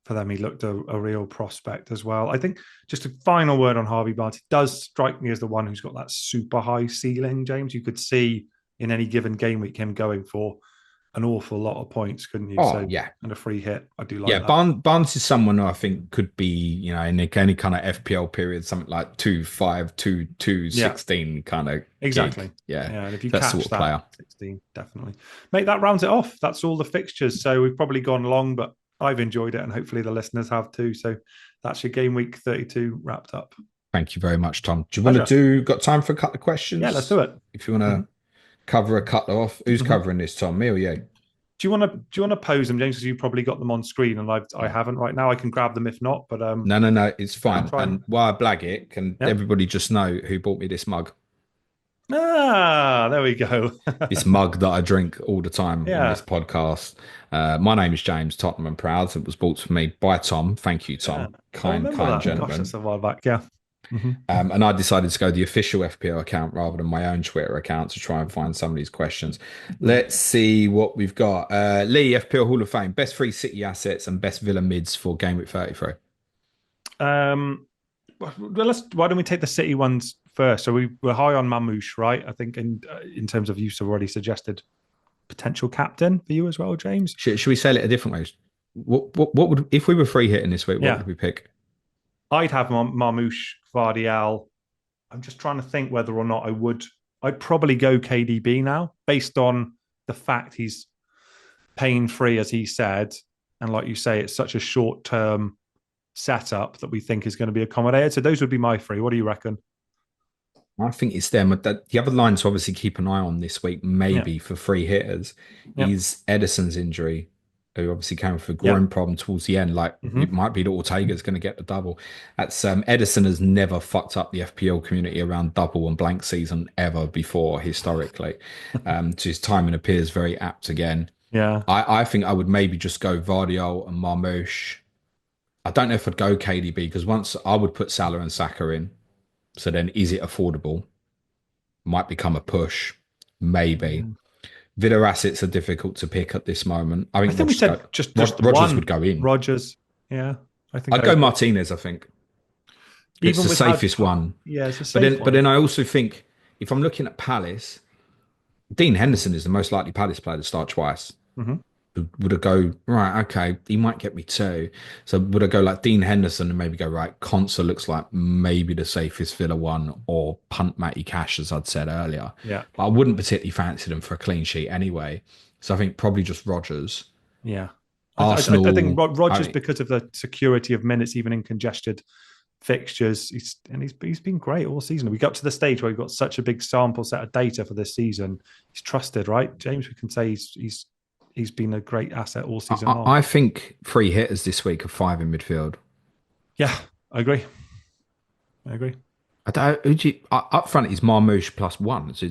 for them. He looked a real prospect as well. I think just a final word on Harvey Barnes. He does strike me as the one who's got that super high ceiling. James, you could see in any given game week him going for an awful lot of points, couldn't you? Oh, so, yeah. And a free hit. I do like Yeah, that. Barnes is someone who I think could be, in any kind of FPL period, something like 2-5, 2-2, 16 kind of exactly. Gig. Yeah. And if you that catch sort of that player. 16, definitely. Mate, that rounds it off. That's all the fixtures. So we've probably gone long, but I've enjoyed it and hopefully the listeners have too. So that's your game week 32 wrapped up. Thank you very much, Tom. Do you want to got time for a couple of questions? Yeah, let's do it. If you want to cover a couple off, who's covering this, Tom? Me or you? Do you want to pose them, James? Because you probably got them on screen, and I haven't right now. I can grab them if not, but no, it's fine. And while I blag it, can everybody just know who bought me this mug? Ah, there we go. This mug that I drink all the time on this podcast. My name is James Tottenham and Proud. It was bought for me by Tom. Thank you, Tom. Kind gentleman. Gosh, that's a while back. Yeah. And I decided to go the official FPL account rather than my own Twitter account to try and find some of these questions. Let's see what we've got. Lee, FPL Hall of Fame, best free City assets and best Villa mids for Game Week 33. Well, why don't we take the City ones first? So we're high on Mamouche, right? I think in terms of use, I've already suggested potential captain for you as well, James. Should we say it a different way? What would, if we were free hitting this week, what would we pick? I'd have Mamouche, Vardial. I'm just trying to think whether or not I'd probably go KDB now, based on the fact he's pain-free, as he said. And like you say, it's such a short-term setup that we think is going to be accommodated. So those would be my three. What do you reckon? I think it's them. The other line to obviously keep an eye on this week, maybe for free hitters, is Ederson's injury, who obviously came with a groin problem towards the end. Like it might be that Ortega's going to get the double. That's Ederson has never fucked up the FPL community around double and blank season ever before historically. So his timing appears very apt again. Yeah, I think I would maybe just go Vardiol and Marmouche. I don't know if I'd go KDB because once I would put Salah and Saka in. So then is it affordable? Might become a push. Maybe. Villa assets are difficult to pick at this moment. I think we said just Rodgers would go in. Rodgers, yeah. I think I'd go Martinez, I think. It's the safest one. Yeah, it's a safe one. But then I also think if I'm looking at Palace, Dean Henderson is the most likely Palace player to start twice. Would I go, right, okay, he might get me two. So would I go like Dean Henderson and maybe go, right, Conser looks like maybe the safest Villa one, or punt Matty Cash, as I'd said earlier. Yeah. But I wouldn't particularly fancy them for a clean sheet anyway. So I think probably just Rodgers. Yeah. Arsenal. I think Rodgers, because of the security of minutes, even in congested fixtures, he's been great all season. We got to the stage where we've got such a big sample set of data for this season. He's trusted, right? James, we can say he's been a great asset all season long. I think free hitters this week are 5 in midfield. Yeah, I agree. Up front is Marmouche +1. So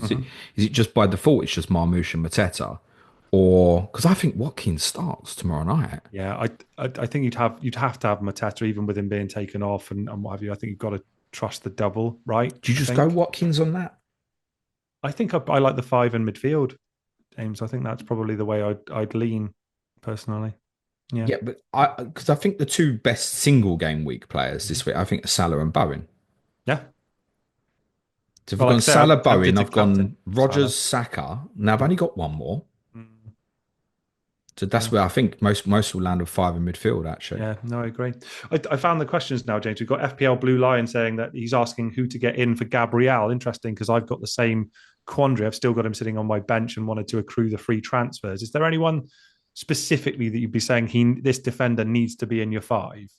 is it just by default? It's just Marmouche and Mateta, or because I think Watkins starts tomorrow night. Yeah, I think you'd have to have Mateta even with him being taken off and what have you. I think you've got to trust the double, right? Do you just go Watkins on that? I think I like the 5 in midfield, James. I think that's probably the way I'd lean personally. Yeah, but because I think the two best single game week players this week, I think are Salah and Bowen. Yeah. So if I've gone Salah, Bowen, I've gone Rodgers, Saka. Now I've only got one more. So that's where I think most will land with 5 in midfield, actually. Yeah, no, I agree. I found the questions now, James. We've got FPL Blue Lion saying that he's asking who to get in for Gabriel. Interesting, because I've got the same quandary. I've still got him sitting on my bench and wanted to accrue the free transfers. Is there anyone specifically that you'd be saying this defender needs to be in your 5?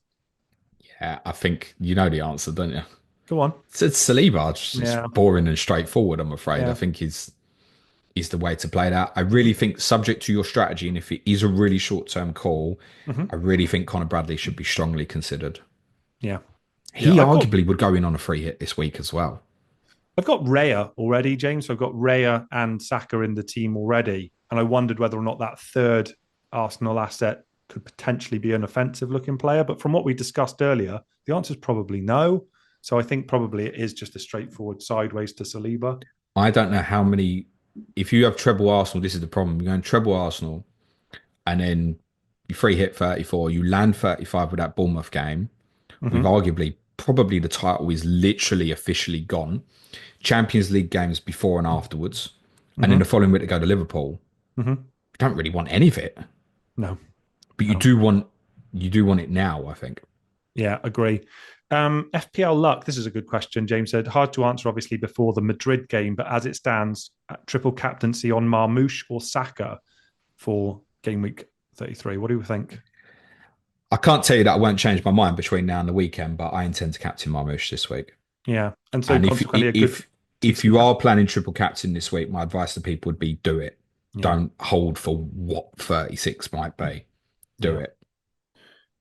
Yeah, I think you know the answer, don't you? Go on. It's Saliba. It's boring and straightforward, I'm afraid. Yeah. I think he's the way to play that. I really think, subject to your strategy, and if it is a really short-term call, I really think Connor Bradley should be strongly considered. Yeah. He arguably would go in on a free hit this week as well. I've got Raya already, James. So I've got Raya and Saka in the team already. And I wondered whether or not that third Arsenal asset could potentially be an offensive-looking player. But from what we discussed earlier, the answer is probably no. So I think probably it is just a straightforward sideways to Saliba. I don't know how many... If you have treble Arsenal, this is the problem. You're going treble Arsenal, and then you free hit 34, you land 35 with that Bournemouth game. With arguably, probably the title is literally officially gone. Champions League games before and afterwards. And then the following week to go to Liverpool. You don't really want any of it. No. But you do want it now, I think. Yeah, agree. FPL luck, this is a good question. James said, hard to answer obviously before the Madrid game, but as it stands, triple captaincy on Marmoush or Saka for game week 33. What do you think? I can't tell you that I won't change my mind between now and the weekend, but I intend to captain Marmoush this week. Yeah. And so if you are planning triple captain this week, my advice to people would be do it. Yeah. Don't hold for what 36 might be. Do it.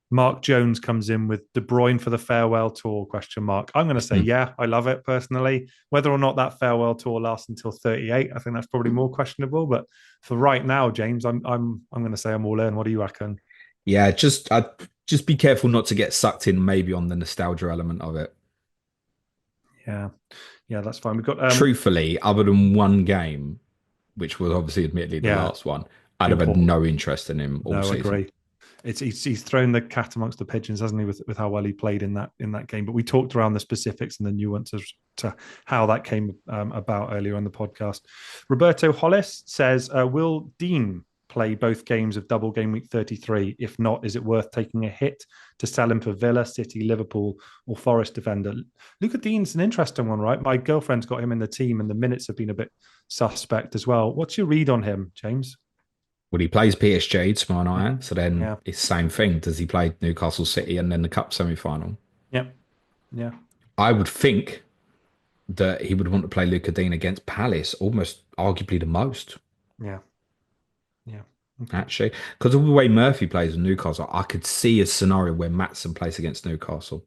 Mark Jones comes in with De Bruyne for the farewell tour, ? I'm going to say, yeah, I love it personally. Whether or not that farewell tour lasts until 38, I think that's probably more questionable. But for right now, James, I'm going to say I'm all in. What do you reckon? Yeah, just be careful not to get sucked in maybe on the nostalgia element of it. Yeah, that's fine. We've got truthfully, other than one game, which was obviously admittedly the last one, I'd have had no interest in him all season. I agree. He's thrown the cat amongst the pigeons, hasn't he, with how well he played in that game. But we talked around the specifics and the nuances to how that came about earlier on the podcast. Roberto Hollis says, will Dean play both games of double game week 33? If not, is it worth taking a hit to sell him for Villa, City, Liverpool, or Forest defender? Luca Dean's an interesting one, right? My girlfriend's got him in the team and the minutes have been a bit suspect as well. What's your read on him, James? Well, he plays PSG tomorrow night, so then it's the same thing. Does he play Newcastle City and then the Cup semi-final? Yeah. I would think that he would want to play Luca Dean against Palace, almost arguably the most. Yeah. Okay. Actually, because of the way Murphy plays in Newcastle, I could see a scenario where Maatsen plays against Newcastle.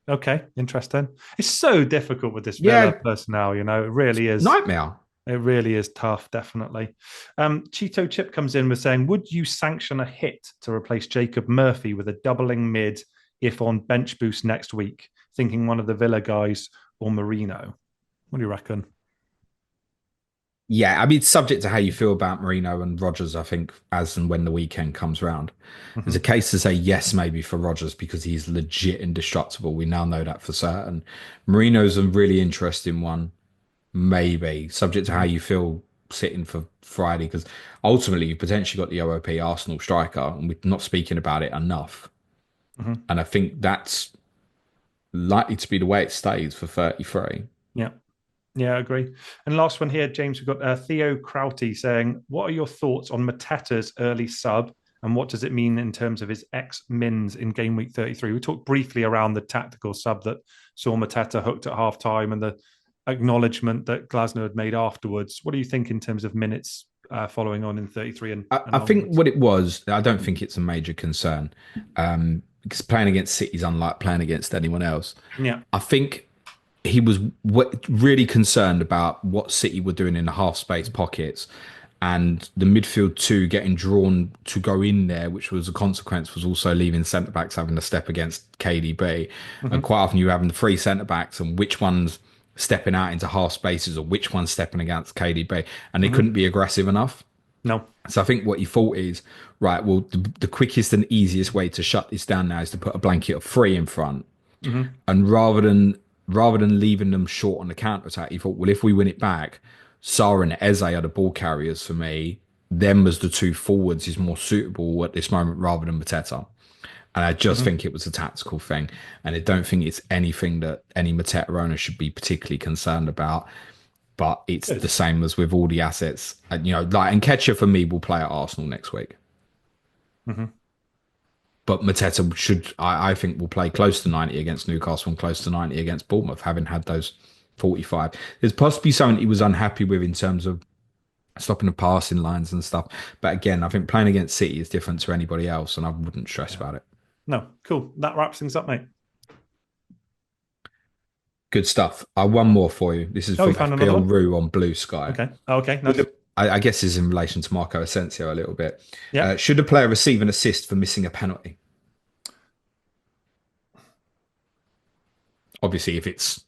Okay, interesting. It's so difficult with this Villa personnel, it really is. Nightmare. It really is tough, definitely. Cheeto Chip comes in with saying, would you sanction a hit to replace Jacob Murphy with a doubling mid if on bench boost next week? Thinking one of the Villa guys or Marino. What do you reckon? Yeah, I mean, it's subject to how you feel about Marino and Rodgers, I think, as and when the weekend comes round. There's a case to say yes, maybe for Rodgers, because he's legit indestructible. We now know that for certain. Marino's a really interesting one, maybe, subject to how you feel sitting for Friday, because ultimately you've potentially got the OOP Arsenal striker, and we're not speaking about it enough. And I think that's likely to be the way it stays for 33. Yeah, I agree. And last one here, James, we've got Theo Crowty saying, what are your thoughts on Mateta's early sub and what does it mean in terms of his ex-mins in game week 33? We talked briefly around the tactical sub that saw Mateta hooked at half-time and the acknowledgement that Glasner had made afterwards. What do you think in terms of minutes following on in 33? I think what it was, I don't think it's a major concern because playing against City is unlike playing against anyone else. Yeah, I think he was really concerned about what City were doing in the half-space pockets and the midfield two getting drawn to go in there, which was a consequence, was also leaving centre-backs having to step against KDB. And quite often you were having the three centre-backs and which one's stepping out into half spaces or which one's stepping against KDB. And they couldn't be aggressive enough. No. So I think what he thought is, right, well, the quickest and easiest way to shut this down now is to put a blanket of three in front. And rather than leaving them short on the counter-attack, he thought, well, if we win it back, Sarr and Eze are the ball carriers for me. Them as the two forwards is more suitable at this moment rather than Mateta. And I just think it was a tactical thing. And I don't think it's anything that any Mateta owner should be particularly concerned about. but it's the same as with all the assets. And, you know, like, and Ketcher for me will play at Arsenal next week. Mm-hmm. But Mateta should, I think, will play close to 90 against Newcastle and close to 90 against Bournemouth, having had those 45. There's possibly something he was unhappy with in terms of stopping the passing lines and stuff. But again, I think playing against City is different to anybody else, and I wouldn't stress about it. No, cool. That wraps things up, mate. Good stuff. One more for you. This is from FPL Rue on Blue Sky. Okay. Nice. I guess this is in relation to Marco Asensio a little bit. Yeah. Should a player receive an assist for missing a penalty? Obviously, if it's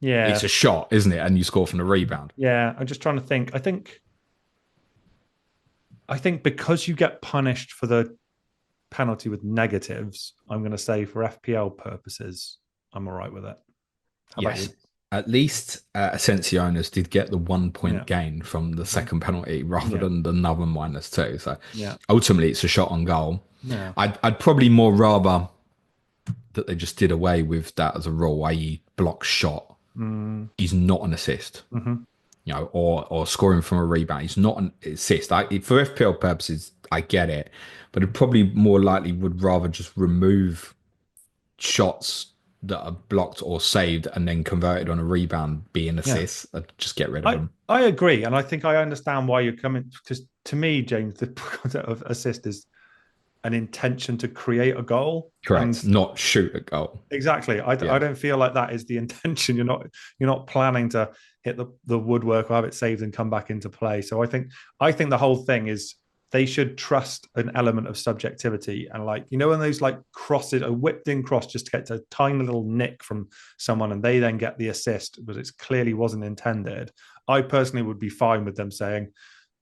a shot, isn't it? And you score from the rebound. Yeah, I'm just trying to think. I think because you get punished for the penalty with negatives, I'm going to say for FPL purposes, I'm all right with it. How about you? At least Asensio owners did get the 1 point gain from the second penalty rather than the another -2. So ultimately, it's a shot on goal. Yeah. I'd probably more rather that they just did away with that as a rule, i.e. block shot. He's not an assist. Mm-hmm. You know, or scoring from a rebound. He's not an assist. For FPL purposes, I get it, but it probably more likely would rather just remove shots that are blocked or saved and then converted on a rebound be an assist. I'd just get rid of them. I agree, and I think I understand why you're coming. Because to me, James, the concept of assist is an intention to create a goal. Correct, not shoot a goal. Exactly. I don't feel like that is the intention. You're not planning to hit the woodwork or have it saved and come back into play. So I think the whole thing is they should trust an element of subjectivity. And like, you know, when those like crosses, a whipped in cross just to get a tiny little nick from someone and they then get the assist, but it clearly wasn't intended. I personally would be fine with them saying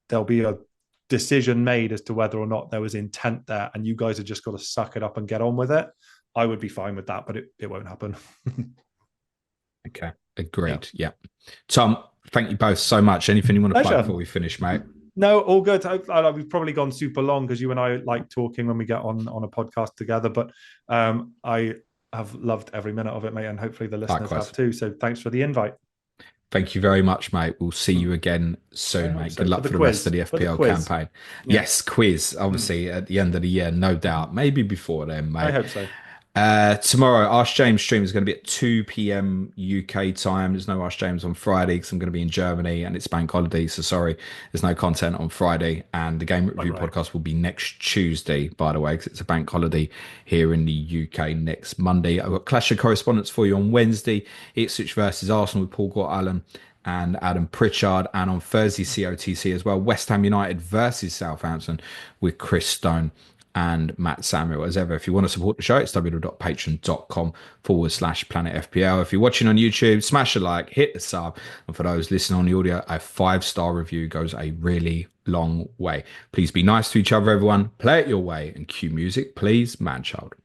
there'll be a decision made as to whether or not there was intent there, and you guys have just got to suck it up and get on with it. I would be fine with that, but it won't happen. Okay, agreed. Yeah. Tom, thank you both so much. Anything you want to plug before we finish, mate? No, all good. We've probably gone super long because you and I like talking when we get on a podcast together, but I have loved every minute of it, mate, and hopefully the listeners have too. So thanks for the invite. Thank you very much, mate. We'll see you again soon, mate. Good luck for the rest of the FPL campaign. Yeah. Yes, quiz, obviously, at the end of the year, no doubt. Maybe before then, mate. I hope so. Tomorrow, Ask James stream is going to be at 2 p.m. UK time. There's no Ask James on Friday because I'm going to be in Germany and it's bank holiday. So sorry, there's no content on Friday. And the Gameweek Review podcast will be next Tuesday, by the way, because it's a bank holiday here in the UK next Monday. I've got Clash of Correspondence for you on Wednesday. Ipswich versus Arsenal with Paul Gort-Allen and Adam Pritchard. And on Thursday, COTC as well. West Ham United versus Southampton with Chris Stone and Matt Samuel. As ever, if you want to support the show, it's www.patreon.com/Planet FPL. If you're watching on YouTube, smash a like, hit the sub. And for those listening on the audio, a 5-star review goes a really long way. Please be nice to each other, everyone. Play it your way and cue music, please, man child.